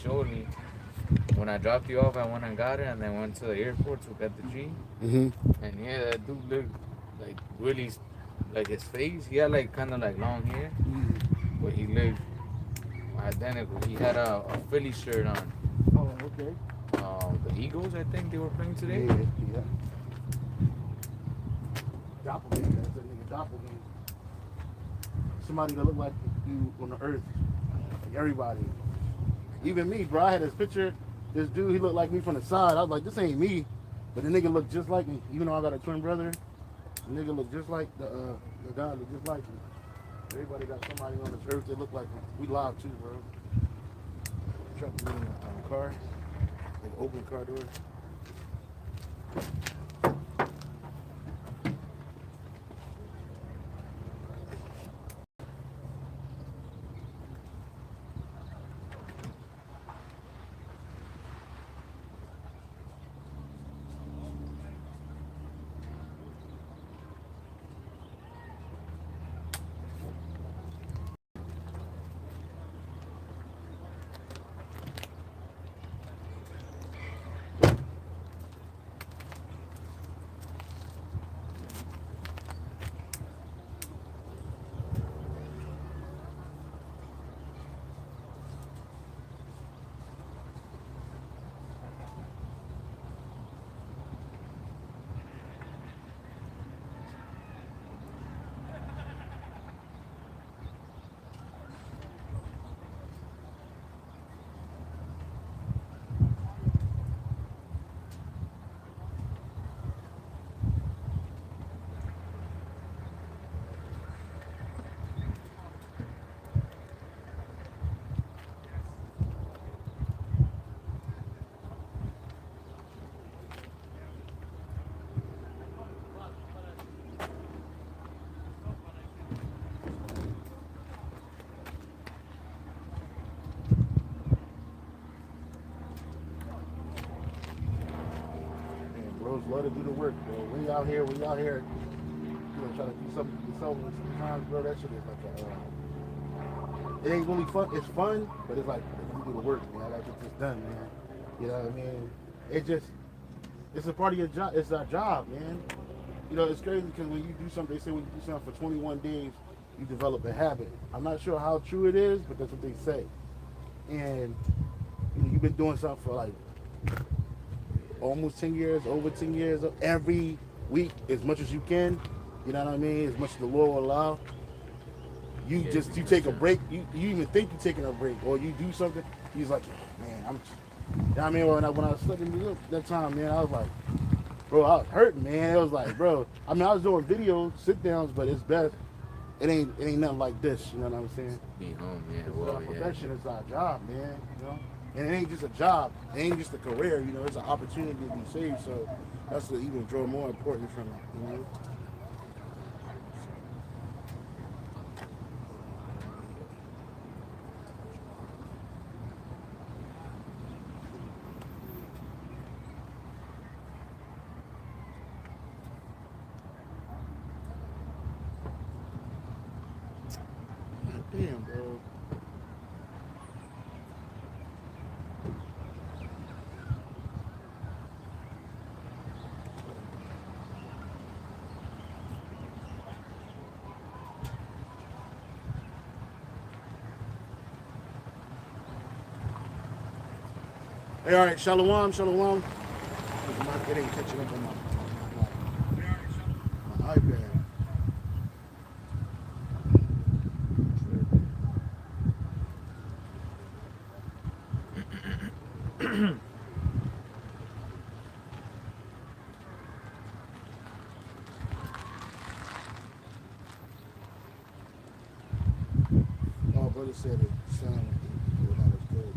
showed me when I dropped you off. I went and got it, and then went to the airport to get the G. And yeah, that dude looked like really like his face. He had like kind of like long hair, but he looked identical. He had a Philly shirt on. Oh, okay. The Eagles, I think they were playing today. Yeah. Doppelganger. That's a nigga doppelganger. Somebody that look like you on the earth. Like everybody. Even me, bro. I had this picture. This dude, he looked like me from the side. I was like, this ain't me. But the nigga looked just like me. Even though I got a twin brother, the nigga looked just like the guy looked just like me. Everybody got somebody on this earth that look like me. We live too, bro. Truck in a car. Like open car door. Love to do the work, bro. We out here, you know, trying to do something for yourself. Sometimes, bro, that shit is like it ain't really fun. It's fun, but it's like you do the work, man. I gotta get this done, man. You know what I mean? It's a part of your job. It's our job, man. You know, it's crazy because when you do something, they say when you do something for 21 days, you develop a habit. I'm not sure how true it is, but that's what they say. And you know, you've been doing something for like almost 10 years, over 10 years, every week, as much as you can, you know what I mean, as much as the Lord will allow. You take a break, you even think you're taking a break, or you do something, he's like, man, you know what I mean, when I was stuck in New York that time, man, I was like, bro, I was hurting, man. It was like, bro, I mean, I was doing videos, sit-downs, but it's best, it ain't nothing like this, you know what I'm saying? Be home, yeah, well, our profession is our job, man, you know? And it ain't just a job, it ain't just a career, you know, it's an opportunity to be saved, so that's what even draw more important from it, you know? Damn, bro. Hey, all right, shalom, shalom. It ain't catching up on my iPad. My brother said it sounded not as good.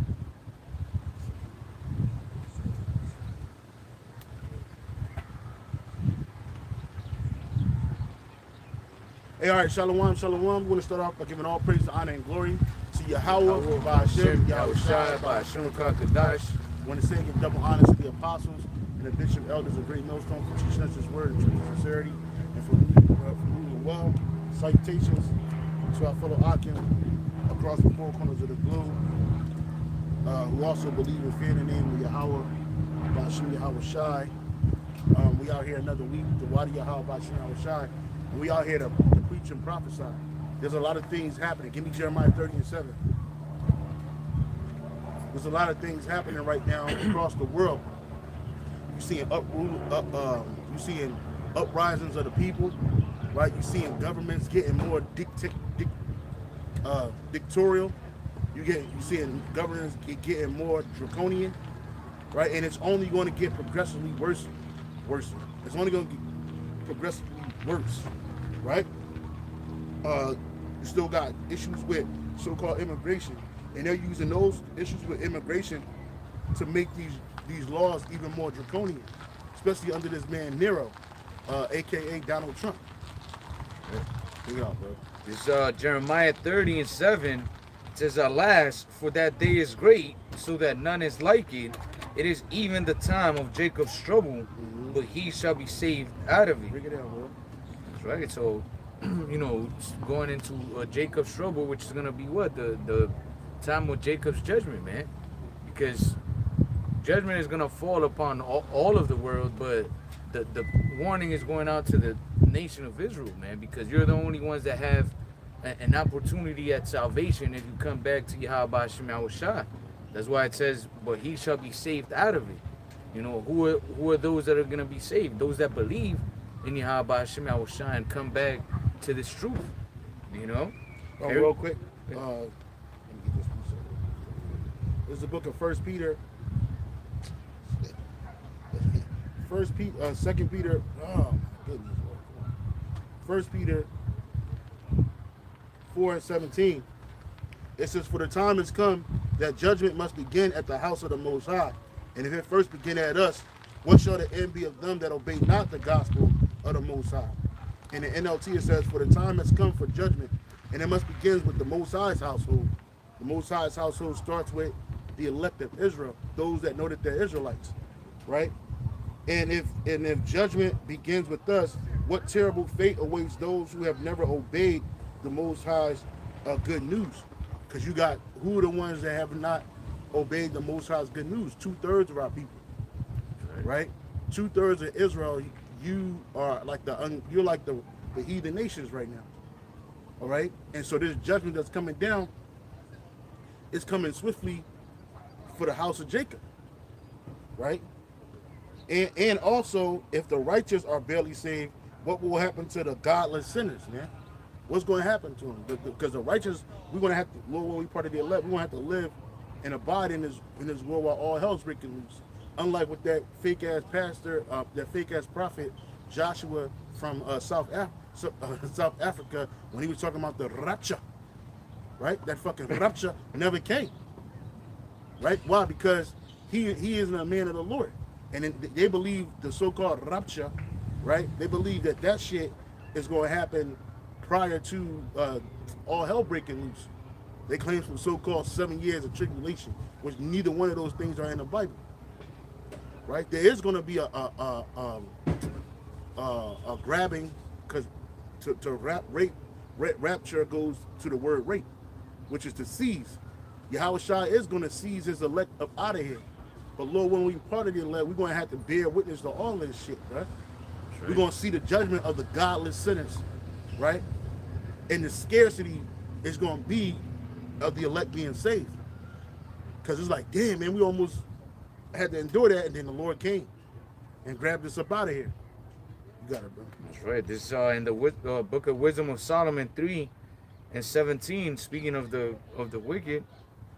Hey, all right, shalom, shalom. We're going to start off by giving all praise, honor, and glory to Yahweh, by Hashem, Yahushua, by Hashem, Kadash. I want to say give double honor to the apostles and the bishop elders of Great Millstone for teaching us His word in truth and sincerity, and for ruling well. Salutations to our fellow Akim across the four corners of the globe. who also believe and fear the name of Yahweh, Bashim Yahweh Shai. We out here another week, the Wadi Yahweh Bashim Yahweh Shai, and we out here to preach and prophesy. There's a lot of things happening. Give me Jeremiah 30:7. There's a lot of things happening right now across the world. You seeing you seeing uprisings of the people, right? You seeing governments getting more dictatorial. You seeing governments getting more draconian, right? And it's only going to get progressively worse. It's only going to get progressively worse, right? You still got issues with so-called immigration, and they're using those issues with immigration to make these laws even more draconian, especially under this man Nero, aka Donald Trump. Here we go, bro. This Jeremiah 30:7 says, "Alas, for that day is great, so that none is like it. It is even the time of Jacob's trouble, but he shall be saved out of it." Bring it down, bro. That's right. So, you know, going into Jacob's trouble, which is gonna be what the time of Jacob's judgment, man, because judgment is gonna fall upon all of the world, but the warning is going out to the nation of Israel, man, because you're the only ones that have an opportunity at salvation if you come back to Yahweh Shem Yahushua. That's why it says, but he shall be saved out of it. You know, who are those that are going to be saved? Those that believe in Yahweh Shem Yahushua and come back to this truth, you know? Oh, real quick, let me get this piece of. This is the book of 1 Peter. 2 Peter, oh my goodness, Lord. 1 Peter 4:17. It says, "For the time has come that judgment must begin at the house of the Most High. And if it first begin at us, what shall the end be of them that obey not the gospel of the Most High?" In the NLT it says, "For the time has come for judgment, and it must begin with the Most High's household." The Most High's household starts with the elect of Israel, those that know that they're Israelites, right? And if judgment begins with us, what terrible fate awaits those who have never obeyed the Most High's good news? Because you got, who are the ones that have not obeyed the Most High's good news? 2/3 of our people, right? 2/3 of Israel. You are like you're like the heathen nations right now, all right? And so this judgment that's coming down is coming swiftly for the house of Jacob, right? And also, if the righteous are barely saved, what will happen to the godless sinners, man? What's going to happen to them? Because the righteous, we're going to have to, Lord, when we part of the elect, we're going to have to live and abide in this world while all hell's breaking loose. Unlike with that fake ass pastor, that fake ass prophet Joshua from South Africa, when he was talking about the rapture, right? That fucking rapture never came, right? Why? Because he isn't a man of the Lord, and they believe the so-called rapture, right? They believe that shit is going to happen prior to all hell breaking loose. They claim some so-called 7 years of tribulation, which neither one of those things are in the Bible, right? There is going to be a grabbing, because rapture goes to the word rape, which is to seize. Yahushua is going to seize his elect up out of here. But Lord, when we part of the elect, we're going to have to bear witness to all this shit, right? We're going to see the judgment of the godless sinners, right? And the scarcity is going to be of the elect being saved. Because it's like, damn, man, we almost had to endure that, and then the Lord came and grabbed us up out of here. You got it, bro. That's right. This is in the Book of Wisdom of Solomon 3:17. Speaking of the wicked,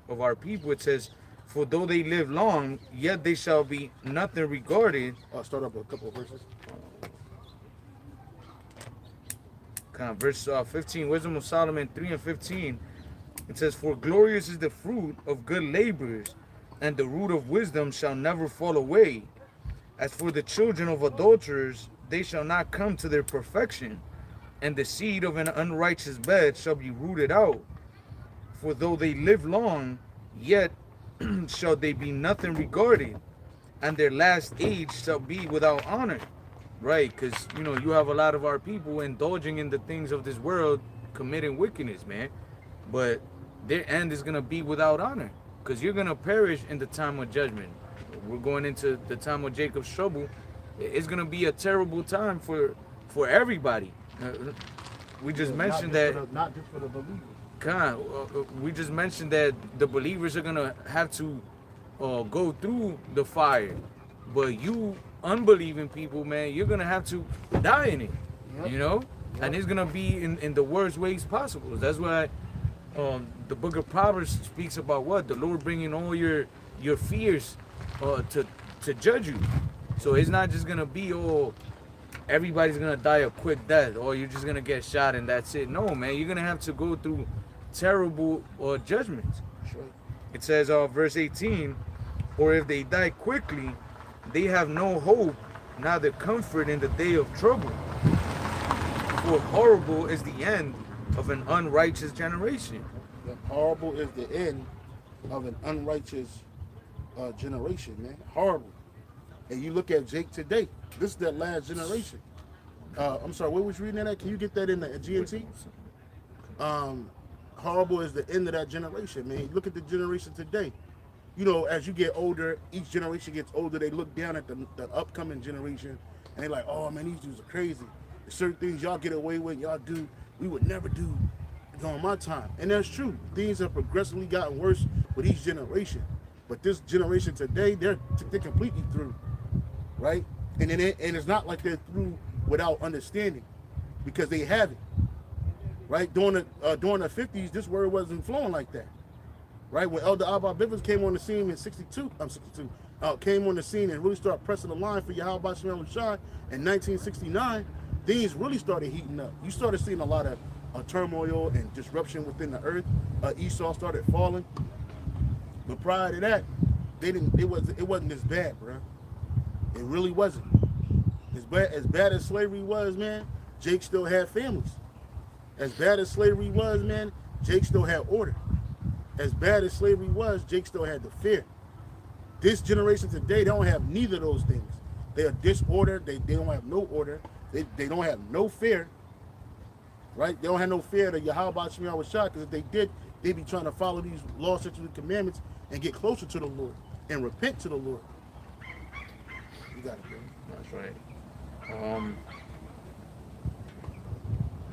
of our people, it says, "For though they live long, yet they shall be nothing regarded." I'll start up with a couple of verses. Verse 15, Wisdom of Solomon 3:15. It says, "For glorious is the fruit of good laborers, and the root of wisdom shall never fall away. As for the children of adulterers, they shall not come to their perfection, and the seed of an unrighteous bed shall be rooted out. For though they live long, yet shall they be nothing regarded, and their last age shall be without honor." Right, because, you know, you have a lot of our people indulging in the things of this world, committing wickedness, man. But their end is going to be without honor. because you're gonna perish in the time of judgment. We're going into the time of Jacob's trouble. It's gonna be a terrible time for everybody. We just mentioned that. Not just for the believers. We just mentioned that the believers are gonna have to go through the fire, but you unbelieving people, man, you're gonna have to die in it. Yep. You know, yep. And it's gonna be in the worst ways possible. That's why the book of Proverbs speaks about what the Lord bringing all your fears to judge you. So it's not just gonna be everybody's gonna die a quick death, or you're just gonna get shot and that's it. No, man, you're gonna have to go through terrible judgments. Sure. It says, verse 18, or if they die quickly, they have no hope, neither comfort in the day of trouble. For horrible is the end of an unrighteous generation. Horrible is the end of an unrighteous generation, man. Horrible. And you look at Jake today. This is that last generation. I'm sorry, where was you reading that at? Can you get that in the GMT? Horrible is the end of that generation, man. Look at the generation today. You know, as you get older, each generation gets older, they look down at the upcoming generation, and they're like, oh, man, these dudes are crazy. There's certain things y'all get away with, y'all do, we would never do during my time. And that's true. Things have progressively gotten worse with each generation. But this generation today, they're completely through, right? And it's not like they're through without understanding, because they have it, right? During the 50s, this word wasn't flowing like that, right? When Elder Abba Bivens came on the scene in 62, came on the scene and really started pressing the line for Yahweh Shem Shai in 1969, things really started heating up. You started seeing a lot of turmoil and disruption within the earth. Esau started falling, but prior to that, it wasn't as bad, bro. It really wasn't. As bad as slavery was, man, Jake still had families. As bad as slavery was, man, Jake still had order. As bad as slavery was, Jake still had the fear. This generation today, they don't have neither of those things. They are disordered. They don't have no order. They don't have no fear, right? They don't have no fear of Yahweh Shem Shai, because if they did, they'd be trying to follow these law, statutes, and commandments and get closer to the Lord and repent to the Lord. You got it, bro. That's right.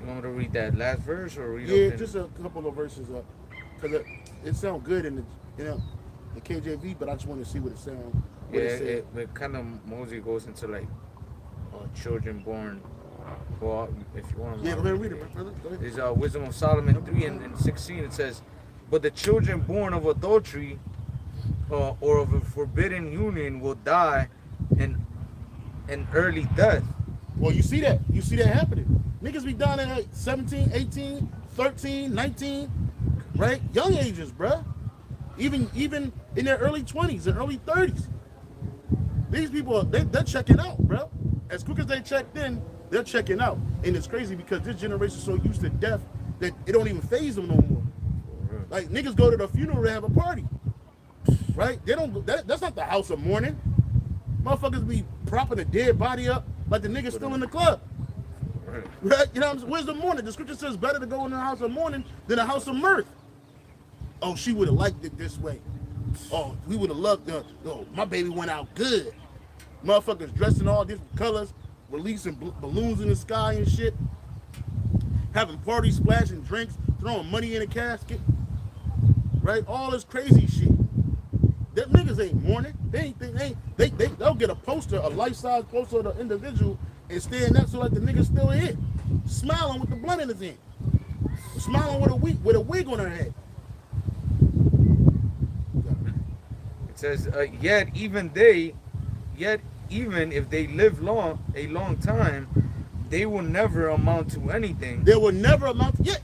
You want me to read that last verse or read? Yeah, just a couple of verses up, because it sounds good in the KJV, but I just want to see what it sounds. Yeah, it kind of mostly goes into like children born. Well, if you want to. Yeah, go ahead and read it, brother. Go ahead. There's Wisdom of Solomon 3 and 16. It says, "But the children born of adultery or of a forbidden union will die an early death." Well, you see that happening. Niggas be dying at 17, 18, 13, 19, right? Young ages, bruh. Even in their early 20s and early 30s. These people, they're checking out, bro. As quick as they checked in, they're checking out. And it's crazy because this generation's so used to death that it don't even faze them no more. Like, niggas go to the funeral to have a party, right? They don't. That's not the house of mourning. Motherfuckers be propping a dead body up like the nigga's still in the club. Right? You know what I'm saying? Where's the mourning? The scripture says better to go in the house of mourning than a house of mirth. Oh, she would have liked it this way. Oh, we would have loved her. Oh, my baby went out good. Motherfuckers dressed in all different colors, releasing balloons in the sky and shit, having parties, splashing drinks, throwing money in a casket, right? All this crazy shit. Them niggas ain't mourning. They'll get a poster, a life-size poster of the individual, and stand next to like the nigga's still here, smiling with the blunt in his hand, smiling with a wig on her head. It says, yet even if they live a long time, they will never amount to anything. They will never amount to,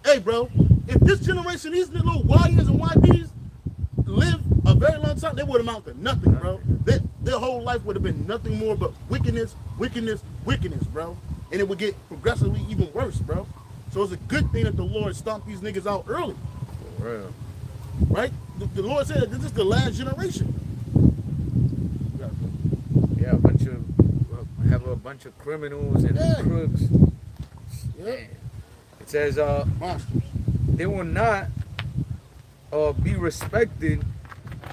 hey bro, if this generation, these little YNs and YBs live a very long time, they would amount to nothing, bro. Their whole life would have been nothing more but wickedness, bro. And it would get progressively even worse, bro. So it's a good thing that the Lord stomped these niggas out early. For real. Right? The Lord said that this is the last generation. Yeah, have a bunch of criminals and crooks. Yeah. It says, monsters. They will not be respected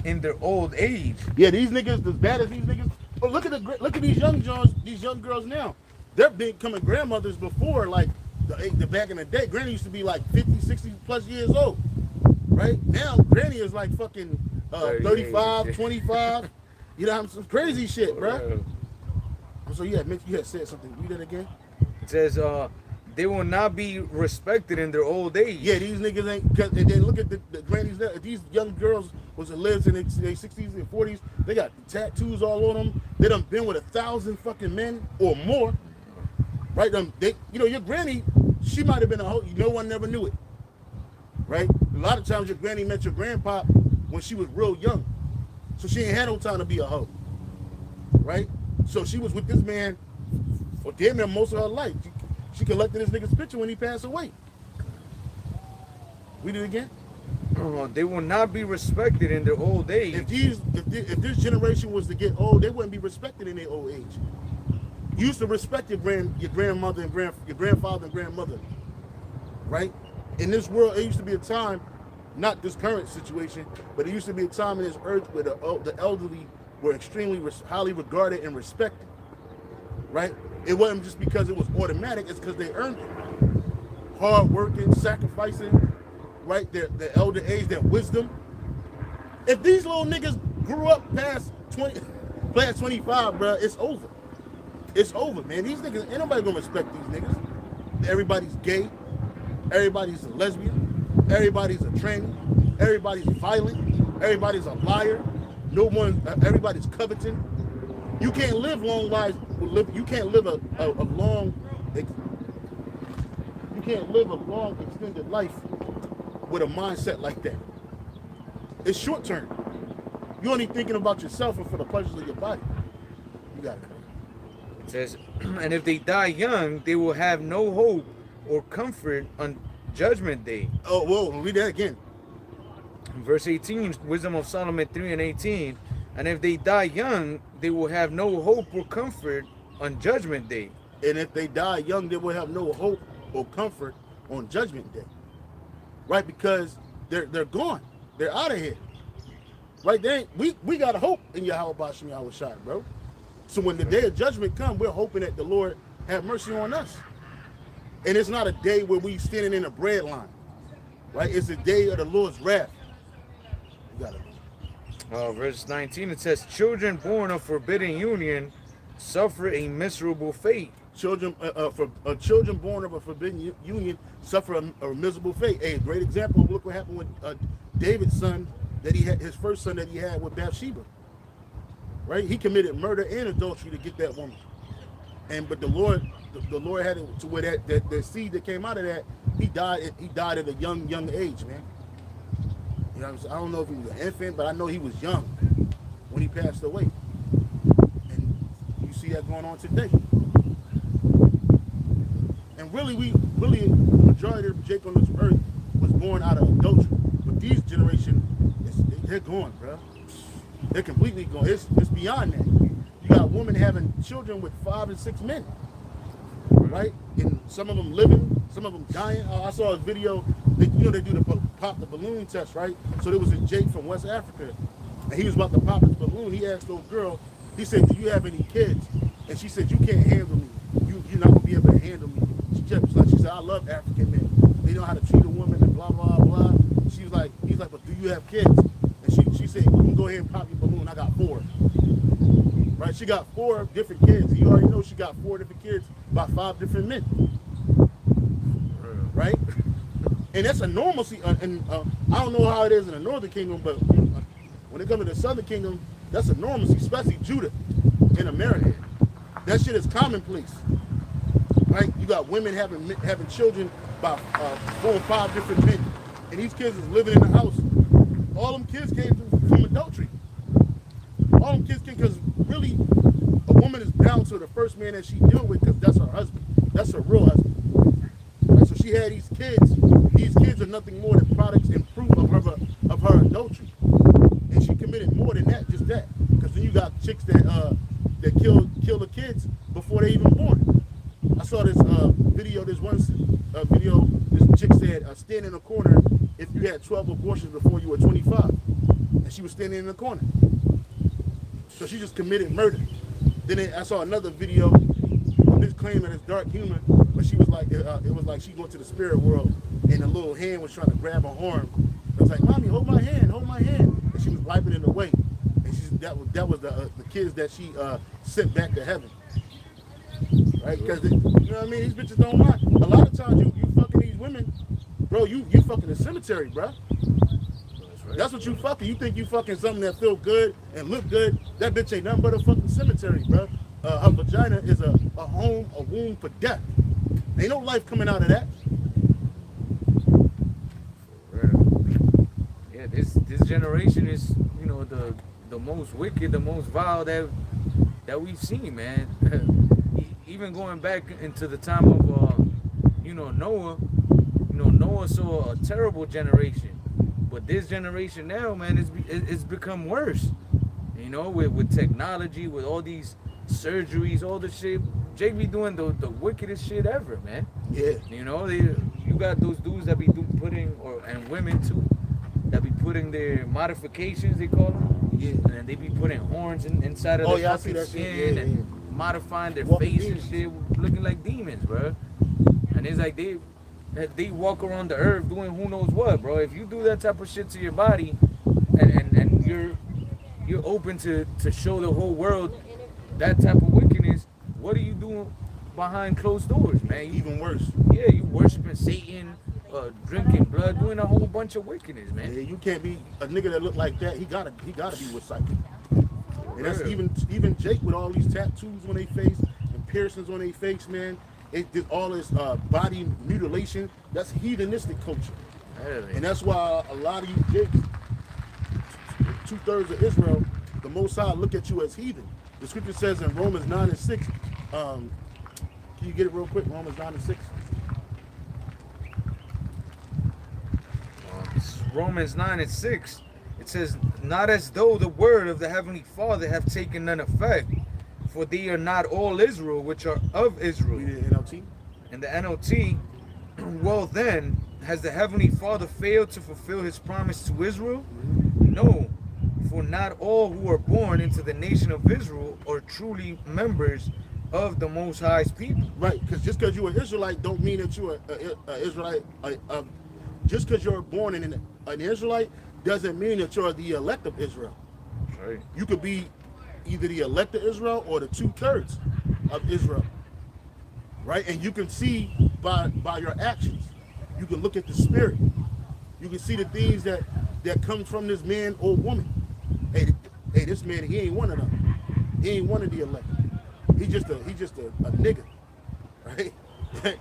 in their old age. Yeah, these niggas, as bad as these niggas. Oh, look at these young Johns, these young girls now. They're becoming grandmothers before, like the back in the day. Granny used to be like 50, 60 plus years old, right? Now Granny is like fucking 35, 25. You know, some crazy shit, bro. So you had said something. Read that again. It says they will not be respected in their old age. Yeah, these niggas ain't. And then look at the grannies there. These young girls was that lives in their 60s and 40s. They got tattoos all on them. They done been with 1,000 fucking men or more. Right? Your granny, she might have been a hoe. No one never knew it. Right? A lot of times your granny met your grandpa when she was real young. So she ain't had no time to be a hoe. Right? So she was with this man for damn near most of her life. She collected this nigga's picture when he passed away. Read it again. They will not be respected in their old age. If this generation was to get old, they wouldn't be respected in their old age. You used to respect your grandmother and your grandfather and grandmother, right? In this world, it used to be a time, not this current situation, but it used to be a time in this earth where the elderly were extremely highly regarded and respected, right? It wasn't just because it was automatic, it's because they earned it. Hard working, sacrificing, right? Their elder age, their wisdom. If these little niggas grew up past 25, bro, it's over. It's over, man. These niggas, ain't nobody gonna respect these niggas. Everybody's gay. Everybody's a lesbian. Everybody's a tranny. Everybody's violent. Everybody's a liar. Everybody's coveting. You can't live long lives. You can't live a long extended life with a mindset like that. It's short term. You're only thinking about yourself and for the pleasures of your body. You got it. It says, and if they die young, they will have no hope or comfort on Judgment Day. Oh, whoa, read that again. Verse 18, Wisdom of Solomon 3 and 18. And if they die young, they will have no hope or comfort on Judgment Day. And if they die young, they will have no hope or comfort on Judgment Day. Right? Because they're gone. They're out of here. Right? We got a hope in Yahweh Bashim Yahweh Shai, bro. So when the day of judgment comes, we're hoping that the Lord have mercy on us. And it's not a day where we standing in a bread line. Right? It's the day of the Lord's wrath. You got it. Verse 19, it says, children born of forbidden union suffer a miserable fate. Children born of a forbidden union suffer a miserable fate. A great example. Look what happened with David's son that he had, his first son that he had with Bathsheba. Right? He committed murder and adultery to get that woman. But the Lord had it to where that seed that came out of that, he died at a young age, man. You know what I'm saying? I don't know if he was an infant, but I know he was young when he passed away. And you see that going on today. And really, the majority of Jake on this earth was born out of adultery. But these generation, they're gone, bro. They're completely gone. It's beyond that. You got women having children with 5 and 6 men, right? And some of them living, some of them dying. I saw a video. They do the pop the balloon test, right? So there was a Jake from West Africa, and he was about to pop his balloon. He asked those girl, he said, "Do you have any kids?" And she said, "You can't handle me. You're not gonna be able to handle me." She said, "I love African men. They know how to treat a woman and blah blah blah." He's like, "But do you have kids?" And she said, "You can go ahead and pop your balloon. I got 4." Right? She got 4 different kids. You already know she got 4 different kids by 5 different men. Right? And that's a normalcy. And I don't know how it is in the Northern Kingdom, but when it comes to the Southern Kingdom, that's a normalcy, especially Judah in America. That shit is commonplace. Right? You got women having children by 4 or 5 different men. And these kids is living in the house. All them kids came from adultery. All them kids came because really a woman is bound to the first man that she deal with because that's her husband. That's her real husband. Right? So she had these kids. These kids are nothing more than products and proof of her adultery. And she committed more than that, just that. Because then you got chicks that kill the kids before they even born. I saw this video. This one video. This chick said, "Stand in a corner if you had 12 abortions before you were 25. And she was standing in the corner. So she just committed murder. Then I saw another video of this claim that it's dark humor, but she was like, it was like she went to the spirit world and a little hand was trying to grab her arm. It was like, "Mommy, hold my hand, hold my hand." And she was wiping it away. And that was the kids that she sent back to heaven. Right? Because, you know what I mean? These bitches don't lie. A lot of times you fucking these women, bro, you fucking the cemetery, bro. That's what you fucking. You think you fucking something that feel good and look good. That bitch ain't nothing but a fucking cemetery, bro. Her vagina is a home, a womb for death. Ain't no life coming out of that. For real. Yeah, this generation is, you know, the most wicked, the most vile that we've seen, man. Even going back into the time of you know, Noah. You know, Noah saw a terrible generation. But this generation now, man, it's become worse. You know, with technology, with all these surgeries, all the shit. Jake be doing the wickedest shit ever, man. Yeah. You know, you got those dudes that be putting, and women too, that be putting their modifications, they call them. Yeah. And they be putting horns inside of their fucking skin and modifying their face and shit, looking like demons, bro. And it's like they walk around the earth doing who knows what, bro. If you do that type of shit to your body, and you're open to show the whole world that type of wickedness, what are you doing behind closed doors, man? Even worse. Yeah, you worshiping Satan, drinking blood, doing a whole bunch of wickedness, man. Yeah, you can't be a nigga that look like that. He gotta be with psychic. And that's even Jake with all these tattoos on their face and piercings on their face, man. It did all this body mutilation. That's heathenistic culture. Really? And that's why a lot of you Jakes, 2/3 of Israel, the Most High look at you as heathen. The scripture says in Romans 9:6, can you get it real quick? Romans 9:6. Romans 9:6. It says, "Not as though the word of the Heavenly Father have taken none effect, for they are not all Israel which are of Israel." Read it in NLT. And the NLT, "Well then, has the Heavenly Father failed to fulfill his promise to Israel? No, for not all who are born into the nation of Israel are truly members of the Most High's people." Right, because just because you're an Israelite don't mean that you're an Israelite. Just because you're born in an Israelite doesn't mean that you're the elect of Israel. Right. You could be either the elect of Israel or the 2/3 of Israel. Right? And you can see by your actions. You can look at the spirit. You can see the things that come from this man or woman. Hey, this man, he ain't one of them. He ain't one of the elect. He just a nigga. Right?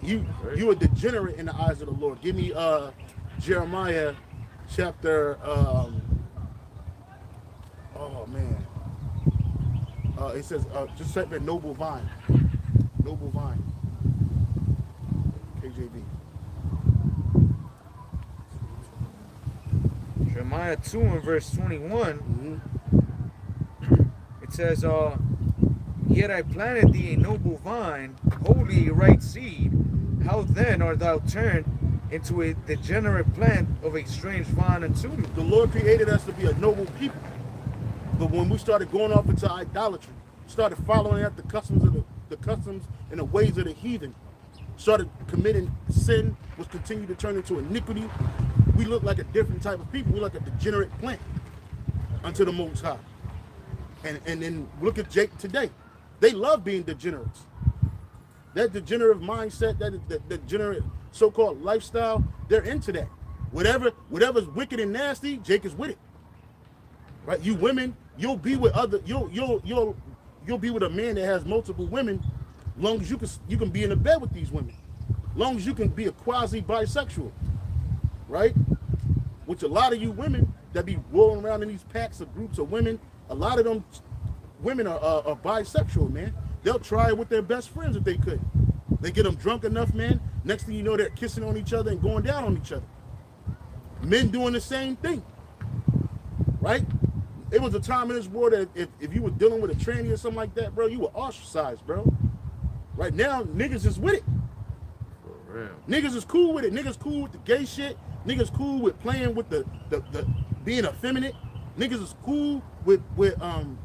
You a degenerate in the eyes of the Lord. Give me Jeremiah chapter it says just type in noble vine. Noble vine. KJV. Jeremiah 2 and verse 21. It says, "Yet I planted thee a noble vine, wholly a right seed. How then art thou turned into a degenerate plant of a strange vine unto me?" The Lord created us to be a noble people. But when we started going off into idolatry, started following after the customs and the ways of the heathen, started committing sin, which continued to turn into iniquity, we look like a different type of people. We look like a degenerate plant unto the Most High. And then look at Jake today. They love being degenerates. That degenerate mindset, that degenerate so-called lifestyle, they're into that. Whatever's wicked and nasty, Jake is with it. Right? You women, you'll be with be with a man that has multiple women, long as you can be in a bed with these women, long as you can be a quasi bisexual, right? Which a lot of you women that be rolling around in these packs of groups of women, a lot of them women are bisexual, man. They'll try it with their best friends if they could. They get them drunk enough, man. Next thing you know, they're kissing on each other and going down on each other. Men doing the same thing, right? It was a time in this world that if you were dealing with a tranny or something like that, bro, you were ostracized, bro. Right now, niggas is with it. For real. Niggas is cool with it. Niggas cool with the gay shit. Niggas cool with playing with the being effeminate. Niggas is cool with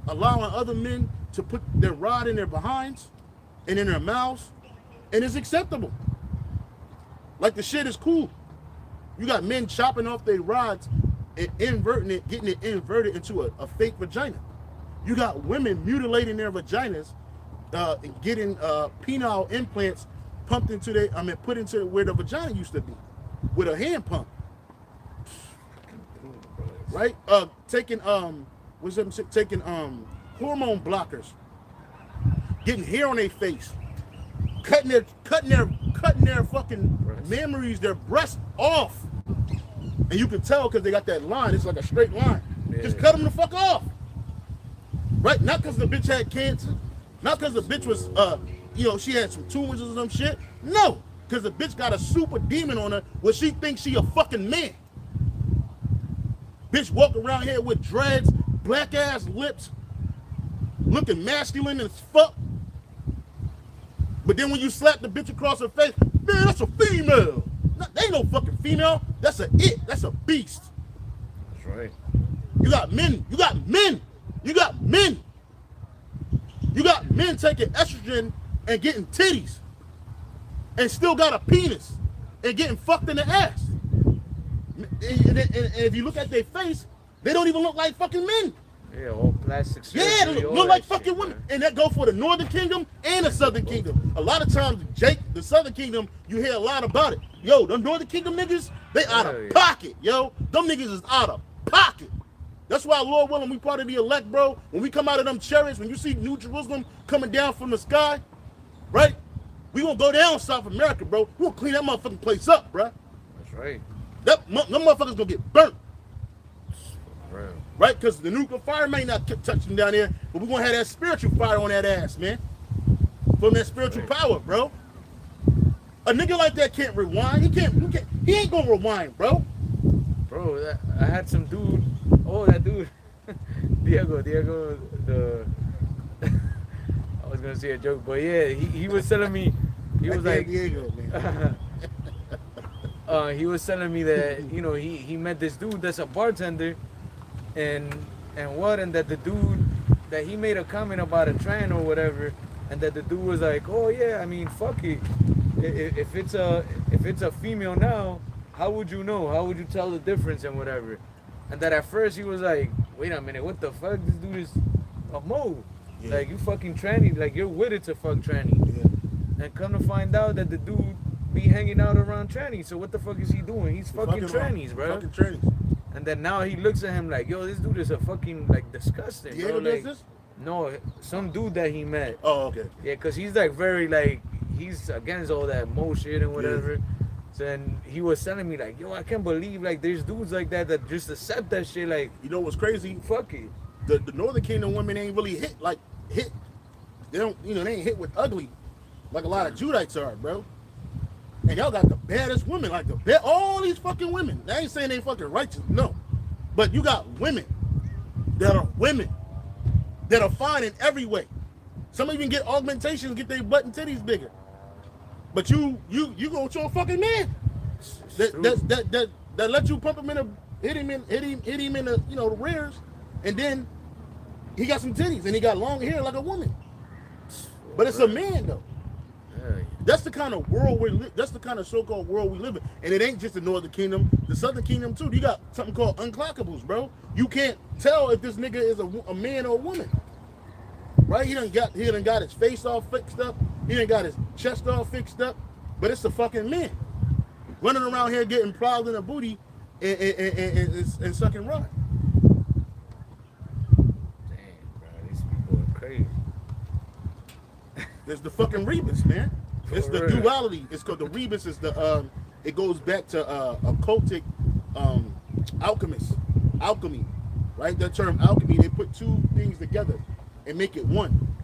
allowing other men to put their rod in their behinds and in their mouths, and it's acceptable. Like the shit is cool. You got men chopping off their rods and inverting it, getting it inverted into a fake vagina. You got women mutilating their vaginas, and getting penile implants pumped into put into where the vagina used to be, with a hand pump. Right? Taking hormone blockers, getting hair on their face, cutting their fucking memories, their breasts off. And you can tell because they got that line, it's like a straight line. Yeah. Just cut them the fuck off. Right? Not because the bitch had cancer, not because the bitch was she had some tumors or some shit. No, because the bitch got a super demon on her where she thinks she a fucking man. Bitch walk around here with dreads, black ass lips, looking masculine as fuck. But then when you slap the bitch across her face, man, that's a female. They ain't no fucking female. That's That's a beast. That's right. You got men. You got men. You got men. You got men taking estrogen and getting titties and still got a penis and getting fucked in the ass. And if you look at their face, they don't even look like fucking men. Yeah, all plastic surgery. Yeah, they look like fucking women. Man. And that go for the Northern Kingdom and the Southern Kingdom. A lot of times, the Southern Kingdom, you hear a lot about it. Yo, them Northern Kingdom niggas, they out of pocket, yo. Them niggas is out of pocket. That's why, Lord willing, we part of the elect, bro. When we come out of them chariots, when you see New Jerusalem coming down from the sky, right? We gonna go down South America, bro. We gonna clean that motherfucking place up, bro. That's right. Them motherfuckers gonna get burnt. Real. Right? Because the nuclear fire may not touch them down there, but we're gonna have that spiritual fire on that ass, man. From that spiritual power, bro. A nigga like that can't rewind. He ain't gonna rewind, bro. Bro, I had some dude. Oh, that dude, Diego, the. I was gonna say a joke, but yeah, he was telling me. He was like, Diego, man. He was telling me that he met this dude that's a bartender, and that the dude that he made a comment about a trend or whatever, and that the dude was like, oh yeah, I mean fuck it, if it's a female now, how would you know? How would you tell the difference and whatever? And that at first he was like, wait a minute, what the fuck? This dude is a mo. Yeah. Like you fucking tranny, like you're with it to fuck tranny. Yeah. And come to find out that the dude be hanging out around trannies. So what the fuck is he doing? He's fucking trannies, bro. Fucking trannies. And then now he looks at him like, yo, this dude is a fucking like disgusting. Diego does this? No, some dude that he met. Oh, okay. Yeah, cause he's like very like he's against all that mo shit and whatever. Yeah. So then he was telling me like, yo, I can't believe like there's dudes like that just accept that shit. Like, you know what's crazy? Fuck it. The Northern Kingdom women ain't really hit. They don't, they ain't hit with ugly like a lot of Judites are, bro. And y'all got the baddest women, like all these fucking women. I ain't saying they fucking righteous, no. But you got women that are fine in every way. Some even get augmentations, get their butt and titties bigger. But you go to a fucking man that let you pump him hit him in the the rears, and then he got some titties and he got long hair like a woman. But it's a man though. Yeah. That's the kind of world that's the kind of so-called world we live in. And it ain't just the Northern Kingdom, the Southern Kingdom too. You got something called unclockables, bro. You can't tell if this nigga is a man or a woman. Right? He done got his face all fixed up. He done got his chest all fixed up. But it's a fucking man. Running around here getting plowed in the booty and sucking rod. There's the fucking rebus, man. It's the duality. It's called the rebus. Is the it goes back to occultic alchemy, right? That term alchemy. They put two things together and make it one.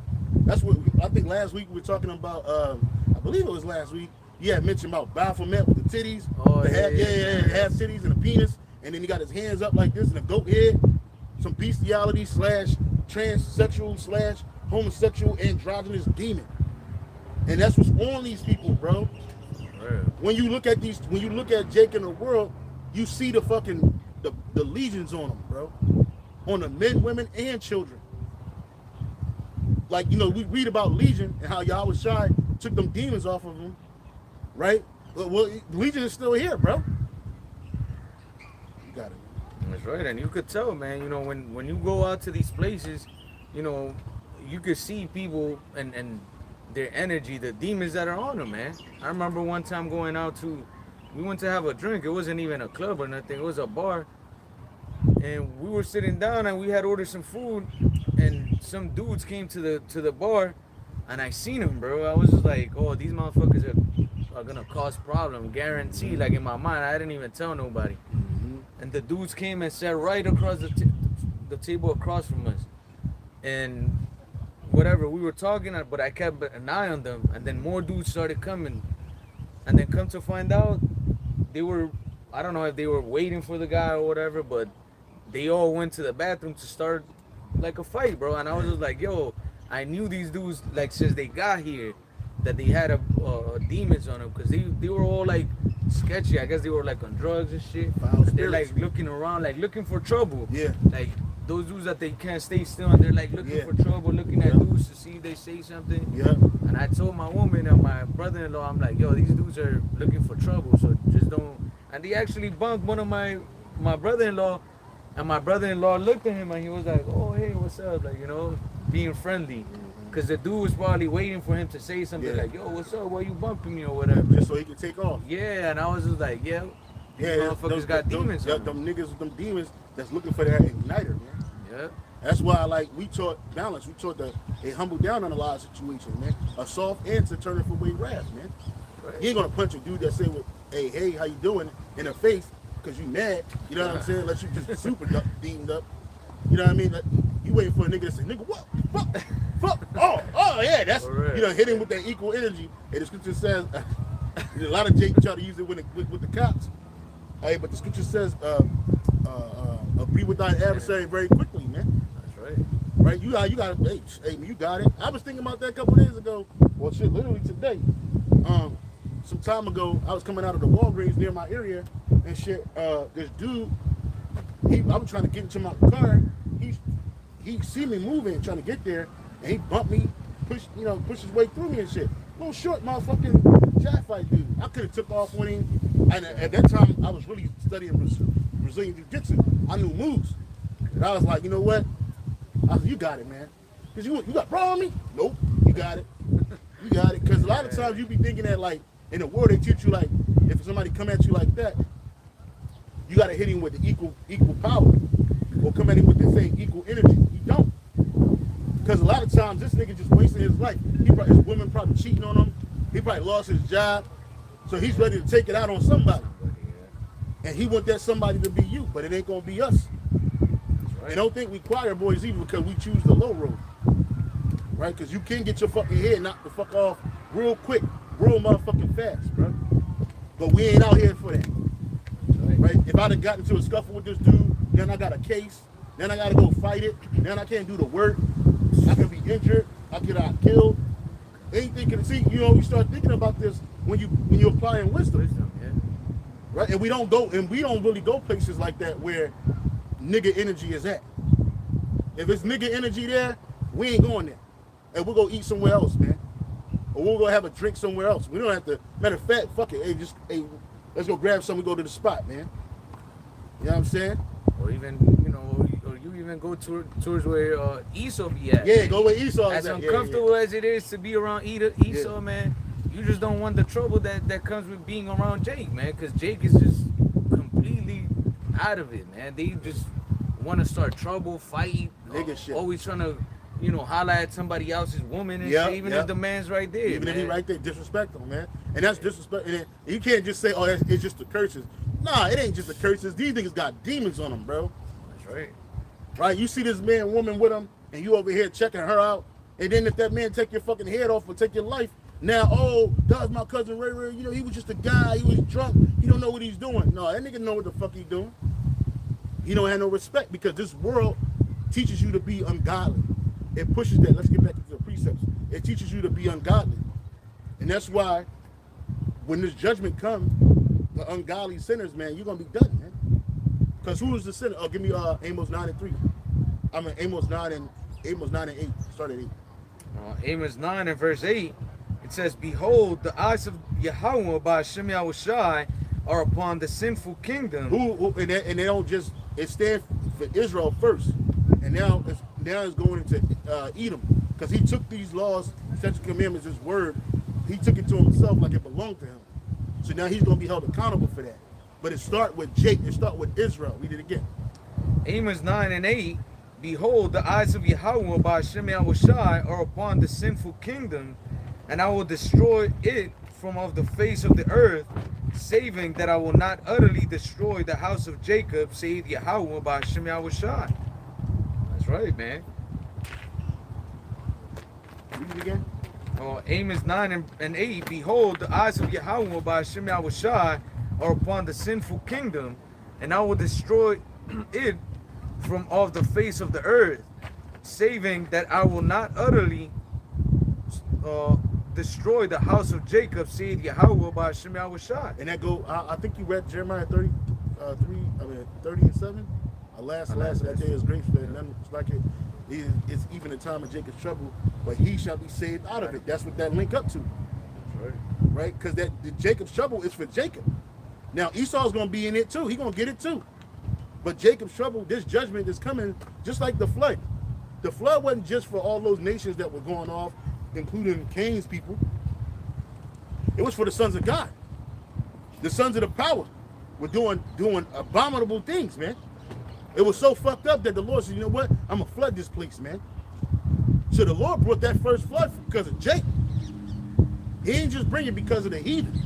That's what I think. Last week we were talking about. I believe it was last week. You had mentioned about Baphomet with the titties, half titties and a penis, and then he got his hands up like this and a goat head. Some bestiality / transsexual / homosexual androgynous demon. And that's what's on these people, bro. When you look at Jake in the world, you see the fucking the legions on them, bro, on the men, women, and children. Like, you know, we read about Legion and how Yahawashi took them demons off of them, right? Well, Legion is still here, bro. You got it. That's right, and you could tell, man. You know, when you go out to these places, you know, you could see people and their energy, the demons that are on them, man. I remember one time going out to, we went to have a drink. It wasn't even a club or nothing. It was a bar, and we were sitting down and we had ordered some food, and some dudes came to the bar, and I seen them, bro. I was just like, oh, these motherfuckers are gonna cause problem, guaranteed. Like in my mind, I didn't even tell nobody. And the dudes came and sat right across the table across from us, and whatever, we were talking, but I kept an eye on them, and then more dudes started coming, and then come to find out, they were, I don't know if they were waiting for the guy or whatever, but they all went to the bathroom to start like a fight, bro. And I was just like, yo, I knew these dudes, like, since they got here, that they had a demons on them, because they were all like sketchy. I guess they were like on drugs and shit. They're like looking around, like looking for trouble. Yeah. Like those dudes that they can't stay still, and they're like looking for trouble, looking at dudes to see if they say something. Yeah. And I told my woman and my brother-in-law, I'm like, yo, these dudes are looking for trouble, so just don't. And they actually bumped one of my brother-in-law, and my brother-in-law looked at him and he was like, oh, hey, what's up? Like, you know, being friendly. Because the dude was probably waiting for him to say something like, yo, what's up? Why you bumping me or whatever? Just so he could take off. Yeah, and I was just like, yeah, these motherfuckers got demons on them niggas, them demons that's looking for that igniter, man. Yeah. That's why, like, we taught balance. We taught they humble down on a lot of situations, man. A soft answer turning for way wrath, man. Right. You ain't gonna punch a dude that say, well, hey, how you doing, in the face because you mad. You know what I'm saying? Unless you just super deemed up. You know what I mean? Like, you waiting for a nigga to say, nigga, what? Fuck. Oh, yeah, that's, you know, hit him with that equal energy. And the scripture says, a lot of Jake try to use it with the cops. Hey, but the scripture says, agree with thy adversary very quickly, man. That's right. Right? You got it. Hey, you got it. I was thinking about that a couple days ago. Well, shit, literally today. Some time ago, I was coming out of the Walgreens near my area, and shit, this dude, I was trying to get into my car. He see me moving, trying to get there, and he bumped me, pushed his way through me and shit. Little short motherfucking jack fight dude. I could have took off with him, and at that time, I was really studying Brazilian Jiu-Jitsu. I knew moves. And I was like, you know what? I was like, you got it, man. Because you got bro on me? Nope, you got it. You got it. Because a lot of times you be thinking that, like, in the world, they teach you, like, if somebody come at you like that, you got to hit him with the equal power. Or come at him with the same equal energy. You don't. Because a lot of times, this nigga just wasting his life. His women probably cheating on him. He probably lost his job. So he's ready to take it out on somebody. And he want that somebody to be you, but it ain't going to be us. And don't think we choir boys either because we choose the low road. Right? Because you can get your fucking head knocked the fuck off real quick, real motherfucking fast, bro. But we ain't out here for that. Right? If I'd have gotten into a scuffle with this dude, then I got a case, then I got to go fight it, then I can't do the work, I could be injured, I could get killed. Anything can see, you know, we start thinking about this when you're applying wisdom. Yeah. Right? And we don't really go places like that where nigga energy is at. If it's nigga energy there, we ain't going there. And we'll go eat somewhere else, man. Or we'll go have a drink somewhere else. We don't have to, matter of fact, fuck it. Hey, let's go grab something, go to the spot, man. You know what I'm saying? Or even, you know, or you even go towards where Esau be at. Yeah, go where Esau is as at. Uncomfortable as it is to be around Esau, man, you just don't want the trouble that comes with being around Jake, man, because Jake is just completely out of it, man. They just want to start trouble, fight, shit. Always trying to, you know, holler at somebody else's woman and shit, even if the man's right there. Even if he right there, disrespectful, man. And that's disrespect. And you can't just say, oh, it's just the curses. Nah, it ain't just the curses. These niggas got demons on them, bro. That's right. Right? You see this man, woman with him, and you over here checking her out. And then if that man take your fucking head off or take your life, now, oh, that was my cousin Ray Ray. You know, he was just a guy. He was drunk. He don't know what he's doing. No, that nigga know what the fuck he's doing. He don't have no respect because this world teaches you to be ungodly. It pushes that. Let's get back to the precepts. It teaches you to be ungodly. And that's why when this judgment comes, the ungodly sinners, man, you're going to be done, man. Because who is the sinner? Oh, give me Amos 9:3. I mean Amos 9 and 8. Start at 8. Amos 9 and verse 8. It says, "Behold, the eyes of Yahweh by Hashem Yahushai are upon the sinful kingdom." And they don't just, it stands for Israel first, and now it's going into Edom, because he took these laws, statutes, commandments, his word, he took it to himself like it belonged to him. So now he's going to be held accountable for that. But it start with Jacob. It start with Israel. Read it again. Amos 9 and 8. "Behold, the eyes of Yahweh by Hashem Yahushai are upon the sinful kingdom, and I will destroy it from off the face of the earth, saving that I will not utterly destroy the house of Jacob, saith Yahweh by Hashem Yahushai." That's right, man. Read it again. Amos 9 and 8. "Behold, the eyes of Yahweh by Hashem Yahushai are upon the sinful kingdom, and I will destroy it from off the face of the earth, saving that I will not utterly destroy the house of Jacob, saith Yahweh by Hashem Yahushai." And that go, I think you read Jeremiah 30 and 7. Alas, that day is grace, and none is like it. It's even the time of Jacob's trouble, but he shall be saved out of it. That's what that link up to. That's right? Because the Jacob's trouble is for Jacob. Now Esau's going to be in it too. He's going to get it too. But Jacob's trouble, this judgment is coming just like the flood. The flood wasn't just for all those nations that were going off, including Cain's people. It was for the sons of God. The sons of the power were doing abominable things, man. It was so fucked up that the Lord said, you know what? I'm going to flood this place, man. So the Lord brought that first flood because of Jacob. He didn't just bring it because of the heathen.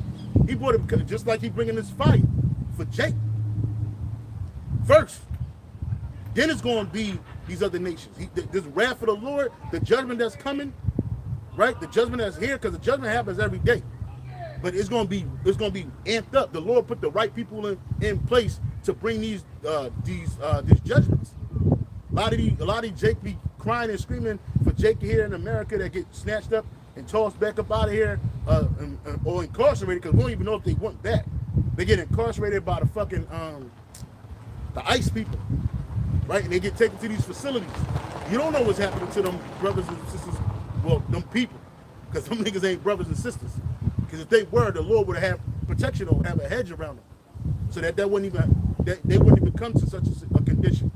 He brought it because, just like he bringing this fire for Jacob. First. Then it's going to be these other nations. This wrath of the Lord, the judgment that's coming, right? The judgment that's here, because the judgment happens every day. But it's going to be amped up. The Lord put the right people in place to bring these judgments. A lot of these Jake be crying and screaming for Jake here in America that get snatched up and tossed back up out of here or incarcerated, because we don't even know if they went back. They get incarcerated by the fucking the ICE people, right? And they get taken to these facilities. You don't know what's happening to them brothers and sisters, well, them people, because them niggas ain't brothers and sisters. Because if they were, the Lord would have protection or have a hedge around them, so that they wouldn't even come to such a condition,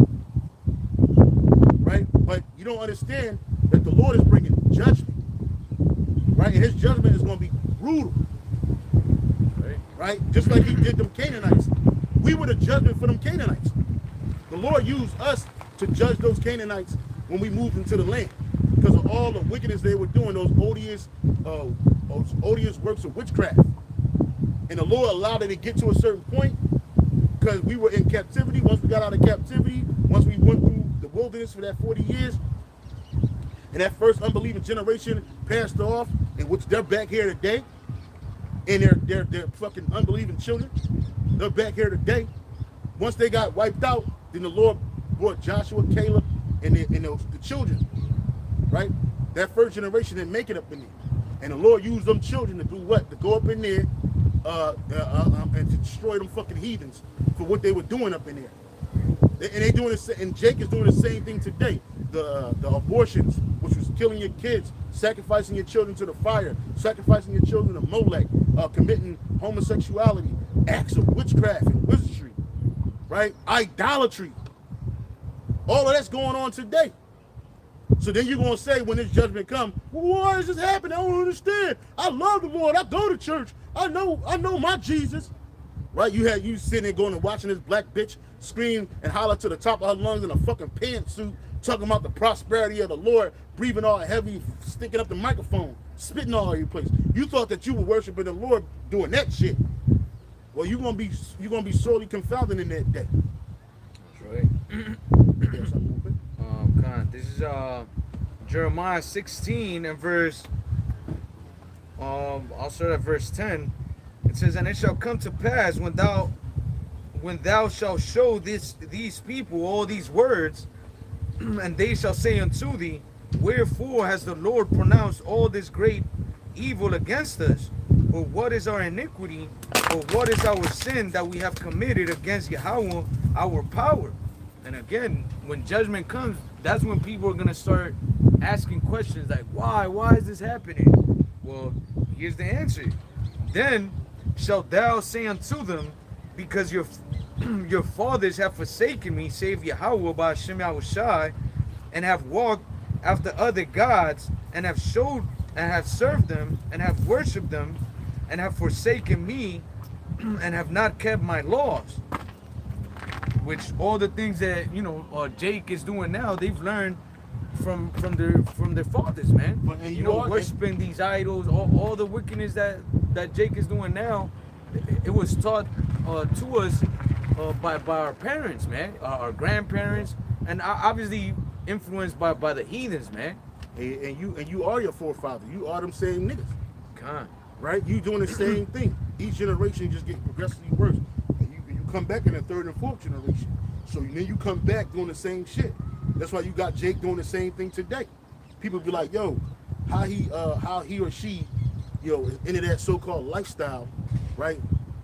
right? But you don't understand that the Lord is bringing judgment, right? And his judgment is going to be brutal, right? Just like he did them Canaanites. We were the judgment for them Canaanites. The Lord used us to judge those Canaanites when we moved into the land, because of all the wickedness they were doing, those odious works of witchcraft. And the Lord allowed it to get to a certain point because we were in captivity. Once we got out of captivity, once we went through the wilderness for that 40 years, and that first unbelieving generation passed off, in which they're back here today, and they're fucking unbelieving children. They're back here today. Once they got wiped out, then the Lord brought Joshua, Caleb, and the children, right? That first generation didn't make it up in there. And the Lord used them children to do what? To go up in there and to destroy them fucking heathens for what they were doing up in there. And they doing this, and Jake is doing the same thing today. The abortions, which was killing your kids, sacrificing your children to the fire, sacrificing your children to Molech, committing homosexuality, acts of witchcraft and wizardry, right? Idolatry. All of that's going on today. So then you're going to say when this judgment comes, well, why is this happening? I don't understand. I love the Lord. I go to church. I know my Jesus. Right? You sitting there going and watching this black bitch scream and holler to the top of her lungs in a fucking pantsuit, talking about the prosperity of the Lord, breathing all heavy, sticking up the microphone, spitting all over your place. You thought that you were worshiping the Lord doing that shit. Well, you're gonna be sorely confounded in that day. That's right. This is Jeremiah 16 and verse I'll start at verse 10. It says, "And it shall come to pass when thou shalt show these people all these words, and they shall say unto thee, Wherefore has the Lord pronounced all this great evil against us? Or what is our iniquity But what is our sin that we have committed against Yahweh, our power? And again, when judgment comes, that's when people are going to start asking questions like, why is this happening? Well, here's the answer. Then shalt thou say unto them, because your fathers have forsaken me, save Yahweh by Hashem Yahushai, and have walked after other gods, and have served them, and have worshipped them, and have forsaken me, and have not kept my laws. Which all the things that Jake is doing now, they've learned from their fathers, man. Worshiping these idols, all the wickedness that Jake is doing now, it was taught to us by our parents, man, our grandparents, and obviously influenced by the heathens, man. And you are your forefathers. You are them same niggas. Right? You doing the same thing. Each generation just get progressively worse. And you come back in the third and fourth generation. So then you come back doing the same shit. That's why you got Jake doing the same thing today. People be like, yo, how he or she, is into that so-called lifestyle, right?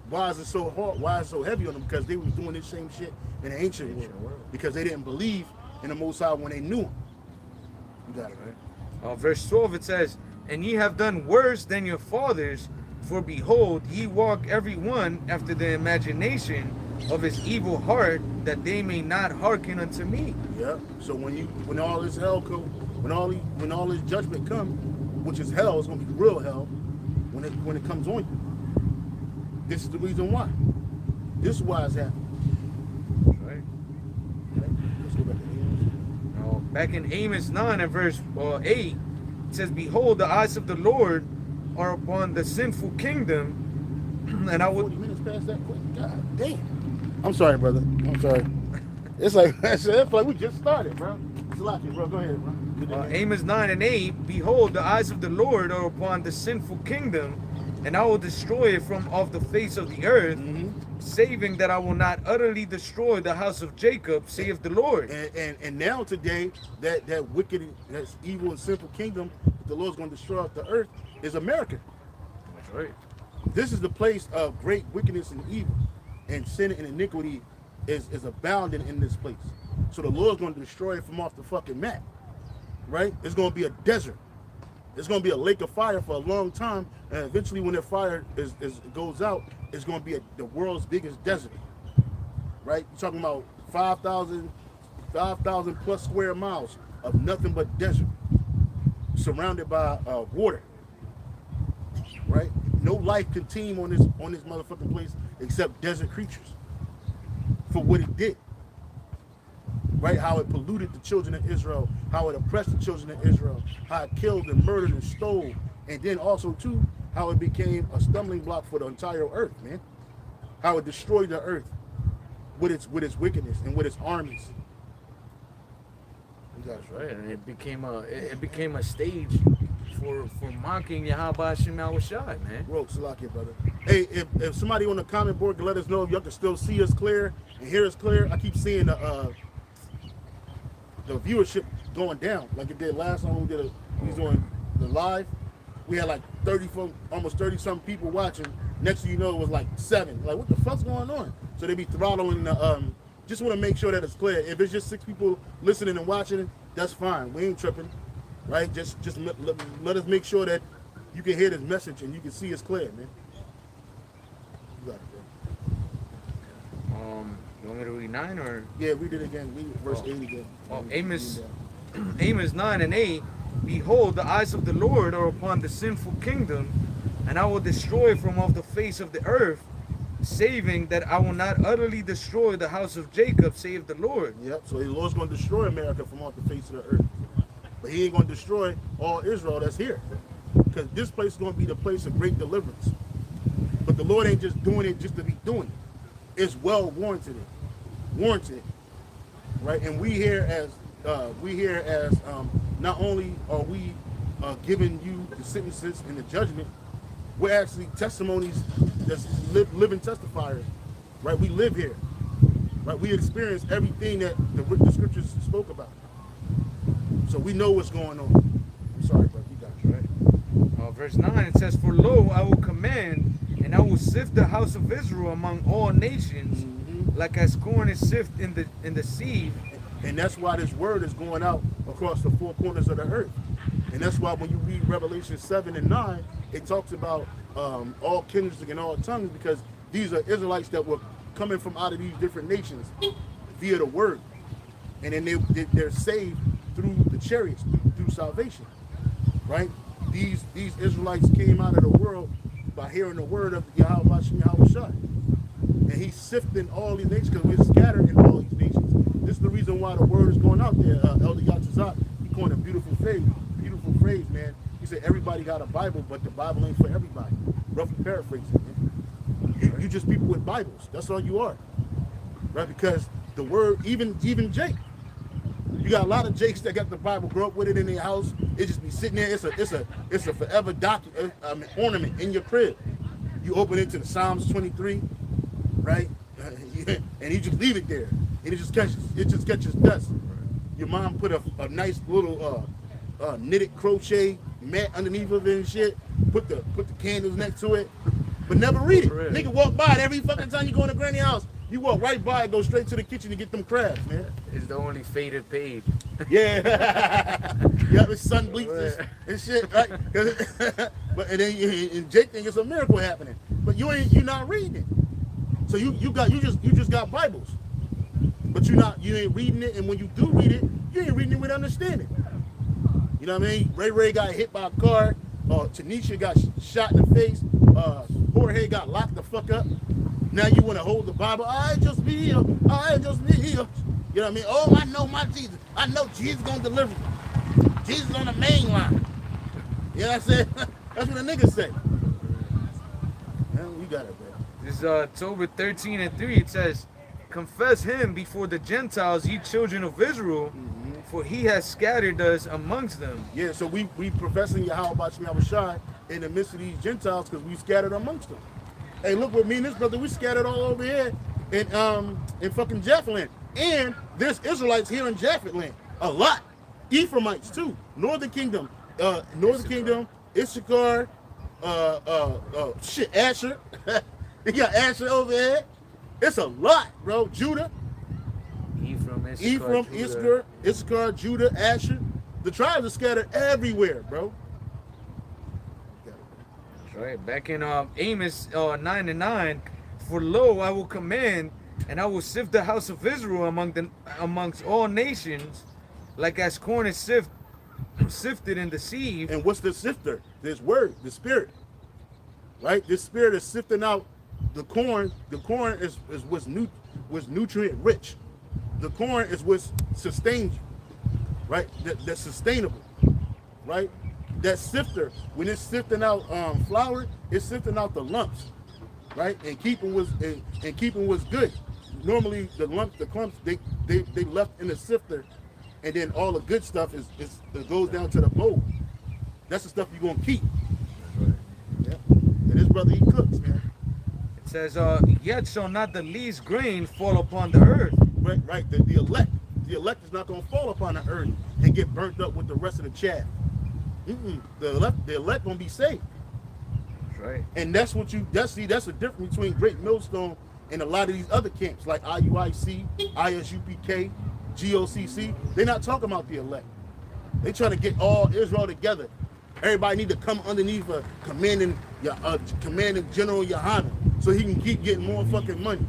Why is it so hard? Why is it so heavy on them? Because they was doing this same shit in the ancient world. Because they didn't believe in the Most High when they knew him. You got it, right? Verse 12, it says, and ye have done worse than your fathers, for behold, ye walk every one after the imagination of his evil heart, that they may not hearken unto me. Yeah. So when all this hell come, when all this judgment come, which is hell, it's gonna be real hell when it comes on you. This is the reason why. This is why it's happening. Right. Okay. Let's go back to Amos. Back in Amos 9 and verse 8, it says, behold, the eyes of the Lord are upon the sinful kingdom, and I will 40 minutes past that quick. God damn. I'm sorry, brother. I'm sorry. It's like we just started, bro. It's lucky, bro. Go ahead, bro. Amos 9 and 8, behold, the eyes of the Lord are upon the sinful kingdom, and I will destroy it from off the face of the earth, saving that I will not utterly destroy the house of Jacob, saith the Lord. And now today, that wicked, that's evil and sinful kingdom that the Lord's going to destroy off the earth is America. That's right. This is the place of great wickedness and evil, and sin and iniquity is abounding in this place. So the Lord's going to destroy it from off the fucking map, right? It's going to be a desert. It's going to be a lake of fire for a long time, and eventually when that fire goes out, it's going to be the world's biggest desert, right? You're talking about 5,000 plus square miles of nothing but desert, surrounded by water, right? No life can teem on this motherfucking place except desert creatures for what it did, right? How it polluted the children of Israel, how it oppressed the children of Israel, how it killed and murdered and stole, and then also too how it became a stumbling block for the entire earth, man. How it destroyed the earth with its wickedness and with its armies. That's right, and it became a stage for mocking Yahweh Hashem Yahushai, man. Bro, Salakia, brother. Hey, if somebody on the comment board can let us know if y'all can still see us clear and hear us clear. I keep seeing the viewership going down like it did last time we was doing the live. We had like almost 30 some people watching. Next thing you know, it was like 7. Like, what the fuck's going on? So they be throttling the just want to make sure that it's clear. If it's just 6 people listening and watching, that's fine. We ain't tripping, right? Just let us make sure that you can hear this message and you can see it's clear, man. You got it, bro. You want me to read 9 or? Yeah, read it again. Read verse 8 again. Amos 9 and 8. Behold, the eyes of the Lord are upon the sinful kingdom, and I will destroy from off the face of the earth, saving that I will not utterly destroy the house of Jacob, save the Lord. Yep, so the Lord's going to destroy America from off the face of the earth. But he ain't going to destroy all Israel that's here. Because this place is going to be the place of great deliverance. But the Lord ain't just doing it just to be doing it. It's well warranted. Right? And we here as not only are we giving you the sentences and the judgment, we're actually testimonies that's living testifiers, right? We live here, right? We experience everything that the scriptures spoke about. So we know what's going on. I'm sorry, bro. You got it, right? Verse 9, it says, for lo, I will command an and I will sift the house of Israel among all nations, like as corn is sifted in the sieve. And that's why this word is going out across the four corners of the earth. And that's why when you read Revelation 7 and 9, it talks about all kindreds and all tongues, because these are Israelites that were coming from out of these different nations via the word. And then they're saved through the chariots, through salvation, right? These Israelites came out of the world by hearing the word of Yahweh. And he's sifting all these nations because we're scattered in all these nations. This is the reason why the word is going out there. Elder Yatazak, he coined a beautiful phrase, man. He said everybody got a Bible, but the Bible ain't for everybody. Roughly paraphrasing, man. You just people with Bibles. That's all you are, right? Because the word, even Jake, you got a lot of Jakes that got the Bible, grew up with it in their house. It just be sitting there. It's a forever ornament in your crib. You open it to the Psalms 23, right? And you just leave it there, and it just catches dust. Your mom put a nice little knitted crochet mat underneath of it and shit. Put the candles next to it, but never read it. Nigga walk by it every fucking time you go in the granny house. You walk right by it, go straight to the kitchen to get them crabs, man. It's the only faded page. Yeah. Yeah, it's sun bleached and shit, right? But and then Jake think it's a miracle happening, but you're not reading it. So you just got Bibles, but you ain't reading it. And when you do read it, you ain't reading it with understanding. You know what I mean? Ray got hit by a car. Tanisha got shot in the face. Jorge got locked the fuck up. Now you want to hold the Bible? I just be here. You know what I mean? Oh, I know my Jesus. I know Jesus gonna deliver me. Jesus on the main line. You know what I'm saying? That's what the niggas say. Man, you got it, bro. This is October 13 and 3. It says, confess him before the Gentiles, ye children of Israel, for he has scattered us amongst them. Yeah, so we professing Yahweh in the midst of these Gentiles because we scattered amongst them. Hey, look what me and this brother, we scattered all over here in fucking Japhet land. And there's Israelites here in Japhet land. A lot. Ephraimites too. Northern Kingdom. Issachar, Asher. You got Asher over here. It's a lot, bro. Judah. Ephraim, Issachar, Judah, Asher. The tribes are scattered everywhere, bro. Right, back in Amos 9 and 9, for lo, I will command, and I will sift the house of Israel amongst all nations, like as corn is sifted in the sieve. And what's the sifter? This word, the spirit. Right? This spirit is sifting out the corn. The corn is what's nutrient rich. The corn is what sustains you. Right? That's sustainable. Right? That sifter, when it's sifting out flour, it's sifting out the lumps, right? And keeping was good. Normally the clumps, they left in the sifter, and then all the good stuff it goes down to the bowl. That's the stuff you're gonna keep. Yeah. And this brother, he cooks, man. It says, yet shall not the least grain fall upon the earth. Right. The elect is not gonna fall upon the earth and get burnt up with the rest of the chaff. The elect gonna be saved. That's right. And that's the difference between Great Millstone and a lot of these other camps like IUIC, ISUPK, GOCC. They're not talking about the elect. They trying to get all Israel together. Everybody need to come underneath a commanding General Yohanan so he can keep getting more fucking money,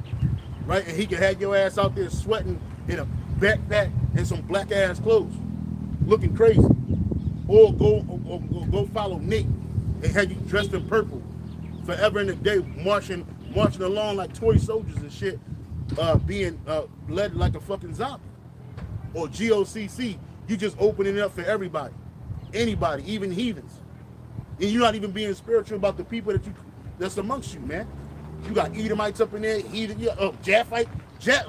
right? And he can have your ass out there sweating in a backpack and some black ass clothes, looking crazy. Or go follow Nick and have you dressed in purple forever and a day, marching along like toy soldiers and shit, being led like a fucking zombie. Or GOCC, you just opening it up for everybody, anybody, even heathens, and you're not even being spiritual about the people that's amongst you, man. You got Edomites up in there, heathen, Japhite,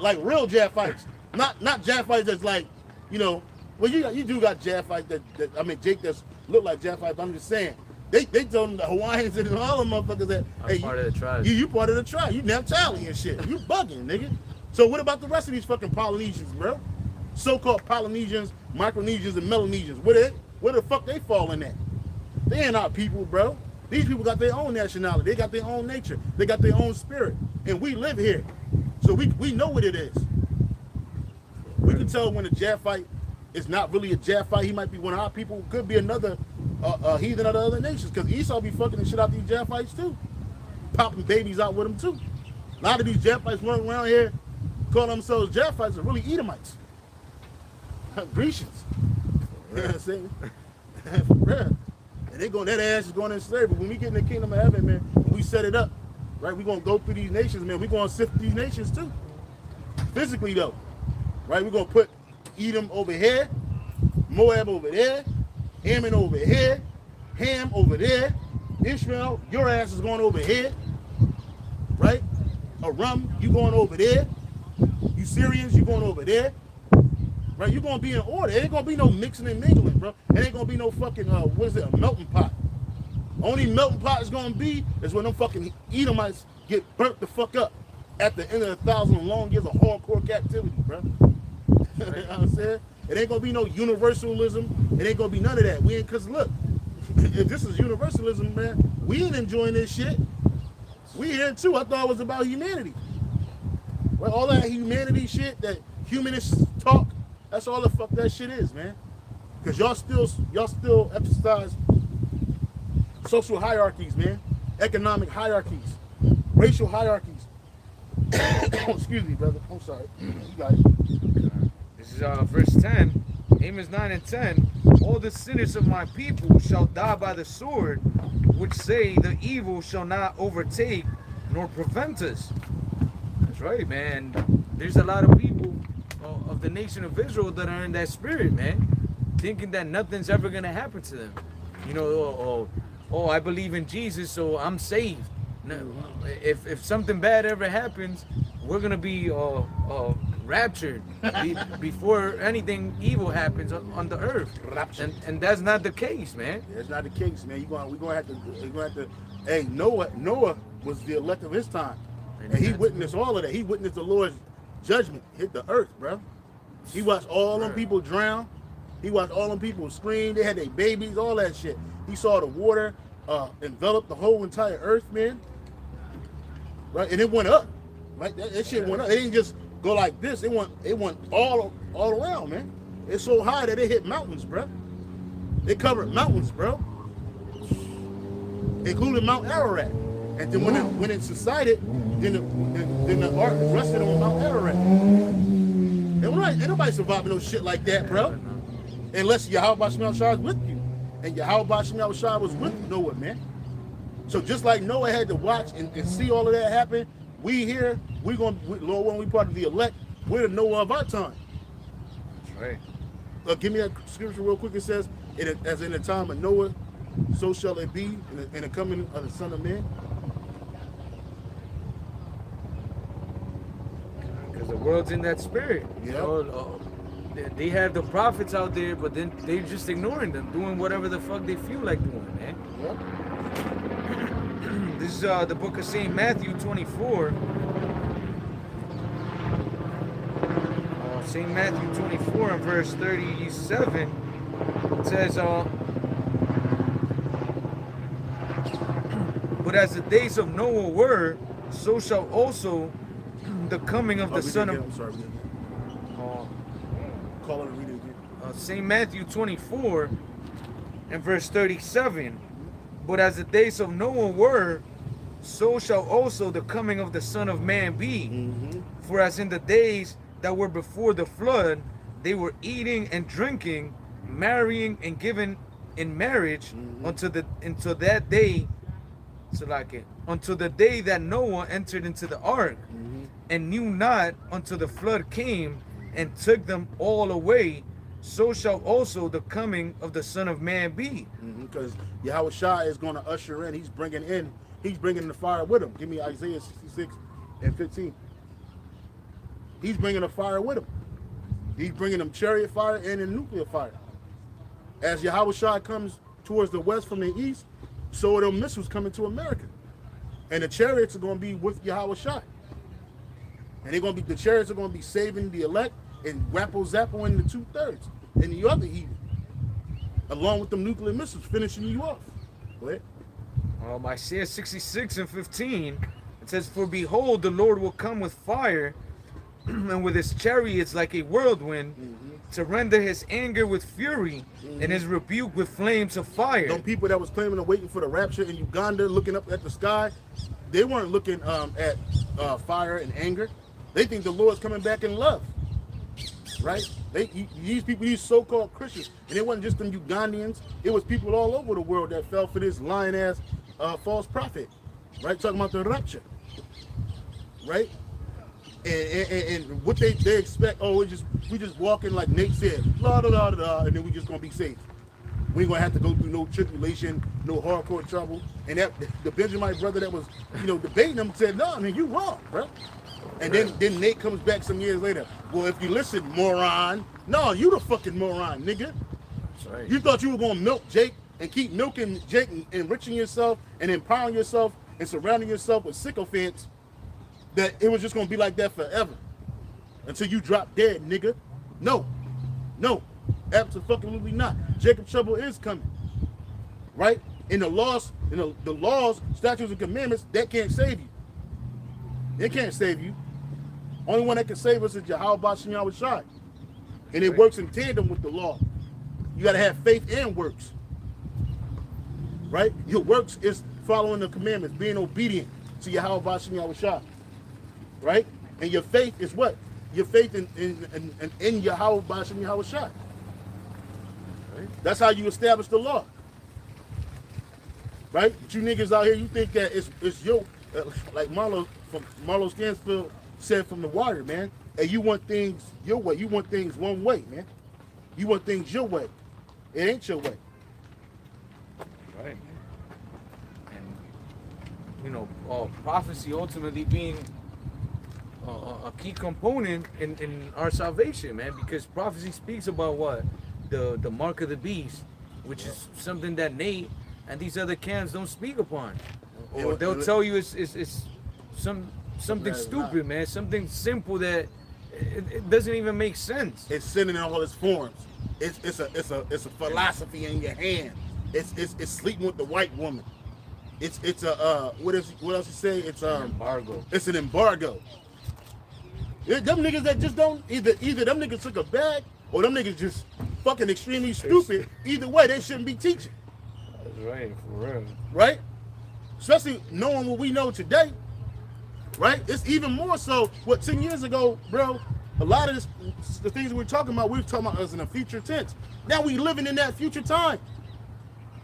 like real Japhites, not Japhites that's like, you know. Well, you do got Japhite Jake that's look like Japhite, but I'm just saying. They told them the Hawaiians and all them motherfuckers that I'm part of the tribe. You part of the tribe. You Naphtali and shit. You bugging, nigga. So what about the rest of these fucking Polynesians, bro? So-called Polynesians, Micronesians, and Melanesians. Where the fuck they falling at? They ain't our people, bro. These people got their own nationality. They got their own nature. They got their own spirit. And we live here. So we know what it is. We can tell when a Japhite is not really a Japhite. He might be one of our people. Could be another heathen of the other nations. Because Esau be fucking the shit out these Japhites too. Popping babies out with them too. A lot of these Japhites running around here calling themselves Japhites are really Edomites. Grecians. You know what I'm saying? For real. And they going, that ass is going in slavery. But when we get in the kingdom of heaven, man, we set it up. Right? We're going to go through these nations, man. We're going to sift these nations too. Physically though. Right? We're going to put Edom over here, Moab over there, Ammon over here, Ham over there, Ishmael, your ass is going over here. Right? Aram, you going over there. You Syrians, you going over there. Right, you're gonna be in order. It ain't gonna be no mixing and mingling, bro. It ain't gonna be no fucking what is it, a melting pot. Only melting pot is gonna be is when them fucking Edomites get burnt the fuck up at the end of 1,000 long years of hardcore captivity, bro. You know what I'm saying? It ain't gonna be no universalism. It ain't gonna be none of that. We ain't, cause look, if this is universalism, man, we ain't enjoying this shit. We here too. I thought it was about humanity. Well, all that humanity shit that humanists talk. That's all the fuck that shit is, man. Cause y'all still exercise social hierarchies, man. Economic hierarchies, racial hierarchies. Excuse me, brother. I'm sorry. You got it. This is verse 10. Amos 9 and 10. All the sinners of my people shall die by the sword, which say the evil shall not overtake nor prevent us. That's right, man. There's a lot of people of the nation of Israel that are in that spirit, man, thinking that nothing's ever gonna happen to them. You know, oh, I believe in Jesus, so I'm saved. No, if something bad ever happens, we're gonna be raptured before anything evil happens on the earth. And that's not the case, man. Yeah, it's not the case, man. We're gonna have to. Hey, Noah was the elect of his time, and he witnessed all of that. He witnessed the Lord's judgment hit the earth, bro. He watched all them people drown. He watched all them people scream. They had their babies, all that shit. He saw the water envelop the whole entire earth, man. Right, and it went up. Right, that shit went up. It didn't just go like this. It went all around, man. It's so high that it hit mountains, bro. It covered mountains, bro, including Mount Ararat. And then when it subsided, then the ark rested on Mount Ararat. Ain't nobody surviving no shit like that, bro. Unless Yahweh Shai is with you. And Yahweh Shai was with Noah, man. So just like Noah had to watch and see all of that happen, we here, Lord, when we part of the elect, we're the Noah of our time. That's right. Give me that scripture real quick. It says, as in the time of Noah, so shall it be in the coming of the Son of Man. Because the world's in that spirit. You know, they have the prophets out there, but then they're just ignoring them, doing whatever the fuck they feel like doing, man. Yep. This is the book of St. Matthew 24. St. Matthew 24 and verse 37. It says, but as the days of Noah were, so shall also the coming of the Son of... I'm sorry. Call it and read it again. St. Matthew 24 and verse 37. But as the days of Noah were, so shall also the coming of the Son of Man be. For as in the days that were before the flood, they were eating and drinking, marrying and giving in marriage until that day, until the day that Noah entered into the ark, and knew not until the flood came and took them all away. So shall also the coming of the Son of Man be. Because Yahweh Shai is going to usher in. He's bringing the fire with him. Give me Isaiah 66 and 15. He's bringing the fire with him. He's bringing them chariot fire and a nuclear fire. As Yahweh Shai comes towards the west from the east, so are the missiles coming to America. And the chariots are going to be with Yahweh Shai. And the chariots are going to be saving the elect and zappo in the 2/3 and the other heathen, along with them nuclear missiles finishing you off. Go ahead. Isaiah 66:15, it says, "For behold, the Lord will come with fire, and with his chariots like a whirlwind, to render his anger with fury, and his rebuke with flames of fire." Them people that was claiming and waiting for the rapture in Uganda, looking up at the sky, they weren't looking at fire and anger. They think the Lord's coming back in love, right? These people, these so-called Christians, and it wasn't just them Ugandans. It was people all over the world that fell for this lying-ass false prophet, right? Talking about the rapture, right? And what they expect, we just walking like Nate said, la da da da, and then we just gonna be safe. We ain't gonna have to go through no tribulation, no hardcore trouble. And that the Benjamite brother that was, debating him said, "No, man, you wrong, bro." And then Nate comes back some years later. Well, if you listen, moron. No, you the fucking moron, nigga. That's right. You thought you were gonna milk Jake and keep milking Jake and enriching yourself and empowering yourself and surrounding yourself with sycophants, that it was just gonna be like that forever until you drop dead, nigga. No, absolutely not. Jacob trouble is coming, right? In the laws, statutes, and commandments, that can't save you. It can't save you. Only one that can save us is Yahweh Shem Yahushai, and it works in tandem with the law. You gotta have faith and works, right? Your works is following the commandments, being obedient to Yahweh Shem Yahushai. Right? And your faith is what? Your faith in Yahweh Shem Yahushai. Right? That's how you establish the law. Right? But you niggas out here, you think that it's your, like Marlo Stansfield said from The Wire, man. And you want things your way. You want things one way, man. You want things your way. It ain't your way. Right. And, prophecy ultimately being a key component in our salvation, man, because prophecy speaks about what? The mark of the beast, which is something that Nate and these other cans don't speak upon. Or they'll tell you it's something stupid, man, something simple that it doesn't even make sense. It's sitting in all its forms. It's a philosophy in your hand. It's sleeping with the white woman. It's a what else you say? It's an embargo. It's an embargo. Them niggas that just don't either them niggas took a bag or them niggas just fucking extremely stupid. Either way, they shouldn't be teaching. That's right, for real. Right? Especially knowing what we know today. Right? It's even more so what 10 years ago, bro. A lot of the things we're talking about us in a future tense. Now we living in that future time.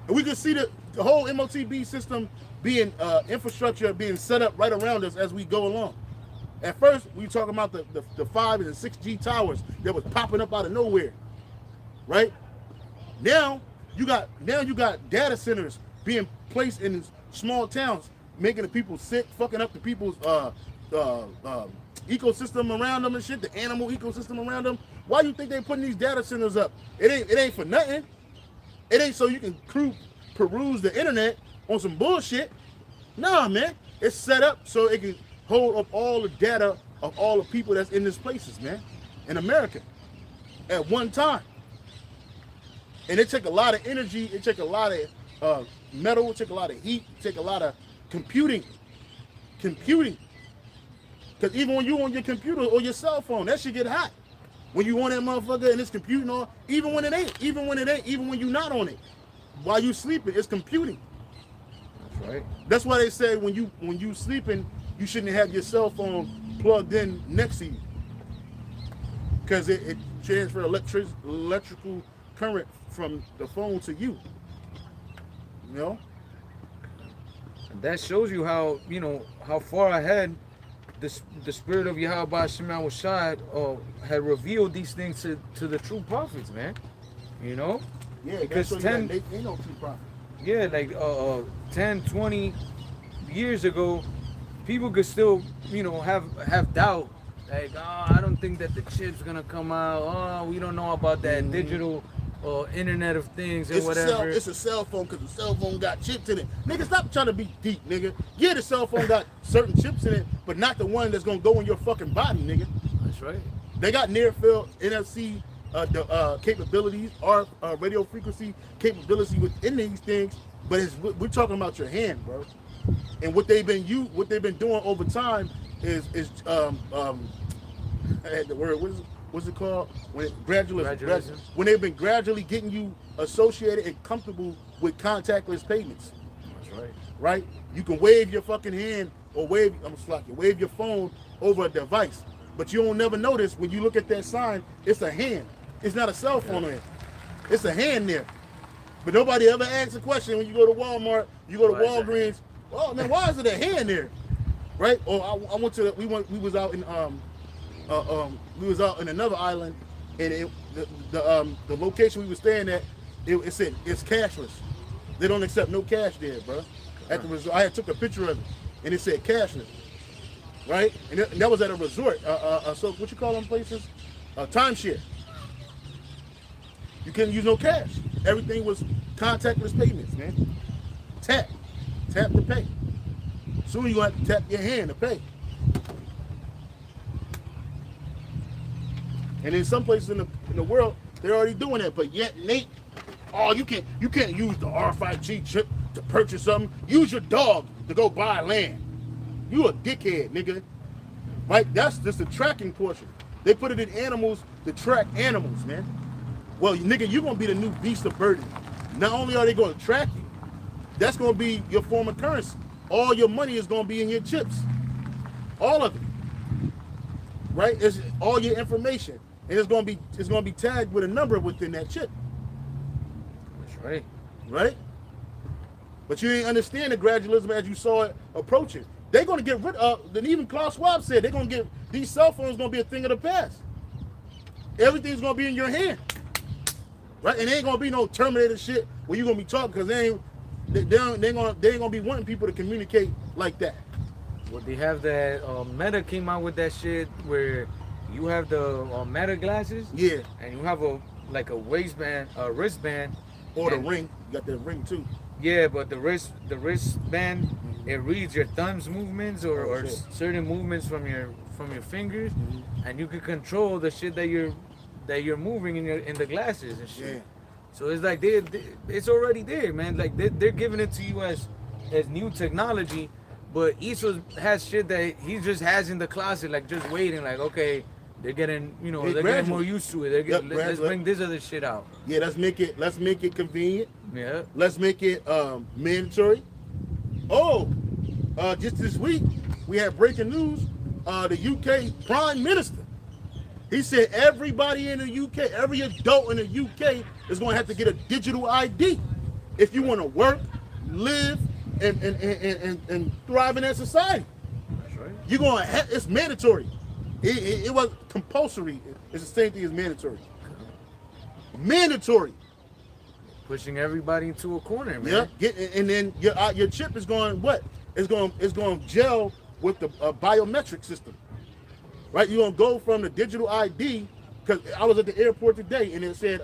And we can see the whole MOTB system being infrastructure being set up right around us as we go along. At first, we were talking about the 5 and the 6G towers that was popping up out of nowhere, right? Now you got data centers being placed in small towns, making the people sick, fucking up the people's ecosystem around them and shit, the animal ecosystem around them. Why do you think they putting these data centers up? It ain't for nothing. It ain't so you can peruse the internet on some bullshit. Nah, man, it's set up so it can hold up all the data of all the people that's in these places, man, in America at one time. And it took a lot of energy, it took a lot of metal, it took a lot of heat, it took a lot of computing. Because even when you on your computer or your cell phone, that shit get hot. When you on that motherfucker and it's computing on, even when you're not on it, while you sleeping, it's computing. That's right. That's why they say when you sleeping, you shouldn't have your cell phone plugged in next to you, because it transfers electrical current from the phone to you. You know. And that shows you how far ahead the spirit of Yahweh Shem Yahushai had revealed these things to the true prophets, man. You know? Yeah, because they ain't no true prophet. Yeah, like 10, 20 years ago, people could still, have doubt. Like, I don't think that the chip's gonna come out. We don't know about that digital Internet of Things and whatever. It's a cell phone because the cell phone got chips in it. Nigga, stop trying to be deep, nigga. Yeah, the cell phone got certain chips in it, but not the one that's gonna go in your fucking body, nigga. That's right. They got near field NFC the capabilities, our radio frequency capability within these things, but we're talking about your hand, bro. And what they've been doing over time is I had the word, what's it called? Gradualism. When they've been gradually getting you associated and comfortable with contactless payments. That's right. Right? You can wave your fucking hand or wave your phone over a device. But you don't never notice when you look at that sign, it's a hand. It's not a cell phone there. It's a hand there. But nobody ever asks a question when you go to Walmart, you go to Walgreens. Oh man, why is it a hand there? Right? Or we was out in another island, and the location we were staying at, it said it's cashless. They don't accept no cash there, bro. At the resort, I took a picture of it, and it said cashless. Right? And that was at a resort. So what you call them places? Timeshare. You couldn't use no cash. Everything was contactless payments, man. Tap to pay. Soon you're gonna have to tap your hand to pay. And in some places in the world, they're already doing that. But yet, Nate, you can't use the RFID chip to purchase something. Use your dog to go buy land. You a dickhead, nigga. Right? That's just the tracking portion. They put it in animals to track animals, man. Well, nigga, you're gonna be the new beast of burden. Not only are they gonna track you, that's gonna be your form of currency. All your money is gonna be in your chips. All of it. Right? It's all your information. And it's gonna be tagged with a number within that chip. That's right. Right? But you didn't understand the gradualism as you saw it approaching. They're gonna get rid of, and even Klaus Schwab said they're gonna get these cell phones gonna be a thing of the past. Everything's gonna be in your hand. Right? And there ain't gonna be no Terminator shit where you're gonna be talking, because they ain't gonna be wanting people to communicate like that. Well, they have that Meta came out with that shit where you have the Meta glasses, yeah, and you have a wristband, or the ring. You got that ring too. Yeah, but the wristband, it reads your thumbs movements or certain movements from your fingers, and you can control the shit that you're moving in the glasses and shit. Yeah. So it's like it's already there, man. Like they're giving it to you as new technology, but Iso has shit that he just has in the closet, like just waiting. Like, okay, they're getting getting more used to it. Let's bring this other shit out. Yeah, let's make it convenient. Yeah. Let's make it mandatory. Oh, just this week we had breaking news. The UK Prime Minister, he said everybody in the UK, every adult in the UK is going to have to get a digital ID if you want to work, live, and thrive in that society. That's right. You're going to it's mandatory. It was compulsory. It's the same thing as mandatory. Mandatory. Pushing everybody into a corner, man. Yeah. And then your chip is going what? It's going to gel with the biometric system. Right? You're going to go from the digital ID, because I was at the airport today and it said,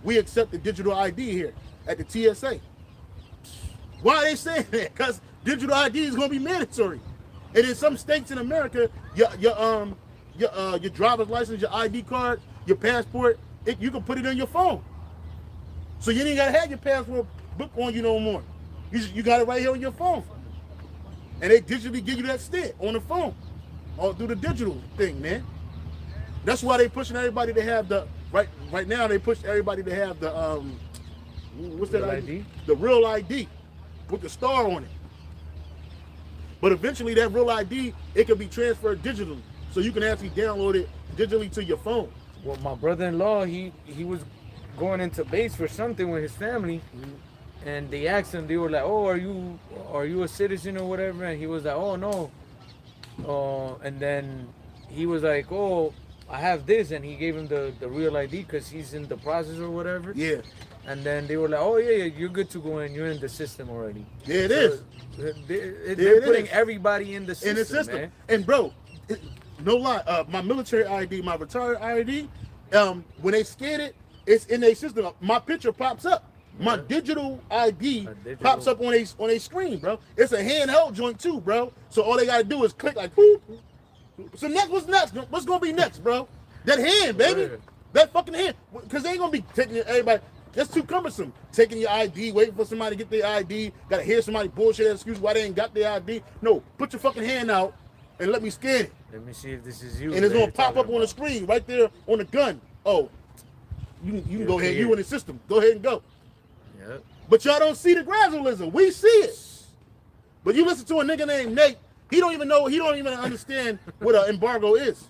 we accept the digital ID here at the TSA. Why are they saying that? Because digital ID is going to be mandatory. And in some states in America, your driver's license, your ID card, your passport, you can put it on your phone. So you ain't got to have your passport book on you no more. You got it right here on your phone. And they digitally give you that stamp on the phone. All through the digital thing, man. That's why they pushing everybody to have the right now. They push everybody to have the what's that ID? The real ID with the star on it. But eventually, that real ID, it can be transferred digitally, so you can actually download it digitally to your phone. Well, my brother-in-law, he was going into base for something with his family, and they asked him. They were like, "Oh, are you a citizen or whatever?" And he was like, "Oh no." And then he was like, "Oh, I have this," and he gave him the real ID because he's in the process or whatever. Yeah. And then they were like, "Oh yeah, you're good to go in. You're in the system already." Yeah, it is. They're putting everybody in the system. Man. And bro, no lie, my military ID, my retired ID, when they scan it, it's in their system. My picture pops up. My digital ID pops up on a screen, bro. It's a handheld joint too, bro. So all they gotta do is click like, whoop. So next, what's next? What's gonna be next, bro? That hand, baby. That fucking hand, because they ain't gonna be taking everybody. That's too cumbersome. Taking your ID, waiting for somebody to get their ID. Gotta hear somebody bullshit excuse why they ain't got their ID. No, put your fucking hand out and let me scan it. Let me see if this is you. And it's gonna pop up on the screen right there on the gun. Oh, you can go ahead. You in the system. Go ahead and go. Yep. But y'all don't see the gradualism. We see it. But you listen to a nigga named Nate. He don't even know. He don't even understand what an embargo is,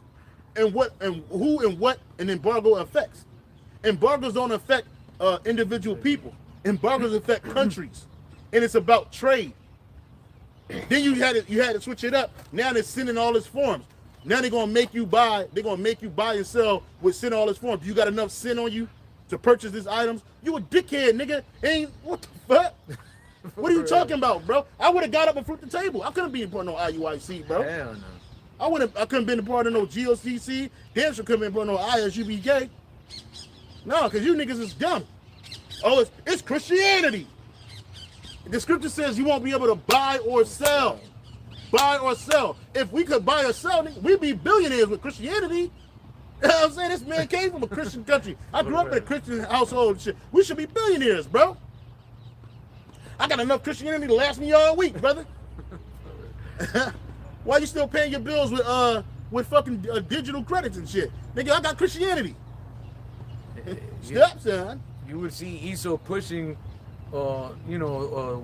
and what and who and what an embargo affects. Embargoes don't affect individual people. Embargoes affect countries, and it's about trade. Then you had to switch it up. Now they're sending all this forms. Now they're gonna make you buy. They're gonna make you buy and sell with sending all this forms. You got enough sin on you to purchase these items? You a dickhead, nigga. Ain't what the fuck? What are you talking about, bro? I would have got up and flipped the table. I couldn't be a part of no IUIC, bro. Hell no. I couldn't been a part of no GOCC. Damn sure couldn't be a part of no ISUBK. No, because you niggas is dumb. Oh, it's Christianity. The scripture says you won't be able to buy or sell. Buy or sell. If we could buy or sell, we'd be billionaires with Christianity. You know what I'm saying? This man came from a Christian country. I grew up in a Christian household and shit. We should be billionaires, bro. I got enough Christianity to last me all week, brother. Why you still paying your bills with fucking digital credits and shit? Nigga, I got Christianity. Stop, son. You would see Esau pushing, the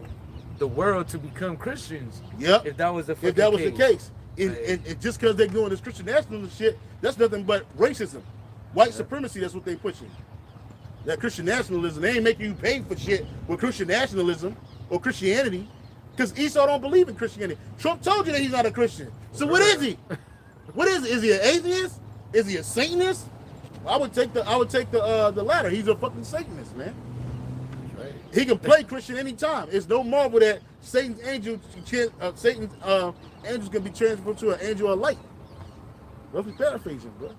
world to become Christians. Yep. If that was the case. And just because they're doing this Christian nationalism shit, that's nothing but racism. White supremacy, that's what they pushing. That Christian nationalism, they ain't making you pay for shit with Christian nationalism or Christianity. Because Esau don't believe in Christianity. Trump told you that he's not a Christian. So what is he? What is he? Is he an atheist? Is he a Satanist? I would take the latter. He's a fucking Satanist, man. Right. He can play Christian anytime. It's no marvel that Satan's angels can be transferred to an angel of light. Roughly paraphrasing, bro.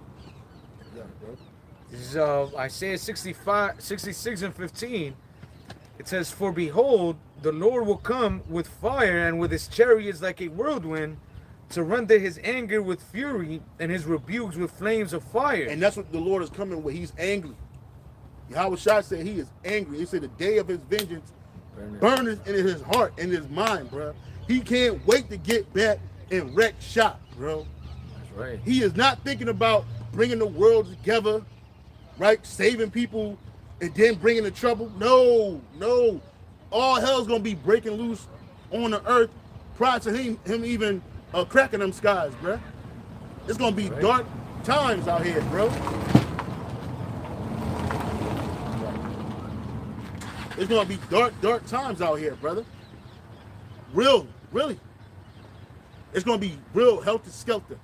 Yeah, bro. This is Isaiah 66 and 15. It says, "For behold, the Lord will come with fire, and with his chariots like a whirlwind, to render his anger with fury, and his rebukes with flames of fire." And that's what the Lord is coming with. He's angry. Yahweh Shai said he is angry. He said the day of his vengeance burneth in his heart and his mind, bro. He can't wait to get back and wreck shop, bro. That's right. He is not thinking about bringing the world together, right? Saving people and then bringing the trouble. No. All hell's gonna be breaking loose on the earth prior to him even cracking them skies, bro. It's gonna be dark times out here, bro. It's gonna be dark times out here, brother. Really. It's gonna be real helter skelter.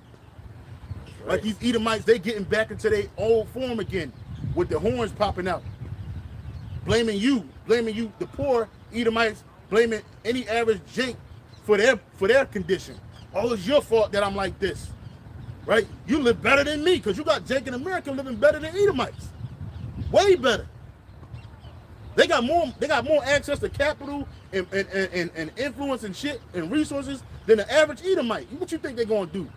Right. Like these Edomites, they getting back into their old form again, with the horns popping out. Blaming you, the poor Edomites, blaming any average Jake for their condition. Oh, it's your fault that I'm like this, right? You live better than me because you got Jake in America living better than Edomites, way better. They got more access to capital and influence and shit and resources than the average Edomite. What you think they're gonna do?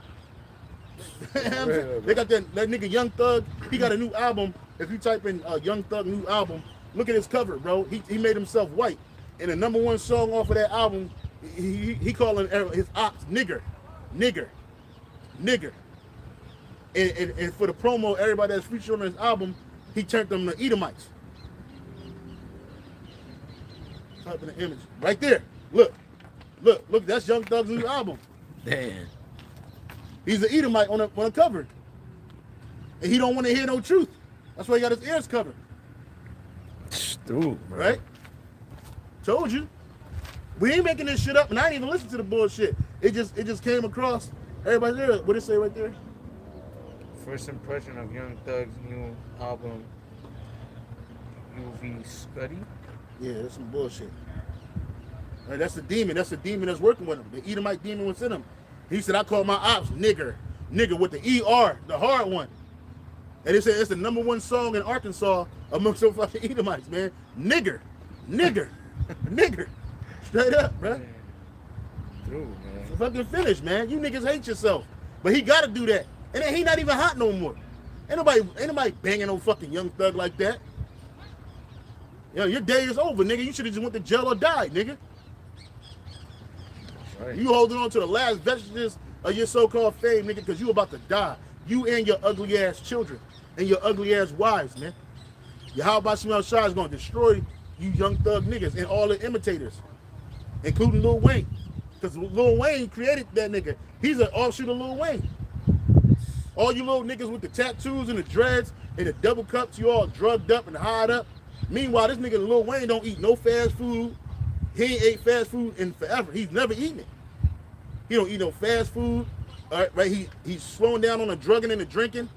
They got that nigga Young Thug. He got a new album. If you type in Young Thug new album, look at his cover, bro. He made himself white. And the #1 song off of that album, he calling his ops nigger. And for the promo, everybody that's featured on his album, he turned them to Edomites. Type in the image right there. Look. That's Young Thug's new album. Damn. He's an Edomite on a cover, and he don't want to hear no truth. That's why he got his ears covered. Stupid, right? Told you. We ain't making this shit up, and I ain't even listen to the bullshit. It just came across. Everybody there. What it say right there? First impression of Young Thug's new album, UV Scuddy. Yeah, that's some bullshit. Right, that's the demon. That's the demon that's working with him. The Edomite demon was in him. He said, I call my ops nigger with the ER, the hard one. And they said it's the #1 song in Arkansas amongst some fucking Edomites, man. Nigger. Straight up, bro. True, man. So fucking finish, man. You niggas hate yourself. But he gotta do that. And then he not even hot no more. Ain't nobody banging no fucking Young Thug like that. Yo, your day is over, nigga. You should have just went to jail or died, nigga. Right. You holding on to the last vestiges of your so-called fame, nigga, because you about to die. You and your ugly ass children and your ugly ass wives, man. Yahweh Shai is gonna destroy you Young Thug niggas and all the imitators, including Lil Wayne. Because Lil Wayne created that nigga. He's an offshoot of Lil Wayne. All you little niggas with the tattoos and the dreads and the double cups, you all drugged up and highed up. Meanwhile, this nigga Lil Wayne don't eat no fast food. He ain't ate fast food in forever. He's never eaten it. He don't eat no fast food. All right? He's slowing down on the drugging and the drinking.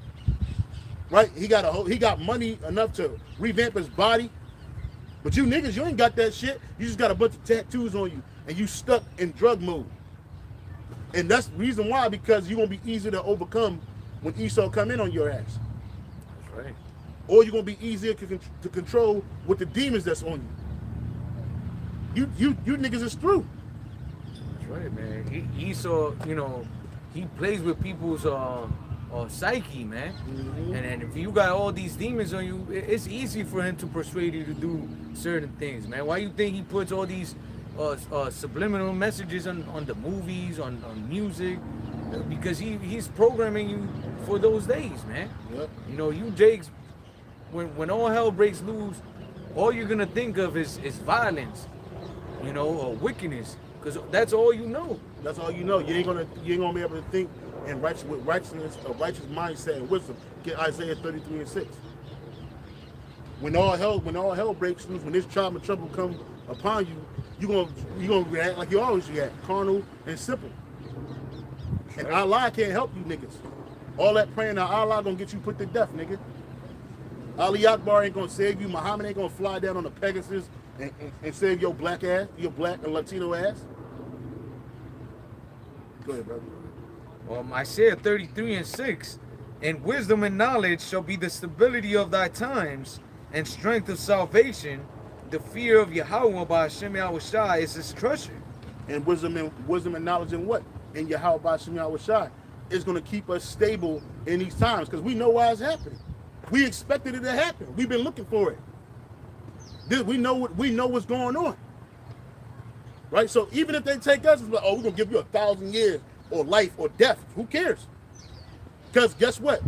Right? He got money enough to revamp his body. But you niggas, you ain't got that shit. You just got a bunch of tattoos on you and you stuck in drug mode. And that's the reason why, because you're gonna be easier to overcome when Esau come in on your ass. That's right. Or you're gonna be easier to control with the demons that's on you. You niggas is through. That's right, man. Esau, you know, he plays with people's psyche, man. Mm-hmm. And if you got all these demons on you, it's easy for him to persuade you to do certain things, man. Why you think he puts all these subliminal messages on the movies, on music? Because he's programming you for those days, man. Yep. You know, you Jakes, when all hell breaks loose, all you're gonna think of is violence, you know, or wickedness, because that's all you know. That's all you know. You ain't gonna be able to think and with righteousness, a righteous mindset and wisdom. Get Isaiah 33:6. When all hell breaks loose, when this trial and trouble come upon you, you're gonna react like you always react, carnal and simple. And Allah can't help you niggas. All that praying to Allah gonna get you put to death, nigga. Ali Akbar ain't gonna save you. Muhammad ain't gonna fly down on the Pegasus and save your black ass, your black and Latino ass. Go ahead, brother. Isaiah 33:6, and wisdom and knowledge shall be the stability of thy times, and strength of salvation. The fear of Yahweh by Hashem Yahushai is his treasure. And wisdom and knowledge in what? In Yahweh by Hashem Yahushai is going to keep us stable in these times, because we know why it's happening. We expected it to happen. We've been looking for it. We know what's going on. Right? So even if they take us, it's like, oh, we're going to give you 1,000 years or life or death. Who cares? Because guess what?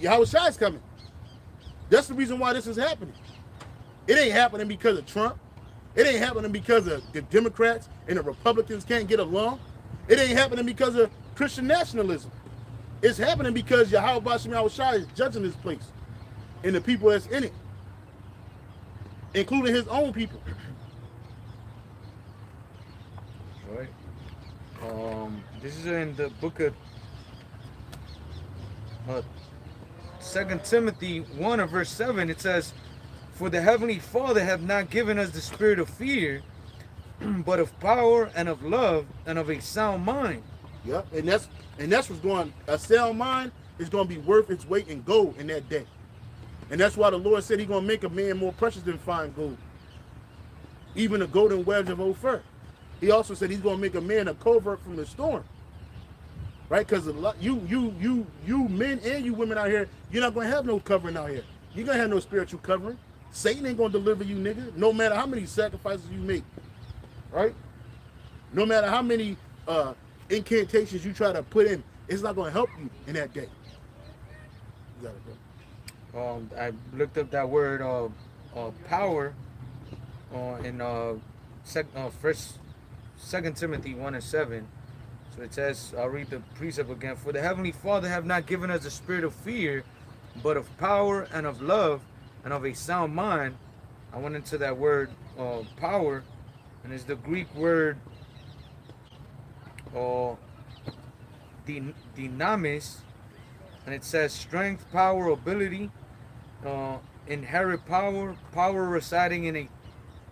Yahushua is coming. That's the reason why this is happening. It ain't happening because of Trump. It ain't happening because of the Democrats and the Republicans can't get along. It ain't happening because of Christian nationalism. It's happening because Yahweh Bashem Yahushua is judging this place and the people that's in it, including his own people. Right. This is in the book of 2 Timothy 1 and verse 7. It says, "For the Heavenly Father hath not given us the spirit of fear, but of power and of love and of a sound mind." Yep, and that's what's going. A sound mind is going to be worth its weight in gold in that day, and that's why the Lord said He's going to make a man more precious than fine gold, even a golden wedge of Ophir. He also said He's going to make a man a covert from the storm, right? Because you men and you women out here, you're not going to have no covering out here. You're going to have no spiritual covering. Satan ain't going to deliver you, nigga, no matter how many sacrifices you make, right? No matter how many incantations you try to put in, it's not going to help you in that day. You got it, bro. I looked up that word power in 2 Timothy 1 and 7. So it says, I'll read the precept again. "For the Heavenly Father have not given us a spirit of fear, but of power and of love and of a sound mind." I went into that word power, and it's the Greek word dynamis, and it says strength, power, ability, inherent power residing in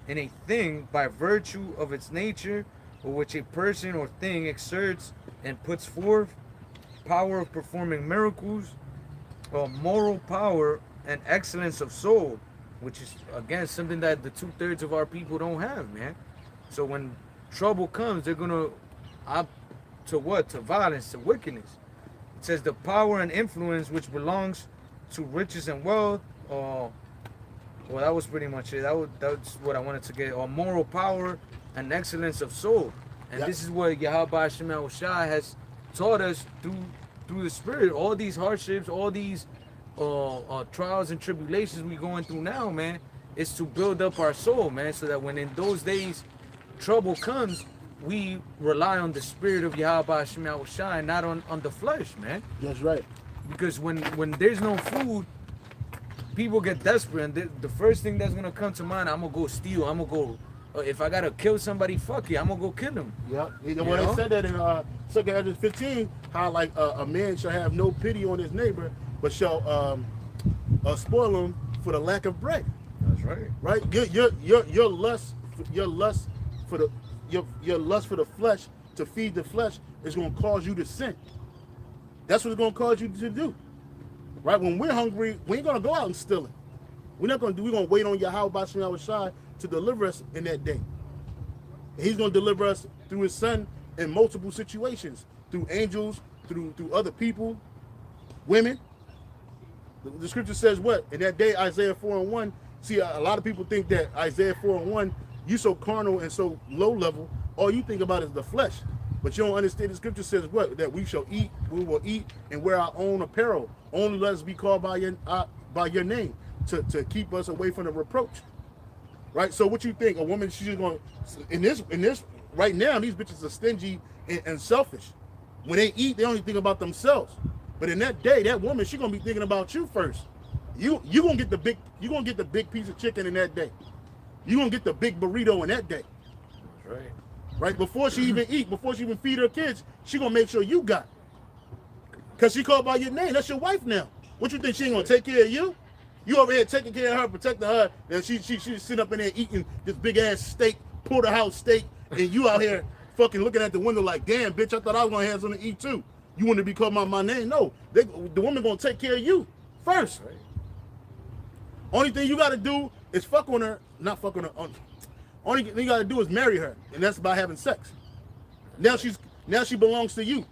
a thing by virtue of its nature, or which a person or thing exerts and puts forth, power of performing miracles, moral power, and excellence of soul, which is again something that the 2/3 of our people don't have, man. So when trouble comes, they're gonna opt to what? To violence, to wickedness. It says the power and influence which belongs to riches and wealth, or well, that was pretty much it. That's what I wanted to get. Or moral power and excellence of soul. And this is what Yahweh Shai has taught us through the Spirit. All these hardships, all these trials and tribulations we going through now, man, is to build up our soul, man, so that when in those days trouble comes, we rely on the Spirit of Yahweh Shai, not on the flesh, man. That's right. Because when there's no food, people get desperate, and the first thing that's gonna come to mind, I'm gonna go steal. I'm gonna go. If I gotta kill somebody, fuck it, I'm gonna go kill him. Yeah. Well, they said that in 2 Corinthians 15, how like a man shall have no pity on his neighbor, but shall spoil him for the lack of bread. That's right. Right. Your lust for the flesh, to feed the flesh, is gonna cause you to sin. That's what it's gonna cause you to do. Right? When we're hungry, we ain't gonna go out and steal it. We're not gonna do. We're gonna wait on Yahweh Shai to deliver us in that day. And he's gonna deliver us through his son in multiple situations, through angels, through other people, women. The scripture says what? In that day, Isaiah 4:1. See, a lot of people think that Isaiah 4:1, you so carnal and so low level, all you think about is the flesh. But you don't understand. The scripture says what? That we will eat and wear our own apparel. Only let us be called by your name to keep us away from the reproach. Right? So what you think? A woman, she's going in this right now, these bitches are stingy and selfish. When they eat, they only think about themselves. But in that day, that woman, she's gonna be thinking about you first. You gonna get the big piece of chicken in that day. You gonna get the big burrito in that day. That's right. Right? Before she even eat, before she even feed her kids, she gonna make sure you got it. Cause she called by your name. That's your wife now. What you think, she ain't gonna take care of you? You over here taking care of her, protecting her, and she's sitting up in there eating this big ass steak, porterhouse steak, and you out here fucking looking at the window like, damn, bitch, I thought I was gonna have something to eat too. You want to be called by my name? No, the woman gonna take care of you first. Right. Only thing you gotta do is fuck on her, not fuck on her. Only thing you gotta do is marry her, and that's by having sex. Now she belongs to you.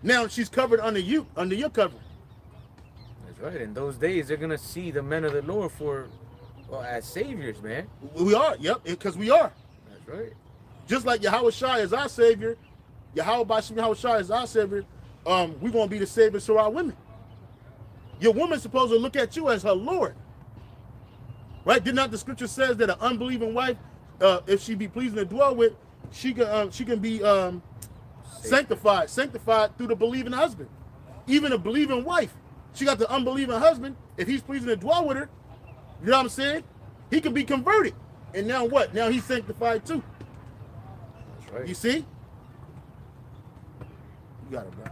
Now she's covered under your covering. That's right. In those days, they're gonna see the men of the Lord as saviors, man. We are, yep, because we are. That's right. Just like Yahweh Shai is our savior, Yahweh Shai is our savior. We're gonna be the saviors to our women. Your woman's supposed to look at you as her Lord, right? Did not the scripture says that an unbelieving wife, if she be pleasing to dwell with, she can be sanctified through the believing husband. Even a believing wife, she got the unbelieving husband. If he's pleasing to dwell with her, you know what I'm saying? He can be converted, and now what? Now he's sanctified too. That's right. You see? You got it, bro.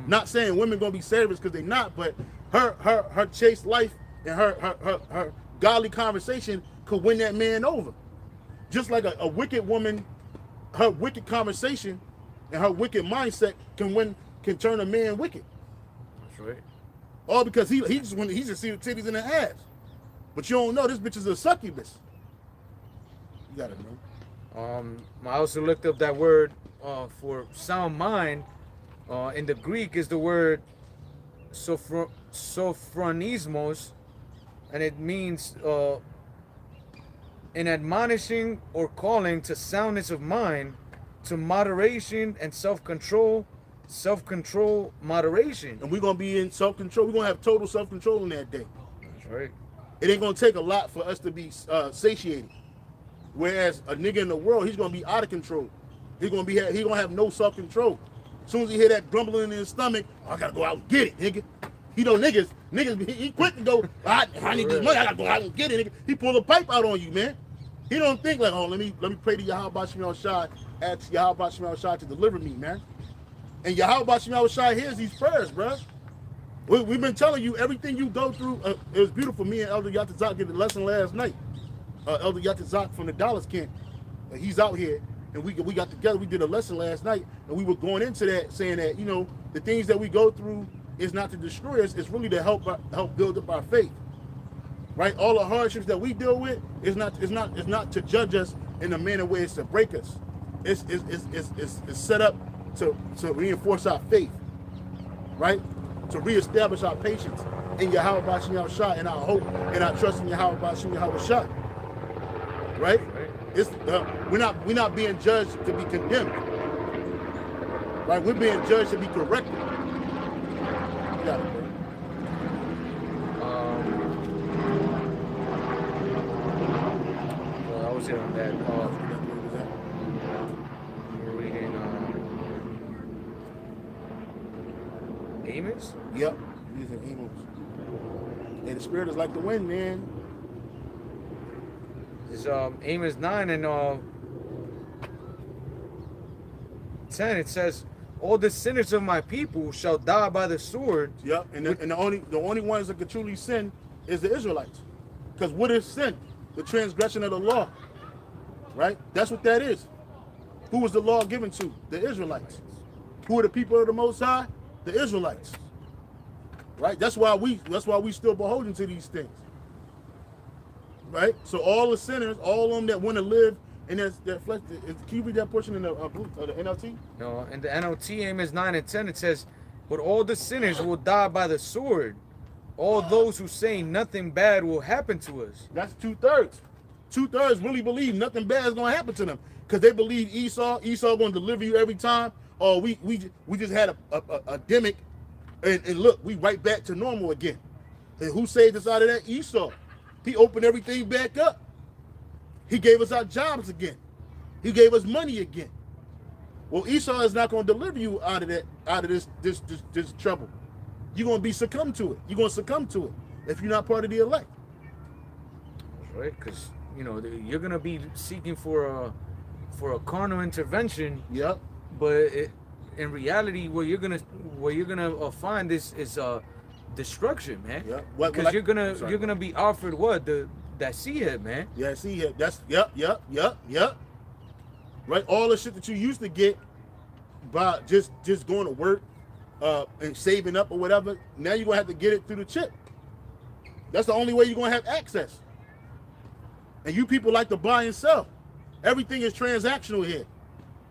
Not saying women gonna be saviors because they're not, but her chaste life and her godly conversation could win that man over. Just like a wicked woman, her wicked conversation and her wicked mindset can turn a man wicked. That's right. All because he just see the titties in the ass. But you don't know this bitch is a succubus. You got it, man. I also looked up that word for sound mind. In the Greek is the word sophronismos, and it means in admonishing or calling to soundness of mind, to moderation and self-control, moderation. And we're going to be in self-control. We're going to have total self-control in that day. That's right. It ain't going to take a lot for us to be satiated. Whereas a nigga in the world, he's going to be out of control. He's going to have no self-control. As soon as he hear that grumbling in his stomach, I gotta go out and get it, nigga. You know, niggas, he quick to go, I need this money, I gotta go out and get it, nigga. He pull a pipe out on you, man. He don't think like, oh, let me pray to Yahweh Shai, ask Yahweh Shai to deliver me, man. And Yahweh Shai hears these prayers, bro. We've been telling you everything you go through. It was beautiful. Me and Elder Yatazak did a lesson last night. Elder Yatazak from the Dallas camp, he's out here. And we got together, we did a lesson last night, and we were going into that saying that, you know, the things that we go through is not to destroy us, it's really to help build up our faith. Right? All the hardships that we deal with is not to judge us in a manner where it's to break us. It's set up to reinforce our faith, right? To reestablish our patience in Yahweh Bashim Yahushua, and I hope and I trust in Yahweh Bashim Yahushua. Right? It's we're not being judged to be condemned. Right? We're being judged to be corrected. You got it, bro. Well, I was here on that. We're reading Amos? Yep. These are Amos. And the spirit is like the wind, man. It's Amos 9 and 10. It says, all the sinners of my people shall die by the sword. Yep. And the only ones that can truly sin is the Israelites. Because what is sin? The transgression of the law. Right? That's what that is. Who was the law given to? The Israelites. Who are the people of the Most High? The Israelites. Right? That's why we still beholden to these things. Right? So all the sinners, all of them that want to live in their flesh. Can you read that portion in the NLT? No, in the NLT, Amos 9 and 10, it says, but all the sinners will die by the sword. All those who say nothing bad will happen to us. That's 2/3. 2/3 really believe nothing bad is going to happen to them. Because they believe Esau going to deliver you every time. Or we just had a demic. And look, we right back to normal again. And who saved us out of that? Esau. He opened everything back up. He gave us our jobs again. He gave us money again. Well, Esau is not going to deliver you out of this trouble. You're going to be succumb to it. You're going to succumb to it if you're not part of the elect. Right, because you're going to be seeking for a carnal intervention. Yep. But in reality, what you're gonna find is destruction, man. Yeah. Because you're gonna be offered what that sea head, man. Yeah, sea head. That's yep. Right, all the shit that you used to get by just going to work and saving up or whatever. Now you're gonna have to get it through the chip. That's the only way you're gonna have access. And you people like to buy and sell. Everything is transactional here.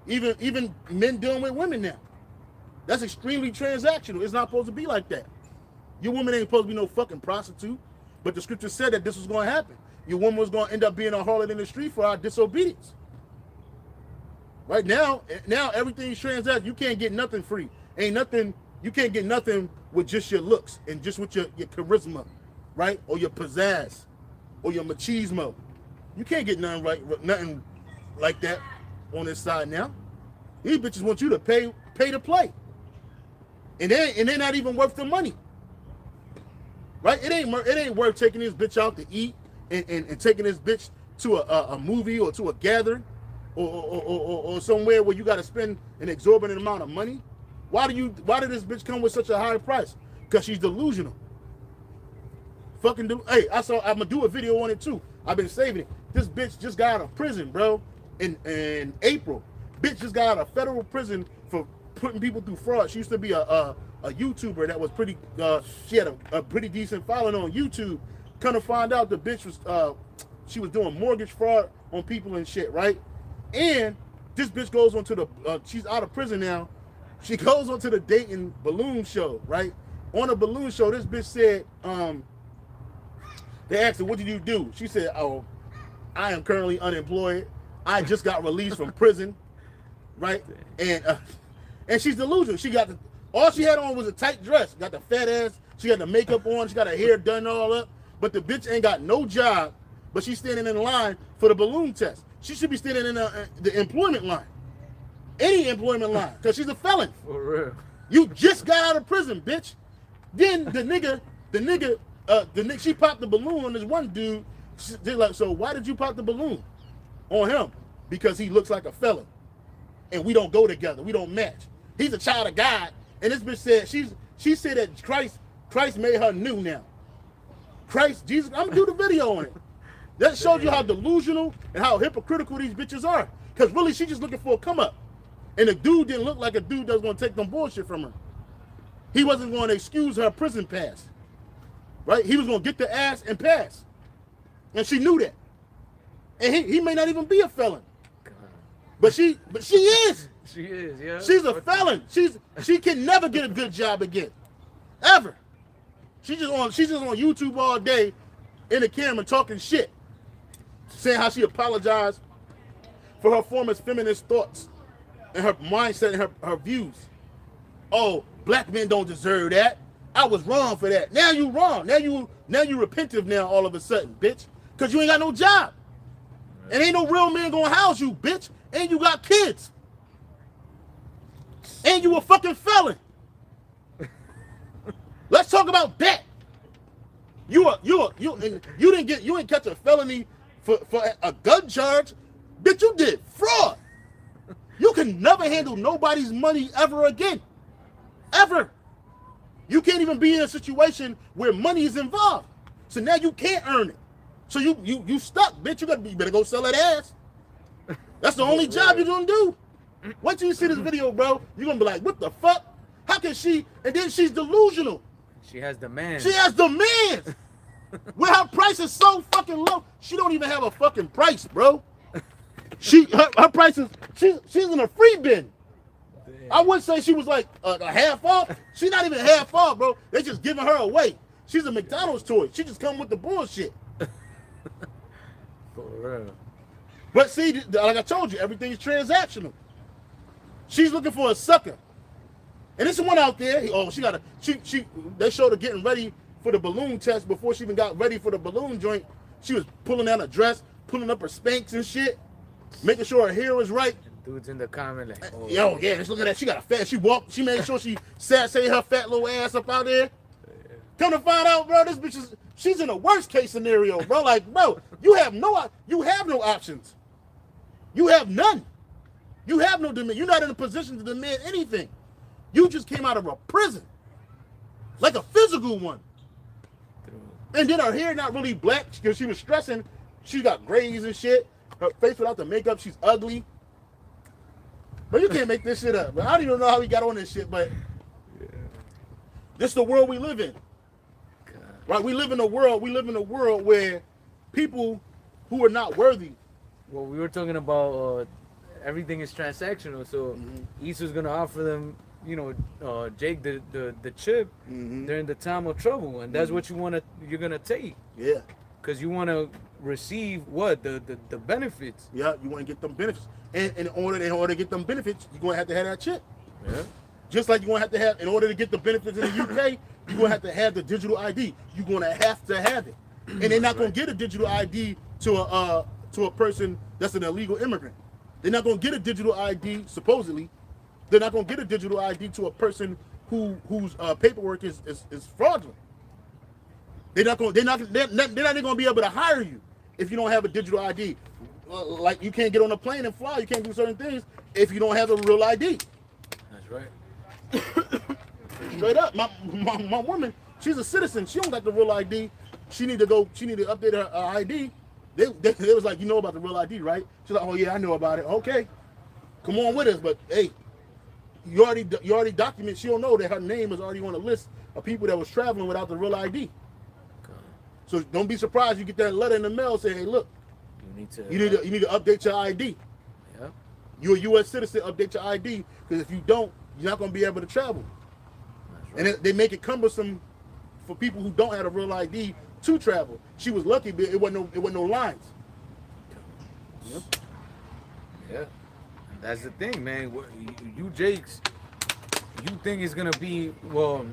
Even men dealing with women now. That's extremely transactional. It's not supposed to be like that. Your woman ain't supposed to be no fucking prostitute. But the scripture said that this was going to happen. Your woman was going to end up being a harlot in the street for our disobedience. Right now everything's transactional. You can't get nothing free. You can't get nothing with just your looks and just with your charisma, right? Or your pizzazz or your machismo. You can't get nothing like that on this side now. These bitches want you to pay to play. And they're not even worth the money. Right? It ain't worth taking this bitch out to eat and taking this bitch to a movie or to a gathering or somewhere where you gotta spend an exorbitant amount of money. Why did this bitch come with such a high price? Because she's delusional. Hey, I'm gonna do a video on it too. I've been saving it. This bitch just got out of prison, bro. In April. Bitch just got out of federal prison for putting people through fraud. She used to be a YouTuber that was pretty she had a pretty decent following on YouTube. Come to find out the bitch was she was doing mortgage fraud on people and shit, right? And this bitch goes onto the she's out of prison now. She goes onto the Dayton balloon show, right? On a balloon show, this bitch said, they asked her, what did you do? She said, oh, I am currently unemployed. I just got released from prison, right? And she's delusional. All she had on was a tight dress. Got the fat ass. She got the makeup on. She got her hair done all up. But the bitch ain't got no job. But she's standing in line for the balloon test. She should be standing in the employment line, any employment line, because she's a felon. For real. You just got out of prison, bitch. Then the nigga, she popped the balloon on this one dude. They're like, so why did you pop the balloon on him? Because he looks like a felon, and we don't go together. We don't match. He's a child of God, and this bitch said she said that Christ made her new now. Christ, Jesus. I'm gonna do the video on it. That shows you how delusional and how hypocritical these bitches are. Because really, she just looking for a come up, and the dude didn't look like a dude that was gonna take them bullshit from her. He wasn't going to excuse her prison pass, right? He was gonna get the ass and pass, and she knew that. And he may not even be a felon. But she is. She is, yeah. She's a felon. She can never get a good job again. Ever. She's just on YouTube all day in the camera talking shit, saying how she apologized for her former feminist thoughts and her mindset and her views. Oh, black men don't deserve that. I was wrong for that. Now you wrong. Now you repentive now all of a sudden, bitch. Because you ain't got no job. And ain't no real man gonna house you, bitch. And you got kids. And you a fucking felon. Let's talk about that. You didn't catch a felony for a gun charge. Bitch, you did fraud. You can never handle nobody's money ever again. Ever. You can't even be in a situation where money is involved. So now you can't earn it. So you stuck, bitch. You better go sell that ass. That's the only job you're gonna do. Wait till you see this video, bro. You're gonna be like, what the fuck? How can she? And then she's delusional. She has demands. She has demands. When her price is so fucking low, she don't even have a fucking price, bro. Her price is she's in a free bin. Damn. I wouldn't say she was like a half off. She's not even half off, bro. They just giving her away. She's a McDonald's toy. She just come with the bullshit. For real. But see, like I told you, everything is transactional. She's looking for a sucker. And this one out there, they showed her getting ready for the balloon test before she even got ready for the balloon joint. She was pulling out a dress, pulling up her Spanx and shit, making sure her hair was right. Dudes in the comment like, oh, yo, yeah, just look at that. She got a fat, she made sure she say her fat little ass up out there. Yeah. Come to find out, bro, this bitch she's in a worst case scenario, bro. Like, bro, you have no options. You have none. You have no demand. You're not in a position to demand anything. You just came out of a prison. Like a physical one. And then her hair not really black because she was stressing. She got grays and shit. Her face without the makeup, she's ugly. But you can't make this shit up. I don't even know how we got on this shit, but this is the world we live in. God. Right? We live in a world where people who are not worthy. Well, we were talking about everything is transactional, so Issa's gonna offer them, Jake the chip during the time of trouble, and that's what you're gonna take. Yeah. Because you want to receive what the benefits. Yeah, you want to get them benefits, and in order to get them benefits, you're gonna have to have that chip. Yeah. Just like you're gonna have to have, in order to get the benefits in the UK, you're gonna have to have the digital ID. You're gonna have to have it, and they're not gonna get a digital ID to a person that's an illegal immigrant. They're not gonna get a digital ID, supposedly. They're not gonna get a digital ID to a person whose paperwork is fraudulent. They're not even gonna be able to hire you if you don't have a digital ID. Like you can't get on a plane and fly. You can't do certain things if you don't have a real ID. That's right. Straight up, my woman, she's a citizen. She don't got the real ID. She need to update her ID. They was like, you know about the real ID, right? She's like, oh yeah, I know about it. Okay, come on with us. But hey, you already document. She don't know that her name is already on a list of people that was traveling without the real ID. So don't be surprised you get that letter in the mail saying, hey, look, you need to update your ID. Yeah. You're a U.S. citizen, update your ID, because if you don't, you're not going to be able to travel. Right. And they make it cumbersome for people who don't have a real ID to travel. She was lucky, but it wasn't no lines. Yep. Yeah. That's the thing, man. You Jakes, you think it's going to be, well,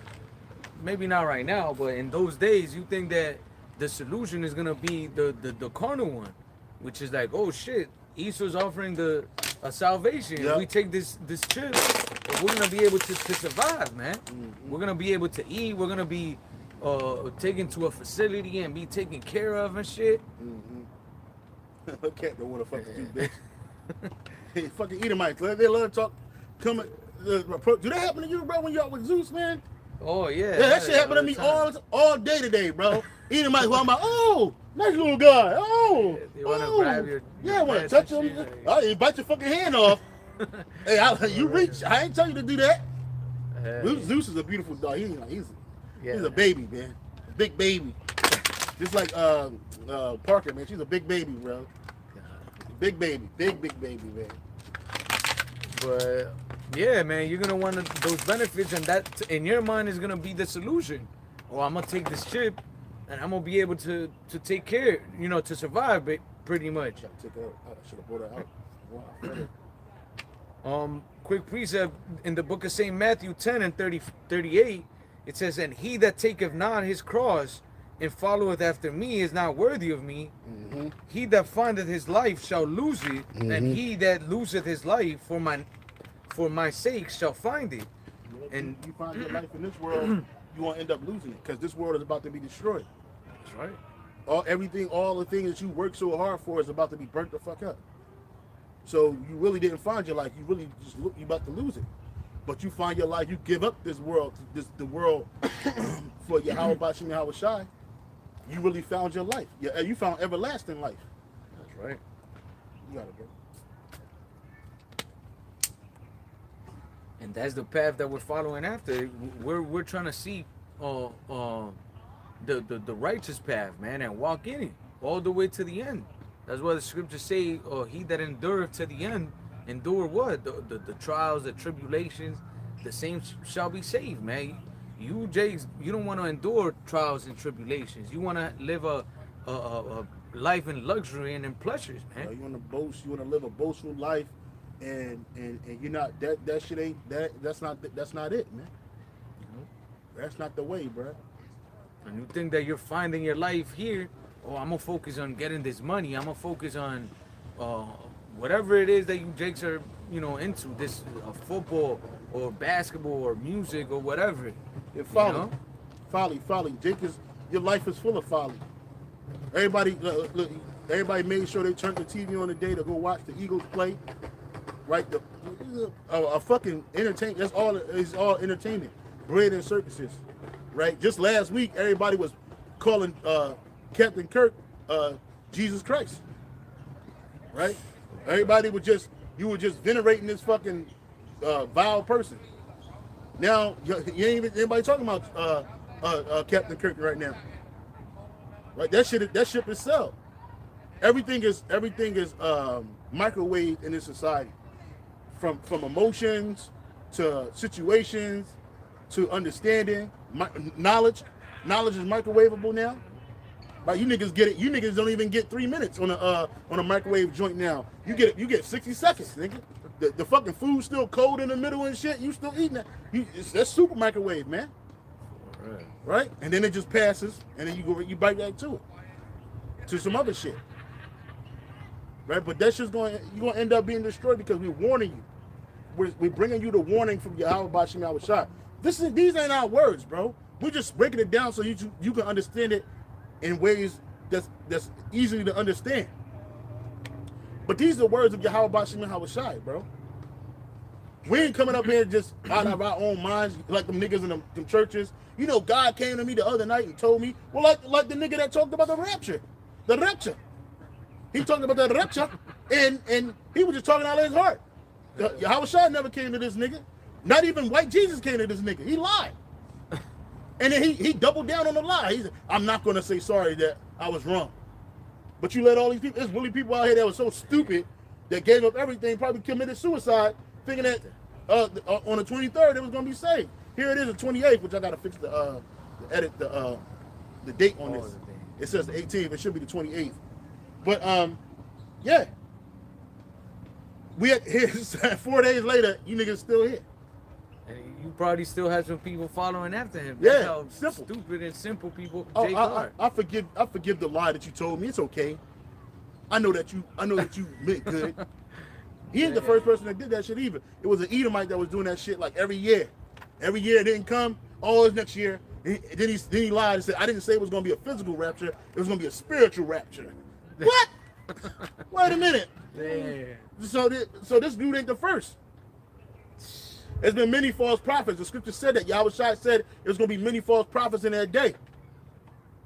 maybe not right now, but in those days, you think that the solution is gonna be the carnal one, which is like, oh shit, Esau's offering a salvation. Yep. If we take this chip, we're gonna be able to survive, man. We're gonna be able to eat. We're gonna be taken to a facility and be taken care of and shit. Cat don't want to fuck with you, bitch. Hey, fucking Edomites, they love to talk. Do that happen to you, bro, when you're out with Zeus, man? Oh yeah, that shit happened to me all day today, bro. Edomites, who I'm like, oh, nice little guy. Oh, you want to grab your I want to touch him. You bite your fucking hand off. Hey, you reach. I ain't tell you to do that. Zeus is a beautiful dog. He's a baby, man. A big baby. Just like Parker, man. She's a big baby, bro. Big baby. Big baby, man. But yeah, man, you're gonna want those benefits, and that in your mind is gonna be the solution. well, I'm gonna take this chip, and I'm gonna be able to take care, you know, to survive, pretty much. I should have brought it out. Quick precept in the book of St. Matthew 10 and 38, it says, and he that taketh not his cross and followeth after me is not worthy of me. Mm-hmm. He that findeth his life shall lose it, mm-hmm. and he that loseth his life for my sake shall find it. And you find your life in this world, you won't end up losing it, because this world is about to be destroyed. That's right. All the things that you work so hard for is about to be burnt the fuck up. So you really didn't find your life. You really just you about to lose it. But you find your life. You give up this world, the world for Yahweh Bashim Yahweh Shai. You really found your life. You found everlasting life. That's right. You got it, bro. And that's the path that we're following after. We're trying to see the righteous path, man, and walk in it all the way to the end. That's why the scriptures say, he that endureth to the end, endure what? The trials, the tribulations, the same shall be saved, man. You, Jakes, you don't want to endure trials and tribulations. You want to live a life in luxury and in pleasures, man. You want to boast, you want to live a boastful life, and you're not, that shit ain't, that's not it, man. That's not the way, bro. And you think that you're finding your life here, I'm gonna focus on getting this money. I'm gonna focus on whatever it is that you Jakes are, into, this football or basketball or music or whatever. Yeah, folly. Jake, your life is full of folly. Everybody, look, everybody made sure they turned the TV on the day to go watch the Eagles play. Right, a fucking entertainment. That's all. It's all entertainment, bread and circuses. Right. Just last week, everybody was calling Captain Kirk Jesus Christ. Right. Everybody you were just venerating this fucking vile person. Now you ain't even anybody talking about Captain Kirk right now. Right. That ship is sell. Everything is microwaved in this society. From emotions to situations to understanding, knowledge is microwavable now. Right, you niggas get it. You niggas don't even get 3 minutes on a microwave joint now. You get 60 seconds, nigga. The fucking food's still cold in the middle and shit. You still eating that? That's super microwave, man. Right, and then it just passes, and then you bite back to some other shit. Right, but that's just you're gonna end up being destroyed because we're warning you. We're bringing you the warning from Yahweh Bashim Yahweh Shai. These ain't our words, bro. We're just breaking it down so you can understand it in ways that's easily to understand. But these are the words of Yahweh Bashim Yahweh Shai, bro. We ain't coming up here just out of our own minds like them niggas in them churches. God came to me the other night and told me, well, like the nigga that talked about the rapture. He talked about the rapture, and he was just talking out of his heart. Yahweh Shai never came to this nigga. Not even white Jesus came to this nigga. He lied. And then he doubled down on the lie. He said, I'm not going to say sorry that I was wrong. But you let all these people, there's really people out here that were so stupid that gave up everything, probably committed suicide, thinking that on the 23rd it was going to be saved. Here it is, the 28th, which I got to fix edit the date on this. It says the 18th. It should be the 28th. But, yeah. We here 4 days later, you niggas still here. And you probably still have some people following after him. That's how simple. Stupid and simple people. I forgive the lie that you told me. It's okay. I know that you meant good. He ain't the first person that did that shit either. It was an Edomite that was doing that shit like every year. Every year it didn't come. Oh, it's next year. Then he lied and said, I didn't say it was going to be a physical rapture. It was going to be a spiritual rapture. What? Wait a minute. Damn. So this dude ain't the first. There's been many false prophets. The scripture said that. Yahweh Shai said there's going to be many false prophets in that day.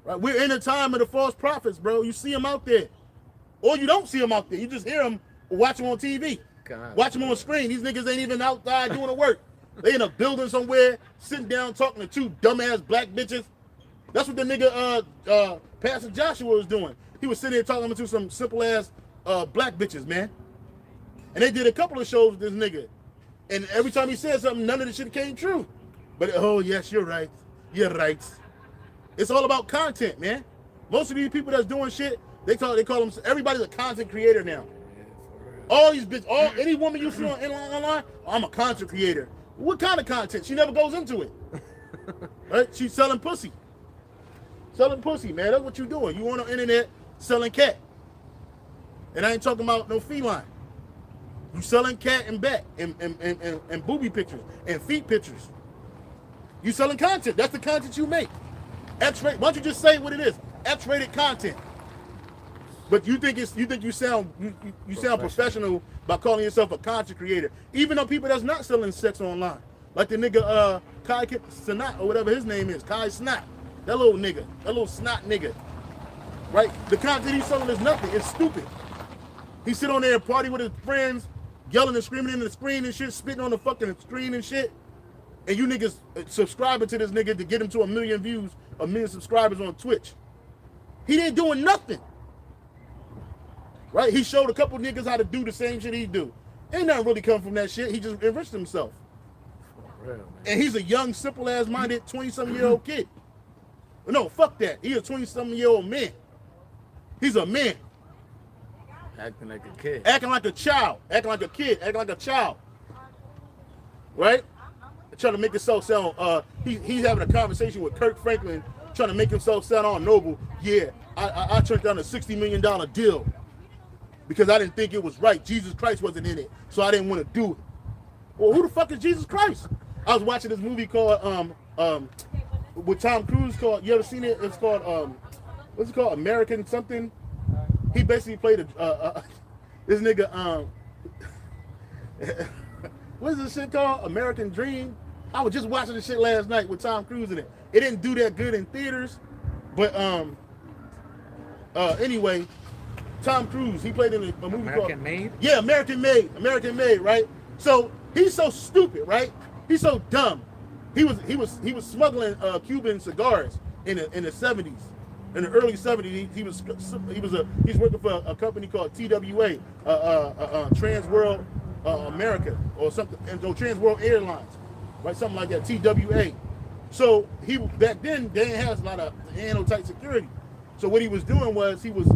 Right? We're in the time of the false prophets, bro. You see them out there. Or you don't see them out there. You just hear them or watch them on TV. God. Watch them on the screen. These niggas ain't even outside doing the work. They in a building somewhere, sitting down talking to two dumbass black bitches. That's what the nigga Pastor Joshua was doing. He was sitting there talking to some simple ass black bitches, man. And they did a couple of shows with this nigga. And every time he said something, none of the shit came true. But, oh, yes, you're right. You're right. It's all about content, man. Most of these people that's doing shit, they call them, everybody's a content creator now. All these bitches, any woman you see online, I'm a content creator. What kind of content? She never goes into it. Right? She's selling pussy. Selling pussy, man. That's what you doing. You on the internet selling cat. And I ain't talking about no feline. You selling cat and back and booby pictures and feet pictures. You selling content. That's the content you make. X-rated. Why don't you just say what it is? X-rated content. But you think you sound professional by calling yourself a content creator, even though people that's not selling sex online, like the nigga Kai Snot or whatever his name is, Kai Snot, that little nigga, that little snot nigga, right? The content he's selling is nothing. It's stupid. He sit on there and party with his friends, yelling and screaming into the screen and shit, spitting on the fucking screen and shit, and you niggas subscribing to this nigga to get him to 1 million views, 1 million subscribers on Twitch. He ain't doing nothing. Right? He showed a couple niggas how to do the same shit he do. Ain't nothing really come from that shit. He just enriched himself. For real, man. And he's a young, simple-ass minded 20-something-year-old kid. No, fuck that. He's a 20-something-year-old man. He's a man. Acting like a kid. Acting like a child. Acting like a kid. Acting like a child. Right? Trying to make himself sound, he's having a conversation with Kirk Franklin, trying to make himself sound all noble. Yeah, I turned down a $60 million deal because I didn't think it was right. Jesus Christ wasn't in it, so I didn't want to do it. Well, who the fuck is Jesus Christ? I was watching this movie called with Tom Cruise called. You ever seen it? It's called what's it called? American something. He basically played this nigga. What is this shit called? American Dream. I was just watching this shit last night with Tom Cruise in it. It didn't do that good in theaters, but anyway, Tom Cruise, he played in a movie American Made? Yeah, American Made. American Made, right? So he's so stupid, right? He's so dumb. He was smuggling Cuban cigars in the 70s. In the early 70s, he's working for a company called TWA, Trans World America or something, and Trans World Airlines, right? Something like that, TWA. So he back then they didn't have a lot of tight security. So what he was doing was he was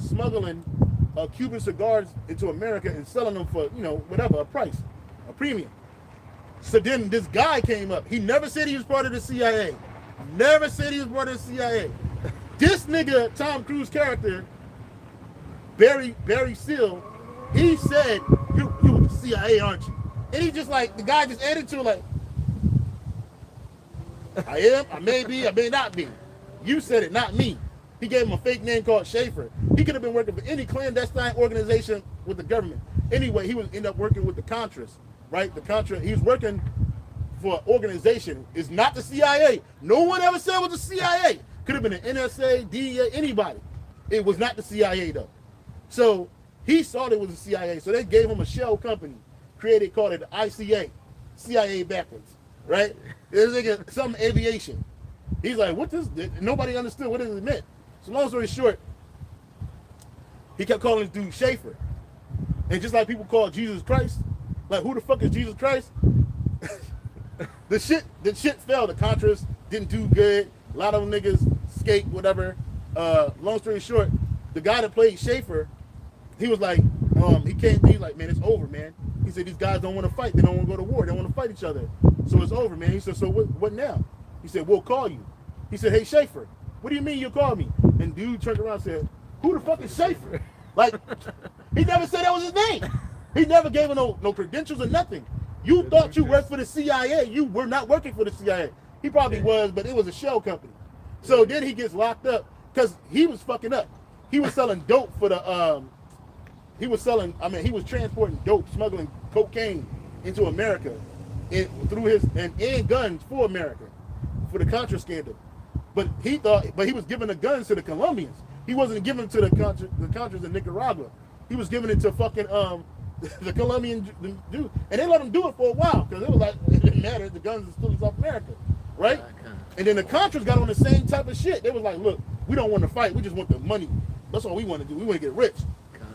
smuggling Cuban cigars into America and selling them for whatever a price, a premium. So then this guy came up. He never said he was part of the CIA. Never said he was part of the CIA. This nigga, Tom Cruise character, Barry Seal, he said, you with the CIA, aren't you? And he just like, the guy just added to it like, I am, I may be, I may not be. You said it, not me. He gave him a fake name called Schaefer. He could have been working for any clandestine organization with the government. Anyway, he would end up working with the Contras, right? The Contra, he was working for an organization. It's not the CIA. No one ever said it was the CIA. Could have been an NSA, DEA, anybody. It was not the CIA though. So he thought it was the CIA. So they gave him a shell company, called it the ICA, CIA backwards, right? It was like some aviation. He's like, what this? Nobody understood what it meant. So long story short, he kept calling this dude Schaefer. And just like people call Jesus Christ, like who the fuck is Jesus Christ? The shit fell. The Contras didn't do good. A lot of them niggas skate, whatever. Long story short, the guy that played Schaefer, he was like, he came, he's like, man, it's over, man. He said, these guys don't want to fight. They don't want to go to war. They don't want to fight each other. So it's over, man. He said, so what now? He said, we'll call you. He said, hey, Schaefer, what do you mean you'll call me? And dude turned around and said, who the fuck is Schaefer? Like, he never said that was his name. He never gave him no credentials or nothing. You thought you worked for the CIA. You were not working for the CIA. He probably was, but it was a shell company. So then he gets locked up because he was fucking up. He was selling dope for the, he was transporting dope, smuggling cocaine into America and guns for America, for the Contra scandal. But he was giving the guns to the Colombians. He wasn't giving it to the Contras in Nicaragua. He was giving it to fucking, the Colombian dude. And they let him do it for a while because it was like, it didn't matter. The guns are still in South America, right? And then the Contras got on the same type of shit. They was like, look, we don't want to fight. We just want the money. That's all we want to do. We want to get rich.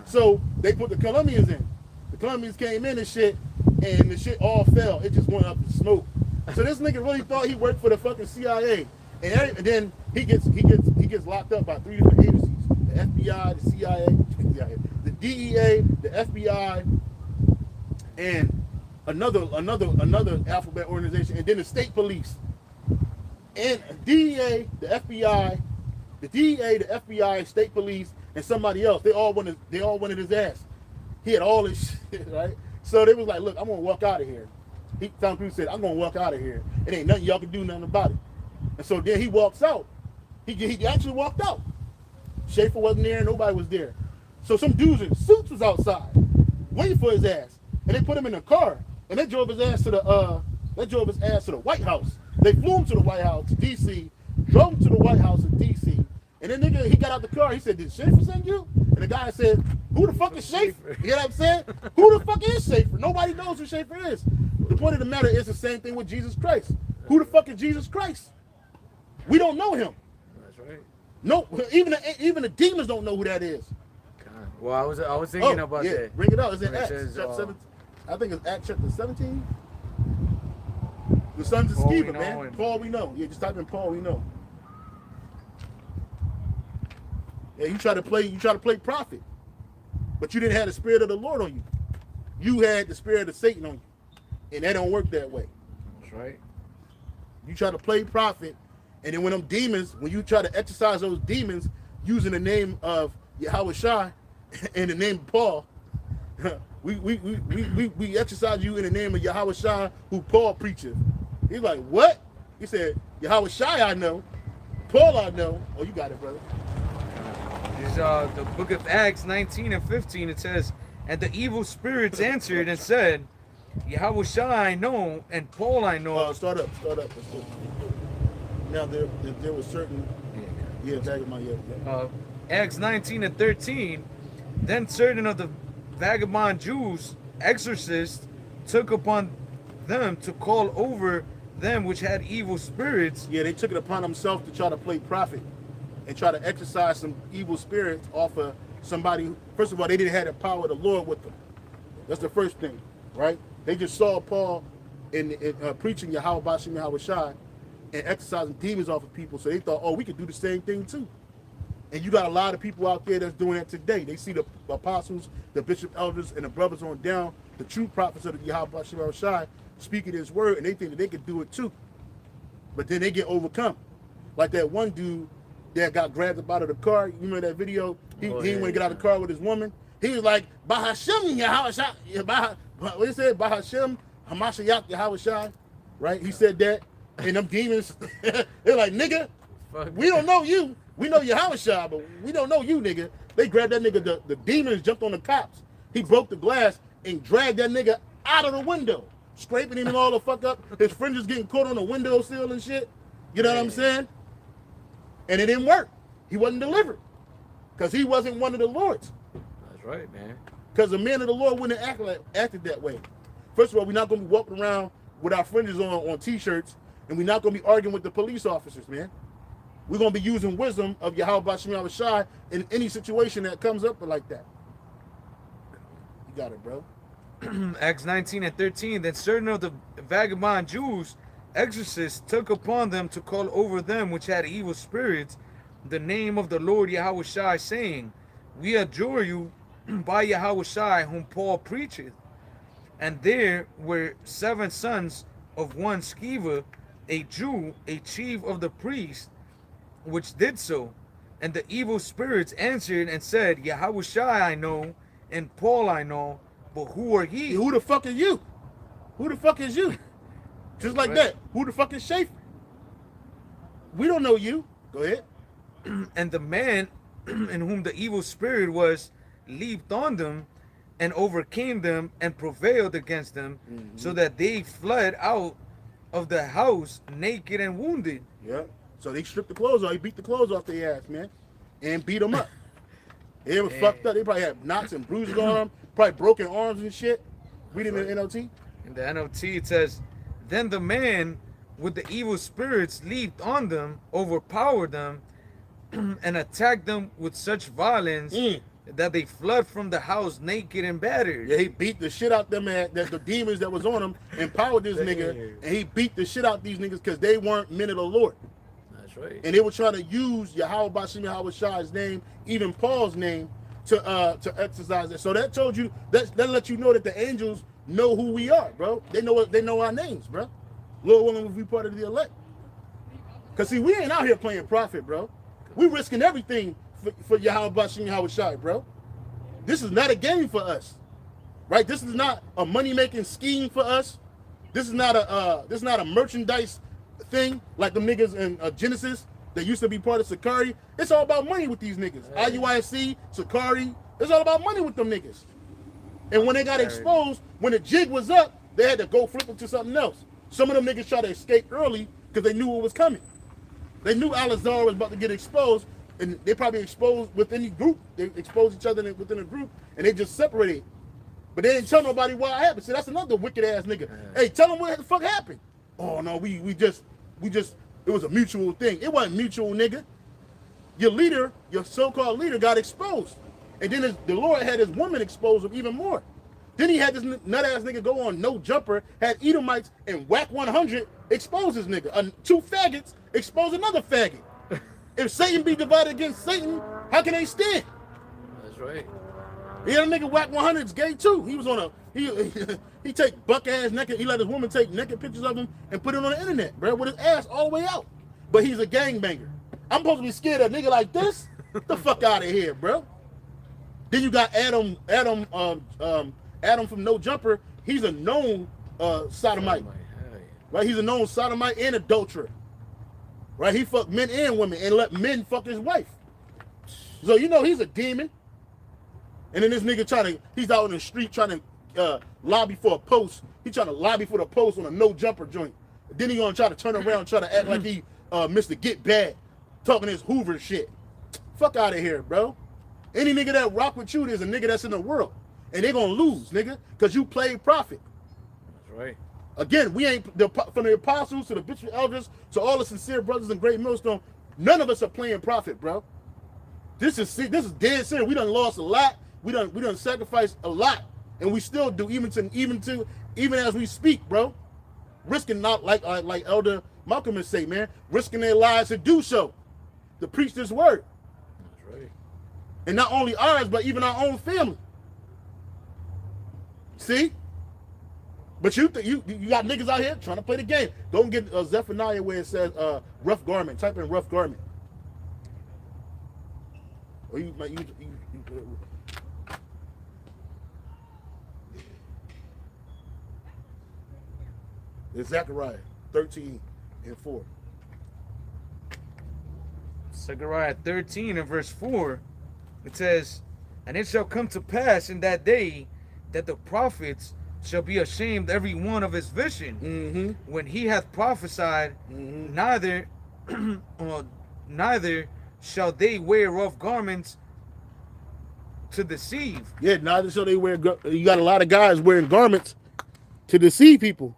So they put the Colombians in. The Colombians came in and shit, and the shit all fell. It just went up in smoke. So this nigga really thought he worked for the fucking CIA. And then he gets locked up by 3 different agencies: the FBI, the CIA, the DEA, the FBI, and another alphabet organization, and then the state police. And DEA, the FBI, the FBI, state police, and somebody else. They all wanted his ass. He had all this shit, right? So they was like, look, I'm gonna walk out of here. Tom Cruise said, I'm gonna walk out of here. It ain't nothing y'all can do nothing about it. And so then he walks out. He actually walked out. Schaefer wasn't there, nobody was there. So some dudes in suits was outside, waiting for his ass. And they put him in a car. And they drove his ass to the White House. They flew him to the White House, DC, drove him to the White House in DC. And then nigga, he got out the car. He said, did Schaefer send you? And the guy said, who the fuck is Schaefer? You know what I'm saying? Who the fuck is Schaefer? Nobody knows who Schaefer is. The point of the matter is the same thing with Jesus Christ. Who the fuck is Jesus Christ? We don't know him. That's right. No, even the demons don't know who that is. God. Well, I was thinking about that. Bring it up. It's in Acts says, chapter 17. I think it's Acts chapter 17. The sons of Sceva, man. Paul we know. Yeah, just type in Paul we know. Yeah, you try to play prophet, but you didn't have the spirit of the Lord on you. You had the spirit of Satan on you, and that don't work that way. That's right. You try to play prophet, and then when you try to exercise those demons using the name of Yahawashi and the name of Paul, we exercise you in the name of Yahawashi, who Paul preaches. He's like, what? He said, Yahawashi I know, Paul I know. Oh, you got it, brother. This the book of Acts 19 and 15. It says, and the evil spirits answered and said, Yahawashi I know, and Paul I know. Start up. Now there was certain. Acts 19 and 13. Then certain of the vagabond Jews, exorcists, took upon them to call over them which had evil spirits. Yeah, they took it upon themselves to try to play prophet and try to exercise some evil spirits off of somebody. First of all, they didn't have the power of the Lord with them. That's the first thing, right? They just saw Paul in preaching Yahawashi and exercising demons off of people, so they thought, oh, we could do the same thing too. And you got a lot of people out there that's doing that today. They see the apostles, the bishop elders, and the brothers on down, the true prophets of the Yahawashi speaking his word, and they think that they could do it too. But then they get overcome. Like that one dude that got grabbed up out of the car. You remember that video? He didn't want to get out of the car with his woman. He was like, Bahashem Yahawashi, what he said? Bahashem Hamashiach Yahawashi, right? He said that, and them demons, they're like, nigga, we don't know you. We know Yahawashi, but we don't know you, nigga. They grabbed that nigga. The demons jumped on the cops. He broke the glass and dragged that nigga out of the window, scraping him all the fuck up. His fringes getting caught on the windowsill and shit. You know what I'm saying? And it didn't work. He wasn't delivered because he wasn't one of the Lords. That's right, man. Because the men of the Lord wouldn't have acted that way. First of all, we're not going to be walking around with our fringes on T-shirts, and we're not going to be arguing with the police officers, man. We're going to be using wisdom of Yahawashi in any situation that comes up like that. You got it, bro. Acts 19 and 13. Then certain of the vagabond Jews, exorcists, took upon them to call over them which had evil spirits the name of the Lord Yahawashi, saying, we adjure you by Yahawashi whom Paul preacheth. And there were 7 sons of one Sceva, a Jew, a chief of the priests, which did so. And the evil spirits answered and said, Yahawashi I know, and Paul I know, but who are ye? Who the fuck are you? Who the fuck is you? Just like that. Who the fuck is Schaefer? We don't know you. Go ahead. And the man in whom the evil spirit was leaped on them and overcame them and prevailed against them, so that they fled out of the house naked and wounded. Yeah. So they stripped the clothes off. He beat the clothes off their ass, man, and beat them up. They were fucked up. They probably had knots and bruises on them, probably broken arms and shit. Read it in the NLT. In the NLT it says, then the man with the evil spirits leaped on them, overpowered them, and attacked them with such violence that they fled from the house naked and battered. Yeah, he beat the shit out them, man. The demons that was on him empowered this nigga, and he beat the shit out these niggas because they weren't men of the Lord. That's That's right. And they were trying to use Yahweh Bashim Yahushai's name, even Paul's name, to exercise it. So that told you, that let you know that the angels know who we are, bro. They know our names, bro. Lord willing, we'll be part of the elect. Cause see, we ain't out here playing prophet, bro. We risking everything for Yahweh Bashim Yahushai, bro. This is not a game for us, right? This is not a money-making scheme for us. This is not a merchandise thing like the niggas in Genesis that used to be part of Sakari. It's all about money with these niggas. IUIC, Sakari, it's all about money with them niggas. And when they got exposed, when the jig was up, they had to go flip into something else. Some of them niggas tried to escape early because they knew what was coming. They knew Al-Azhar was about to get exposed, and they probably exposed within the group. They exposed each other within a group, and they just separated. But they didn't tell nobody what happened. See, that's another wicked ass nigga. Hey, tell them what the fuck happened. Oh no, we just it was a mutual thing. It wasn't mutual, nigga. Your leader, your so-called leader, got exposed, and then the Lord had his woman expose him even more. Then he had this nut ass nigga go on No Jumper, had Edomites and Whack 100 expose this nigga. Two faggots expose another faggot. If Satan be divided against Satan, how can they stand? That's right. Yeah, that nigga Whack 100's gay too. He was on he take buck ass naked. He let his woman take naked pictures of him and put it on the internet, bro, with his ass all the way out. But he's a gangbanger. I'm supposed to be scared of a nigga like this? Get the fuck out of here, bro. Then you got Adam from No Jumper. He's a known sodomite. Right? He's a known sodomite and adulterer. Right? He fucked men and women and let men fuck his wife. So you know he's a demon. And then this nigga he's out in the street trying to lobby for a post. He trying to lobby for the post on a No Jumper joint. Then he gonna try to turn around and try to act like he Mr. Get Bad, talking his Hoover shit. Fuck out of here, bro. Any nigga that rock with you is a nigga that's in the world. And they gonna lose, nigga, because you played prophet. That's right. Again, we ain't, from the apostles to the bishop elders to all the sincere brothers in Great Millstone, none of us are playing prophet, bro. This is dead serious. We done lost a lot. We done sacrificed a lot, and we still do, even as we speak, bro. Risking, not like Elder Malcolm would say, man, risking their lives to do so, to preach this word. That's right. And not only ours, but even our own family. See? But you got niggas out here trying to play the game. Don't get Zephaniah where it says rough garment. Type in rough garment. Or it's Zechariah 13:4. Zechariah 13 and verse 4, it says, "And it shall come to pass in that day that the prophets shall be ashamed every one of his vision, when he hath prophesied, neither shall they wear rough garments to deceive." Yeah, neither shall they wear. You got a lot of guys wearing garments to deceive people.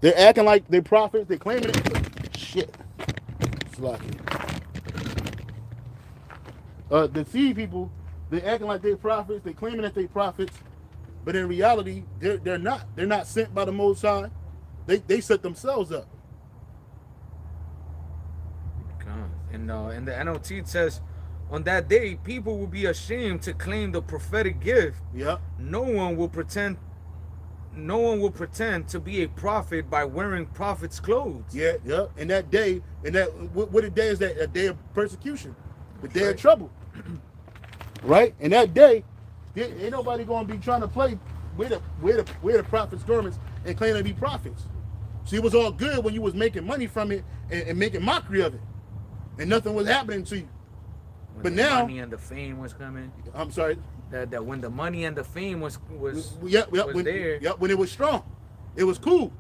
They're acting like they're prophets. They're claiming it. Shit. Slacking. Deceive people. They're acting like they're prophets. They're claiming that they're prophets. But in reality, they're not. They're not sent by the Most High. They set themselves up. In the NOT it says, "On that day, people will be ashamed to claim the prophetic gift. Yeah. No one will pretend to be a prophet by wearing prophet's clothes." Yeah, yeah. And that day, what a day is that? A day of persecution, the day of trouble. Right? And that day, ain't nobody gonna be trying to play wear the prophet's garments and claim to be prophets. See, it was all good when you was making money from it and making mockery of it, and nothing was happening to you. But now, the money and the fame was coming. I'm sorry. That when the money and the fame was when there. Yeah, when it was strong, it was cool.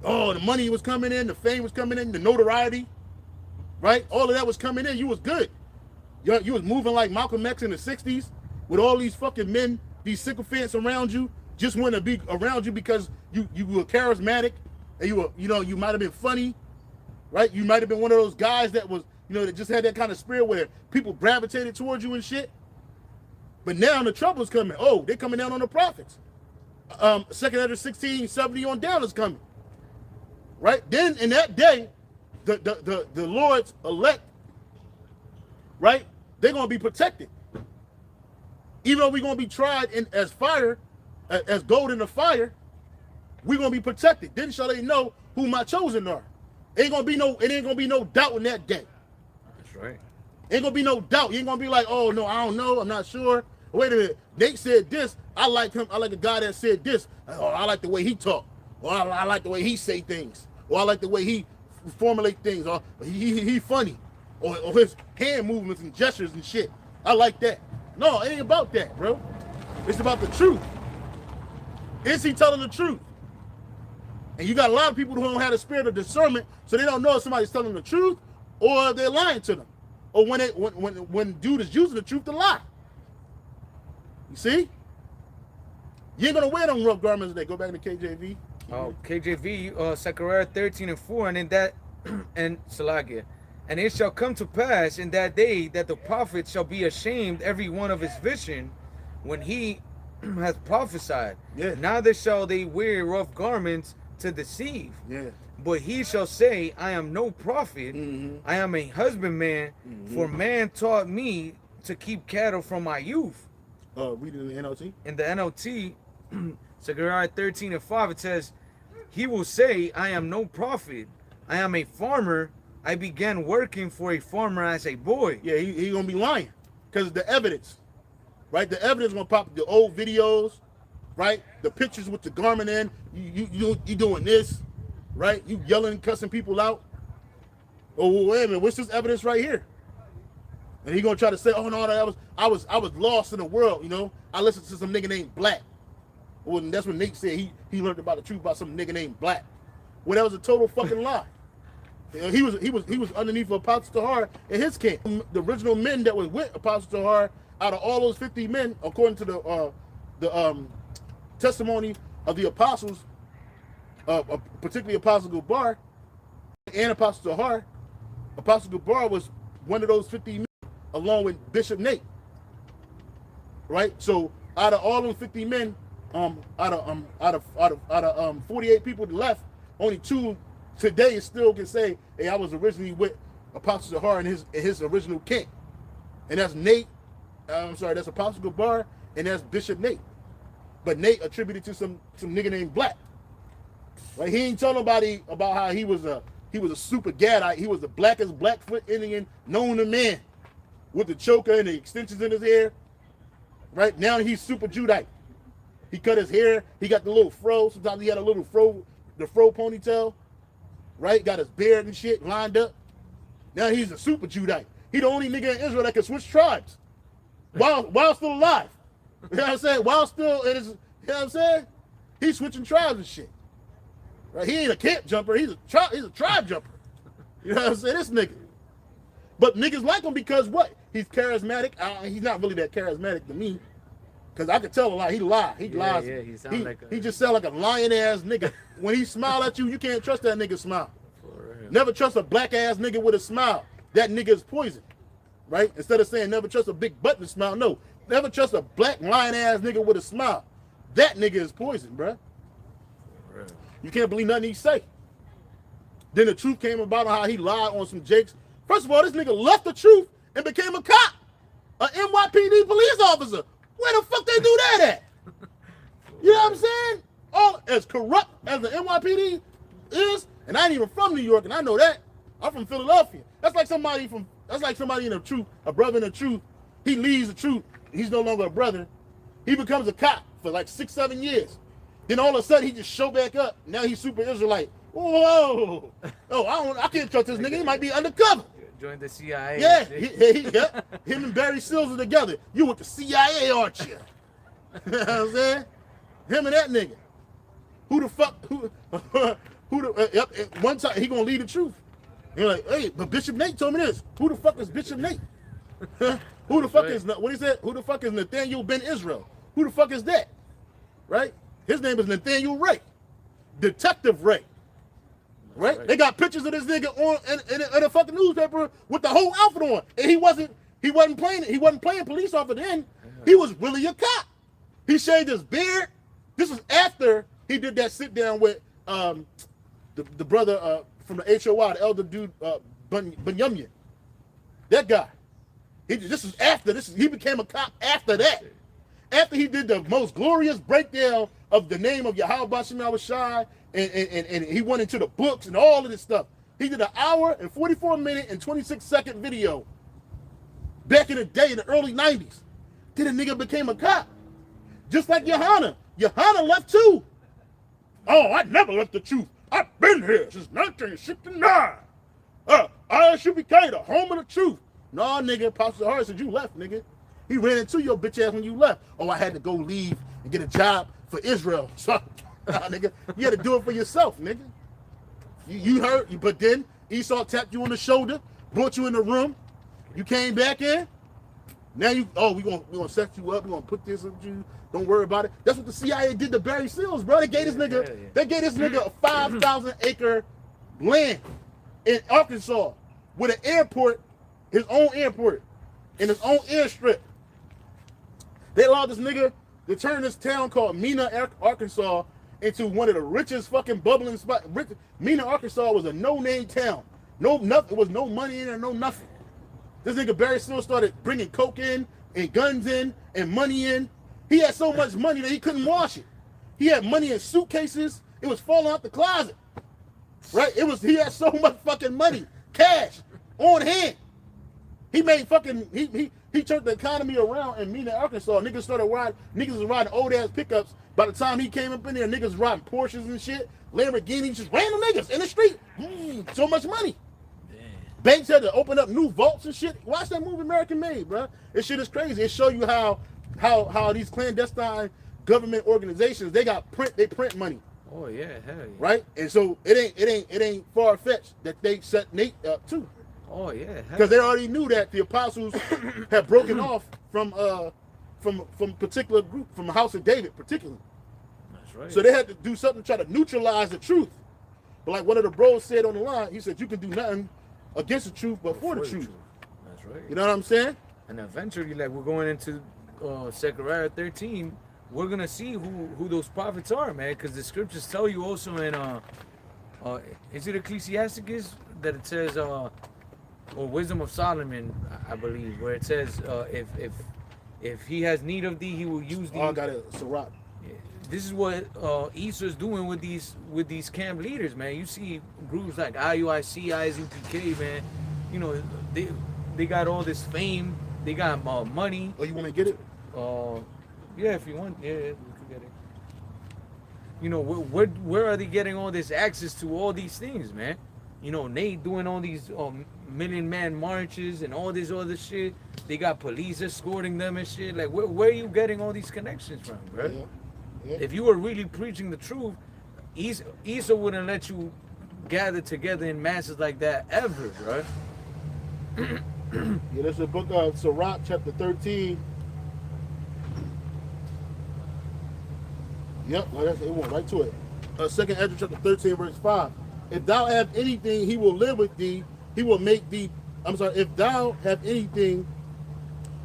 Oh, the money was coming in, the fame was coming in, the notoriety, right? All of that was coming in. You was good. You was moving like Malcolm X in the '60s with all these fucking men, these sycophants around you, just want to be around you because you were charismatic and you might have been funny, right? You might have been one of those guys that was, that just had that kind of spirit where people gravitated towards you and shit. But now the trouble's coming. Oh, they're coming down on the prophets. 2nd Ezra 16:70 on down is coming. Right? Then in that day, the Lord's elect, right? They're gonna be protected. Even though we're gonna be tried as fire, as gold in the fire, we're gonna be protected. Then shall they know who my chosen are. It ain't gonna be no doubt in that day. That's right. Ain't gonna be no doubt. You ain't gonna be like, oh no, I don't know, I'm not sure. Wait a minute, Nate said this. I like him. I like a guy that said this. Oh, I like the way he talk. Or I like the way he say things. Or I like the way he formulate things. Or he funny. Or his hand movements and gestures and shit. I like that. No, it ain't about that, bro. It's about the truth. Is he telling the truth? And you got a lot of people who don't have the spirit of discernment, so they don't know if somebody's telling the truth or they're lying to them. Or when dude is using the truth to lie. You see? You ain't gonna wear them rough garments today. Go back to KJV. Oh, KJV, Zechariah 13:4, and in that, and Salagia, and it shall come to pass in that day that the prophet shall be ashamed every one of his vision when he has prophesied. Yeah. Neither shall they wear rough garments to deceive. Yeah. But he shall say, I am no prophet, I am a husbandman, for man taught me to keep cattle from my youth. Read it in the NLT. In the NLT, Zechariah 13:5, it says, he will say, I am no prophet, I am a farmer, I began working for a farmer as a boy. Yeah, he gonna be lying. Because the evidence, right? The evidence gonna pop the old videos, right? The pictures with the garment in, you doing this, right? You yelling and cussing people out. Oh, wait a minute, what's this evidence right here? And he gonna try to say, oh no, I was lost in the world, you know. I listened to some nigga named Black. Well, that's what Nate said. He learned about the truth about some nigga named Black. Well, that was a total fucking lie. He was underneath Apostle Tahar in his camp. The original men that was with Apostle Tahar, out of all those 50 men, according to the testimony of the apostles, particularly Apostle Gabar and Apostle Tahar, Apostle Gabar was one of those 50 men, along with Bishop Nate. Right. So out of all those 50 men, out of 48 people that left, only 2 today still can say, hey, I was originally with Apostle Tahar in his original camp. And that's Nate, that's Apostle Gabar, and that's Bishop Nate. But Nate attributed to some nigga named Black. Right? He ain't tell nobody about how he was a super Gadite. He was the blackest Blackfoot Indian known to man, with the choker and the extensions in his hair. Right? Now he's super Judite. He cut his hair. He got the little fro. Sometimes he had a little fro, the fro ponytail. Right? Got his beard and shit lined up. Now he's a super Judite. He the only nigga in Israel that can switch tribes while still alive. You know what I'm saying? While still in his, you know what I'm saying? He's switching tribes and shit. Right? He ain't a camp jumper. He's a tribe jumper. You know what I'm saying? This nigga. But niggas like him because what? He's charismatic. He's not really that charismatic to me. Because I could tell a lot. He lies. He lies. Yeah, he just sound like a lion-ass nigga. When he smile at you, you can't trust that nigga smile. Never trust a black-ass nigga with a smile. That nigga is poison. Right? Instead of saying never trust a big button smile, no. Never trust a black lion-ass nigga with a smile. That nigga is poison, bruh. You can't believe nothing he say. Then the truth came about on how he lied on some Jakes. First of all, this nigga left the truth and became a cop. A NYPD police officer. Where the fuck they do that at? You know what I'm saying? All as corrupt as the NYPD is, and I ain't even from New York, and I know that. I'm from Philadelphia. That's like somebody in the truth, a brother in the truth. He leaves the truth. He's no longer a brother. He becomes a cop for like 6-7 years. Then all of a sudden he just show back up. Now he's super Israelite. Whoa! Oh, I can't trust this nigga. He might be undercover. Join the CIA. Yeah, him and Barry Sills are together. You with the CIA, aren't you? You know what I'm saying? Him and that nigga. Who the fuck? One time he gonna lead the truth. You're like, hey, but Bishop Nate told me this. Who the fuck is Bishop Nate? Who the fuck is what he said? Who the fuck is Nathaniel Ben Israel? Who the fuck is that? Right? His name is Nathaniel Ray, Detective Ray. Right? They got pictures of this nigga on in a fucking newspaper with the whole outfit on, and he wasn't playing police officer then. He was really a cop. He shaved his beard. This was after he did that sit down with the brother from the HOI, the elder dude, Benyamin. That guy. He became a cop after that. After he did the most glorious breakdown of the name of Yahweh Shem Shai, and he went into the books and all of this stuff. He did an hour and 44-minute and 26-second video back in the day in the early 90s. Then a nigga became a cop. Just like Yohana. Yohana left too. Oh, I never left the truth. I've been here since 1969. ISRAELITES, the home of the truth. No, nigga, Pastor Hart said you left, nigga. He ran into your bitch ass when you left. Oh, I had to go leave and get a job for Israel. So, nigga, you had to do it for yourself, nigga. You heard, but then Esau tapped you on the shoulder, brought you in the room. You came back in. Now we gonna set you up. We gonna put this with you. Don't worry about it. That's what the CIA did to Barry Seals, bro. They gave this nigga a 5,000 acre land in Arkansas with an airport, his own airport, and his own airstrip. They allowed this nigga to turn this town called Mena, Arkansas, into one of the richest fucking bubbling spots. Mena, Arkansas was a no-name town. Nothing. It was no money in there, no nothing. This nigga Barry Seals started bringing coke in and guns in and money in. He had so much money that he couldn't wash it. He had money in suitcases. It was falling out the closet. Right? He had so much fucking money, cash, on hand. He made fucking, he turned the economy around in Mena, Arkansas. Niggas was riding old ass pickups. By the time he came up in there, niggas riding Porsches and shit, Lamborghinis, just random niggas in the street. So much money. Damn. Banks had to open up new vaults and shit. Watch that movie American Made, bro. This shit is crazy. It show you how these clandestine government organizations, they print money. Oh yeah, hell yeah. Right? And so it ain't far fetched that they set Nate up too. Oh yeah, because they already knew that the apostles had broken off from particular group, from the house of David particularly. That's right. So they had to do something to try to neutralize the truth. But like one of the bros said on the line, he said you can do nothing against the truth but for the truth. That's right. You know what I'm saying? And eventually, like we're going into Zechariah 13, we're gonna see who those prophets are, man. Because the scriptures tell you also in is it Ecclesiasticus that it says or Wisdom of Solomon, I believe, where it says if he has need of thee, he will use thee. Oh, I got it, Sirach. This is what Esau's doing with these camp leaders, man. You see groups like IUIC, ISUPK, man. You know, they got all this fame. They got money. Oh, you want to get it? Yeah, if you want, yeah, we can get it. You know, where are they getting all this access to all these things, man? You know, Nate doing all these million-man marches and all this other shit. They got police escorting them and shit. Like, where are you getting all these connections from, bro? Yeah. Yeah. If you were really preaching the truth, Esau wouldn't let you gather together in masses like that ever, bro. Yeah, that's the book of Sirach, chapter 13. Yep, well, it went right to it. Second Ezra, chapter 13, verse 5. If thou have anything, he will live with thee. He will make thee. If thou have anything.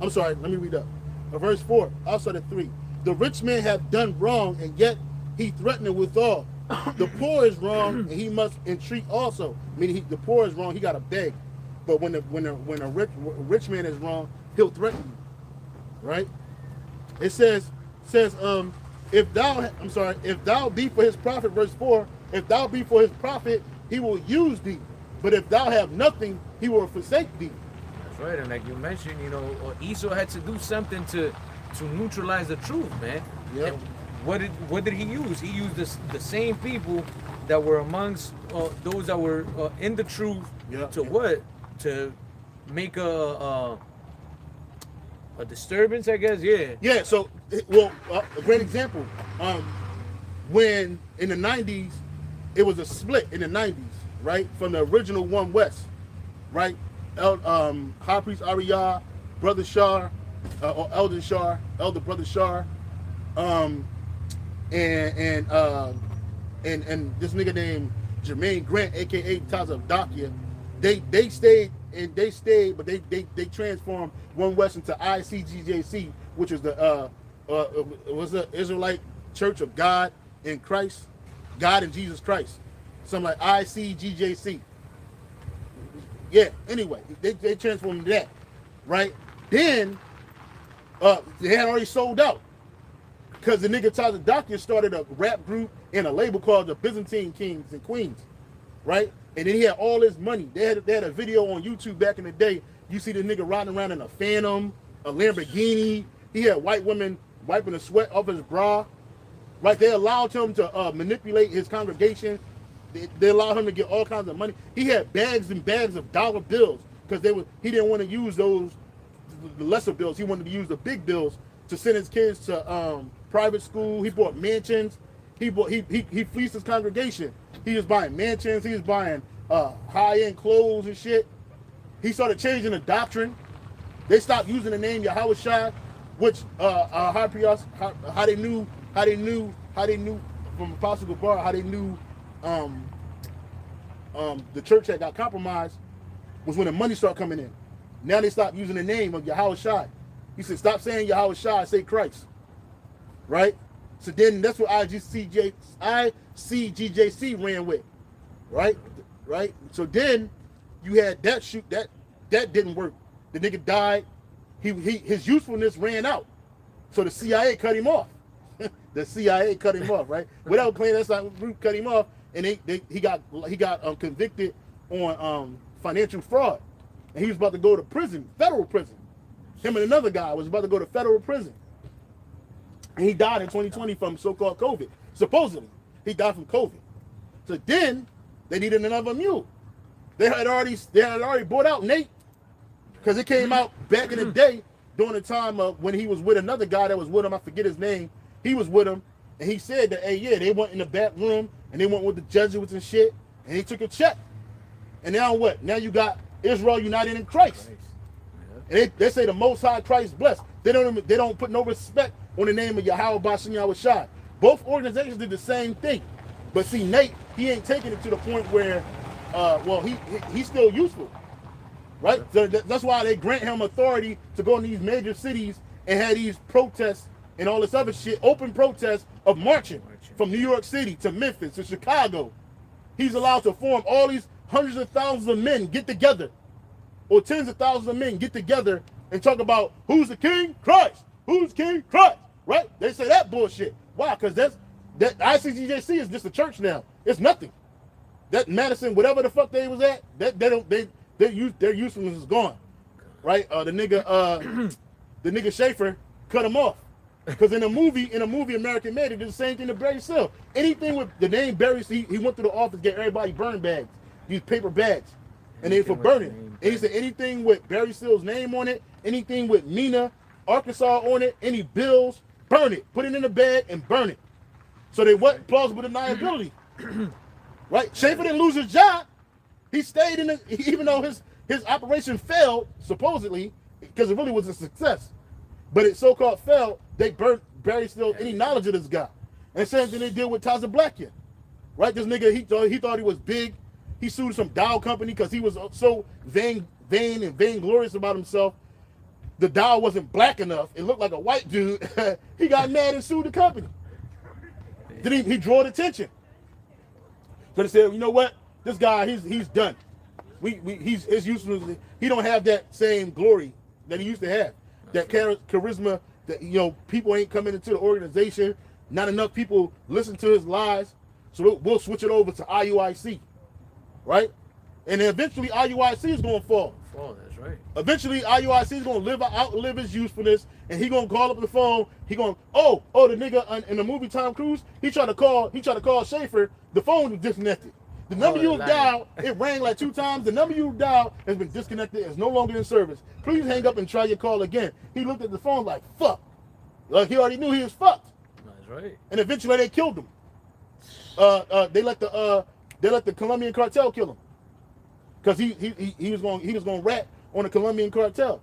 Let me read up. Verse 4. I'll start at 3. The rich man hath done wrong, and yet he threateneth withal. The poor is wrong, and he must entreat also. Meaning, the poor is wrong, he got to beg. But when a rich man is wrong, he'll threaten you. Right? It says, if thou be for his prophet, verse 4, if thou be for his prophet, he will use thee. But if thou have nothing, he will forsake thee. That's right. And like you mentioned, you know, Esau had to do something to neutralize the truth, man. Yep. And what did he use? He used the same people that were amongst those that were in the truth. Yep. To what? To make a disturbance, I guess. Yeah. Yeah. So, well, a great example. When in the 90s, it was a split in the 90s, right? From the original One West, right? High Priest Ariyah, Brother Shar, or Elder Shar, Elder Brother Shar, and this nigga named Jermaine Grant, aka Taza Dakia, they stayed, but they transformed One West into ICGJC, which was the Israelite Church of God in Christ, God in Jesus Christ. Something like ICGJC. Yeah, anyway, they transformed into that, right? Then, they had already sold out. Because the nigga Tyler Doctor started a rap group and a label called the Byzantine Kings and Queens, right? And then he had all his money. They had a video on YouTube back in the day. You see the nigga riding around in a Phantom, a Lamborghini. He had white women wiping the sweat off his bra, right? They allowed him to manipulate his congregation. They allowed him to get all kinds of money. He had bags and bags of dollar bills because he didn't want to use those the lesser bills. He wanted to use the big bills to send his kids to private school. He bought mansions. He fleeced his congregation. He was buying mansions. He was buying high-end clothes and shit. He started changing the doctrine. They stopped using the name Yahushua, which how they knew from Apostle Gabar, how they knew the church that got compromised was when the money started coming in. Now they stopped using the name of Yahushua. He said, stop saying Yahushua, say Christ. Right? So then that's what ICGJC ran with. Right? Right? So then you had that that didn't work. The nigga died. His usefulness ran out. So the CIA cut him off. The CIA cut him off, right? Without playing that side group cut him off, and he got convicted on financial fraud. And he was about to go to prison, federal prison. Him and another guy was about to go to federal prison. And he died in 2020 from so-called COVID. Supposedly, he died from COVID. So then they needed another mule. They had already bought out Nate because it came out back in the day during the time of when he was with another guy that was with him. I forget his name. He was with him, and he said that, hey, yeah, they went in the back room and they went with the Jesuits and shit, and he took a check. And now what? Now you got Israel united in Christ. And they say the Most High Christ blessed. They don't put no respect on the name of Yahweh Bashem Yahushua. Both organizations did the same thing. But see, Nate, he ain't taking it to the point where, he's still useful, right? So that's why they grant him authority to go in these major cities and have these protests and all this other shit, open protests of marching from New York City to Memphis to Chicago. He's allowed to form all these hundreds of thousands of men get together, or tens of thousands of men get together and talk about who's the king? Christ. Who's king? Christ. Right? They say that bullshit. Why? Because that ICGJC is just a church now. It's nothing. That Madison, whatever the fuck they was at, their usefulness is gone. Right? The nigga Schaefer cut him off. Because in a movie American Made, they did the same thing to Barry Seal. Anything with the name Barry, he went to the office, get everybody burn bags, these paper bags, and they for burning. And he said anything with Barry Seal's name on it, anything with Mena, Arkansas on it, any bills, burn it, put it in a bag and burn it. So they what plausible deniability, right? Schaefer didn't lose his job. He stayed in even though his operation failed supposedly because it really was a success, but it so-called failed. They burnt Barry Seal any knowledge of this guy. And same thing they did with Taza Blackian, right? This nigga he thought he was big. He sued some Dow company because he was so vain and vainglorious about himself. The Dow wasn't black enough. It looked like a white dude. He got mad and sued the company. Then he drew attention. So they said, you know what? This guy, he's done. His useless. He don't have that same glory that he used to have. That charisma that people ain't coming into the organization. Not enough people listen to his lies. So we'll switch it over to IUIC, right? And then eventually IUIC is going to fall. That's right. Eventually IUIC is going to outlive his usefulness, and he going to call up the phone. He going, the nigga in the movie Tom Cruise, he tried to call Schaefer. The phone was disconnected. The number you dialed, it rang like 2 times. The number you dialed has been disconnected. It's no longer in service. Please hang up and try your call again. He looked at the phone like, fuck. Like he already knew he was fucked. That's right. And eventually they killed him. They let the Colombian cartel kill him. Because he was going to rat on the Colombian cartel.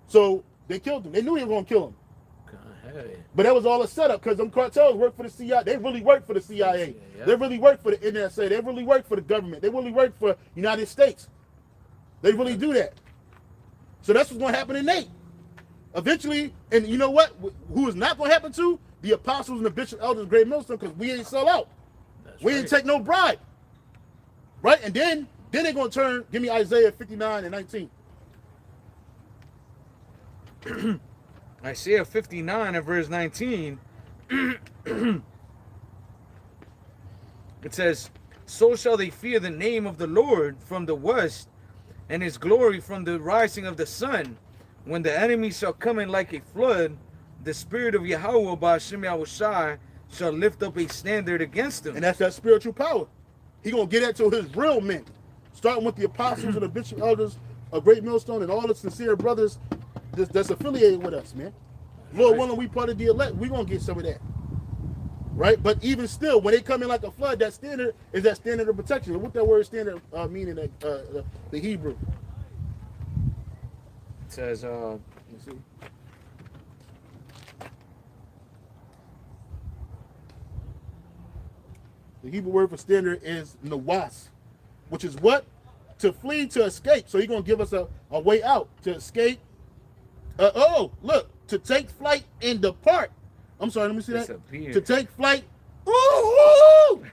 So they killed him. They knew he was going to kill him. But that was all a setup because them cartels work for the CIA. They really work for the CIA. Yeah. They really work for the NSA. They really work for the government. They really work for United States. They really do that. So that's what's going to happen in Nate. Eventually, and you know what? Who is not going to happen to? The apostles and the bishop, elders, great millstone, because we ain't sell out. We ain't take no bribe. Right? And then they're going to turn, give me Isaiah 59 and 19. Isaiah 59 and verse 19. It says, so shall they fear the name of the Lord from the west, and his glory from the rising of the sun. When the enemy shall come in like a flood, the spirit of Yahweh by Hashem Yahushai shall lift up a standard against them. And that's that spiritual power. He going to get that to his real men. Starting with the apostles and the bishop elders of Great Millstone and all the sincere brothers that's affiliated with us, man. Lord willing, we part of the elect. We're going to get some of that. Right? But even still, when they come in like a flood, that standard is that standard of protection. What that word standard mean in the Hebrew? It says, you see? The Hebrew word for standard is nawas, which is what? To flee, to escape. So he's going to give us a way out to escape. Oh, look, to take flight and depart. I'm sorry, let me see disappear. That. To take flight. Ooh,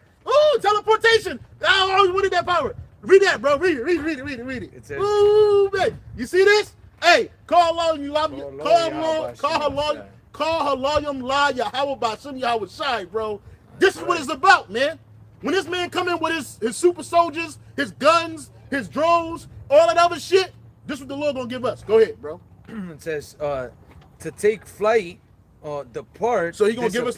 teleportation. I always wanted that power. Read that, bro. Read it. It says, ooh, man. You see this? Hey, call Halayim La Yahweh Bashim Yahweh Shai, bro. This is what it's about, man. When this man come in with his super soldiers, his guns, his drones, all that other shit, this is what the Lord gonna give us. Go ahead, bro. It says, to take flight, depart. So he gonna give us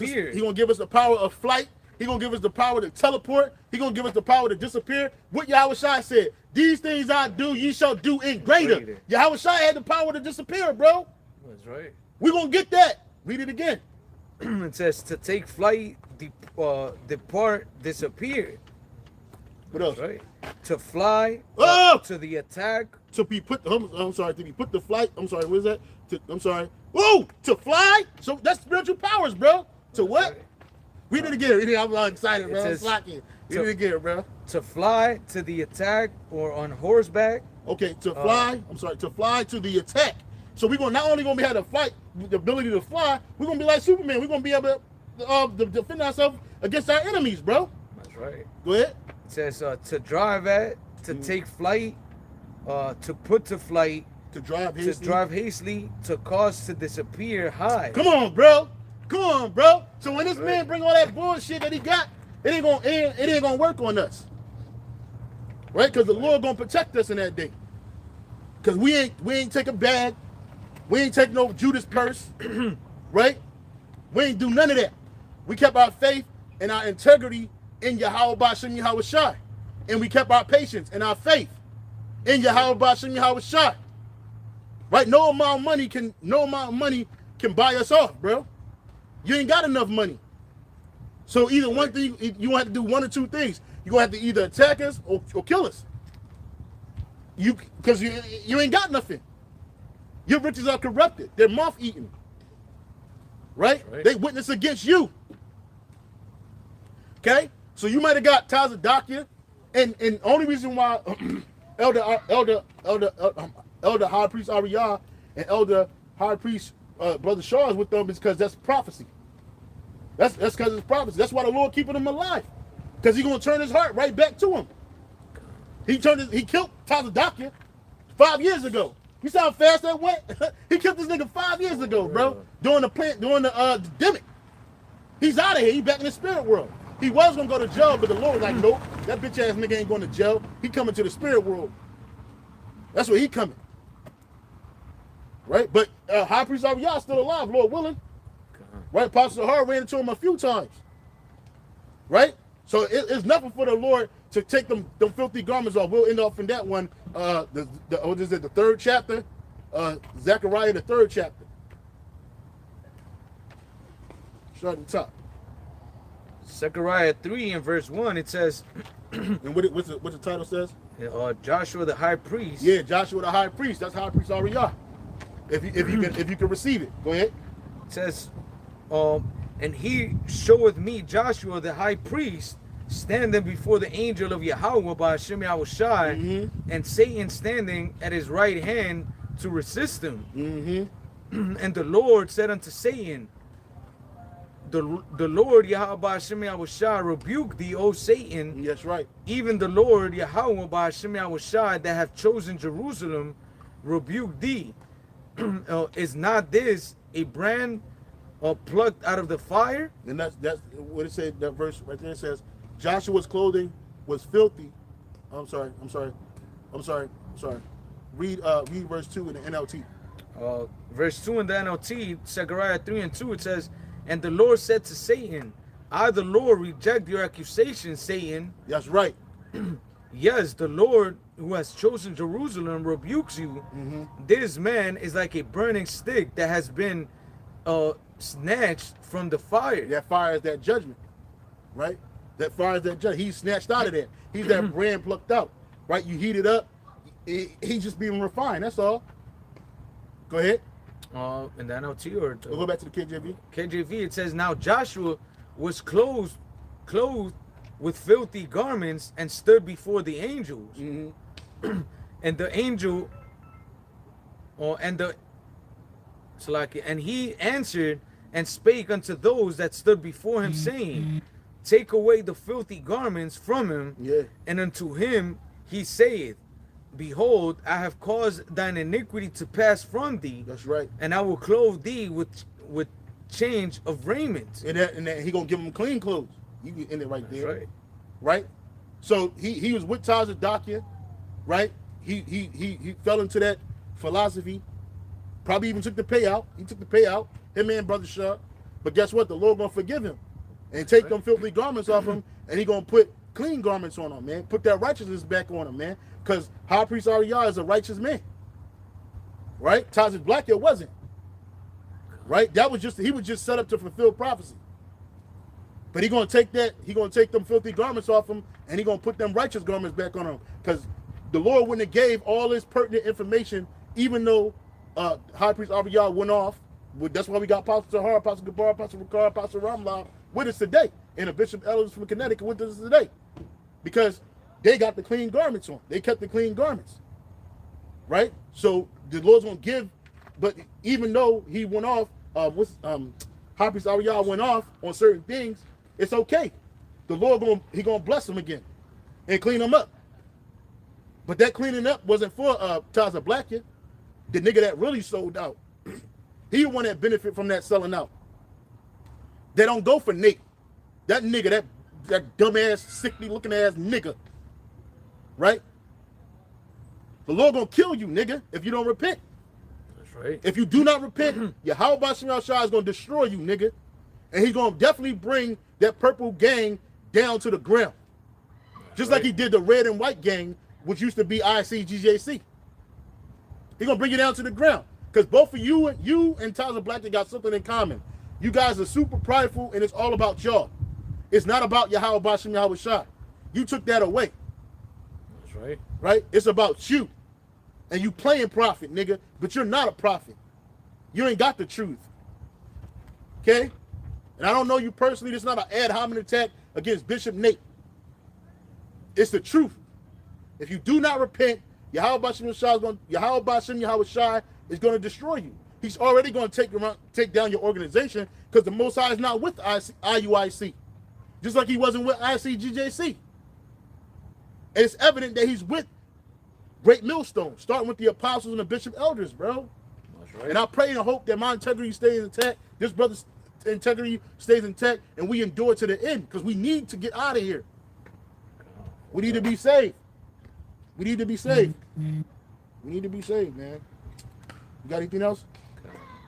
the power of flight. He gonna give us the power to teleport. He gonna give us the power to disappear. What Yahweh Shai said, these things I do, ye shall do in greater. Yahweh Shai had the power to disappear, bro. That's right. We gonna get that. Read it again. It says to take flight, depart, disappear. What else? Right. To fly, to the attack. To be put. I'm sorry. To be put to flight. I'm sorry. What is that? I'm sorry. Whoa! To fly. So that's spiritual powers, bro. To what? Right. Read it again. I'm all excited, bro. I'm slacking. Read it again, bro. To fly to the attack or on horseback. Okay. To fly. I'm sorry. To fly to the attack. So we're gonna not only gonna be able to fight, the ability to fly. We're gonna be like Superman. We're gonna be able to defend ourselves against our enemies, bro. That's right. Go ahead. It says to drive at, to take flight, to put to flight, to drive hastily, to cause to disappear high. Come on, bro. So when this man bring all that bullshit that he got, it ain't gonna work on us, right? Because the Lord gonna protect us in that day. Because we ain't take a bag, we ain't take no Judas purse, right? We ain't do none of that. We kept our faith and our integrity in Yahweh Bashim Yahweh Shai. And we kept our patience and our faith in Yahweh Bashim Yahweh Shai. Right? No amount of money can buy us off, bro. You ain't got enough money. So either one thing, you have to do one or two things. You're gonna have to either attack us or kill us. Because you ain't got nothing. Your riches are corrupted. They're moth-eaten. Right? They witness against you. Okay? So you might have got Tazadakia, and only reason why Elder High Priest Ariyah and Elder High Priest Brother Shaw is with them is because that's prophecy. That's because it's prophecy. That's why the Lord keeping him alive. Because he's gonna turn his heart right back to him. He killed Tazadakia 5 years ago. You see how fast that went? He killed this nigga 5 years ago, bro. During the pandemic. He's out of here. He's back in the spirit world. He was gonna go to jail, but the Lord was like, nope, that bitch ass nigga ain't going to jail. He coming to the spirit world. That's where he coming. Right? But High Priest Ariyah still alive, Lord willing. Right? Apostle Har ran into him a few times. Right? So it's nothing for the Lord to take them filthy garments off. We'll end off in that one. What is it? The third chapter, Zechariah, the third chapter. Start at the top. Zechariah 3 and verse 1. It says, and what's the title says? Joshua the high priest. Yeah, Joshua the high priest. That's High Priest Ariyah. If you can receive it, go ahead. It says, and he showeth me Joshua the high priest standing before the angel of Yahweh by Hashem Yahweh Shai, and Satan standing at his right hand to resist him. And the Lord said unto Satan, the Lord Yahweh Hashem Yahushua rebuke thee, O Satan. That's right. Even the Lord Yahweh Hashem Yahushua that have chosen Jerusalem rebuke thee. Is not this a brand plucked out of the fire? And that's what it said. That verse right there says, Joshua's clothing was filthy. I'm sorry. Read verse 2 in the NLT. Verse 2 in the NLT, Zechariah 3:2, it says, and the Lord said to Satan, I, the Lord, reject your accusation, Satan. That's right. Yes, the Lord who has chosen Jerusalem rebukes you. This man is like a burning stick that has been snatched from the fire. That fire is that judgment, right? That fire is that judgment. He's snatched out of there. He's that brand plucked out, right? You heat it up. He's just being refined. That's all. Go ahead. In the NLT or we'll go back to the KJV. KJV, it says, now Joshua was clothed with filthy garments and stood before the angels. And the angel, and he answered and spake unto those that stood before him, saying, take away the filthy garments from him. And unto him he saith, behold, I have caused thine iniquity to pass from thee. That's right. And I will clothe thee with change of raiment. And that he gonna give him clean clothes. You can end it right there. That's right. Right? So he was with Tazadakia, right? He fell into that philosophy. Probably even took the payout. He took the payout. Him and Brother Shah. But guess what? The Lord gonna forgive him and take them filthy garments off him, and he gonna put clean garments on him, man. Put that righteousness back on him, man. Because High Priest Ariyah is a righteous man. Right? Tazad Blackhead wasn't. Right? That was he was just set up to fulfill prophecy. But he gonna take them filthy garments off him, and he gonna put them righteous garments back on him. Because the Lord wouldn't have gave all this pertinent information, even though High Priest Ariyah went off. That's why we got Apostle Tahar, Apostle Gabar, Apostle Ricard, Apostle Ramlah with us today, and a Bishop Ellis from Connecticut with us today, because they got the clean garments on. They kept the clean garments, right? So the Lord's gonna give, but even though he went off, High Priest Ariyah went off on certain things, it's okay. The Lord gonna bless him again and clean him up. But that cleaning up wasn't for Taza Blackhead, the nigga that really sold out. He the one that benefit from that selling out. They don't go for Nate. That nigga, that dumbass, sickly looking ass nigga. Right? The Lord gonna kill you, nigga, if you don't repent. That's right. If you do not repent, Yahweh Bashem Shah is gonna destroy you, nigga. And he's gonna definitely bring that purple gang down to the ground. Just like he did the red and white gang, which used to be ICGJC. He's gonna bring you down to the ground. Because both of you and Taza Blackhead got something in common. You guys are super prideful, and it's all about y'all. It's not about Yahweh Bashem Yahweh Shah. You took that away. That's right. Right? It's about you. And you playing prophet, nigga, but you're not a prophet. You ain't got the truth. Okay? And I don't know you personally. This is not an ad hominem attack against Bishop Nate. It's the truth. If you do not repent, Yahweh Bashem Yahweh Shah is going to destroy you. He's already going to take down your organization, because the Most High is not with IUIC. Just like he wasn't with ICGJC. And it's evident that he's with Great Millstone, starting with the apostles and the bishop elders, bro. That's right. And I pray and hope that my integrity stays intact, this brother's integrity stays intact, and we endure to the end, because we need to get out of here. We need to be saved. We need to be saved. We need to be saved, man. You got anything else?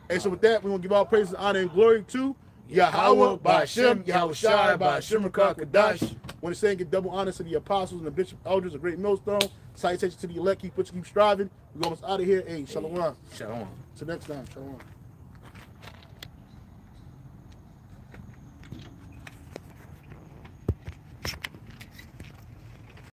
Hey, so with that, we're going to give all praise, honor, and glory to Yahweh, Ba'ashem, Yahweh Shai, Ba'ashem, Rakah, Kadash. Want to say and give double honor to the apostles and the bishop elders of Great Millstone. Salutations to the elect. Keep striving. We're almost out of here. Hey, shalom. Shalom. Till next time. Shalom.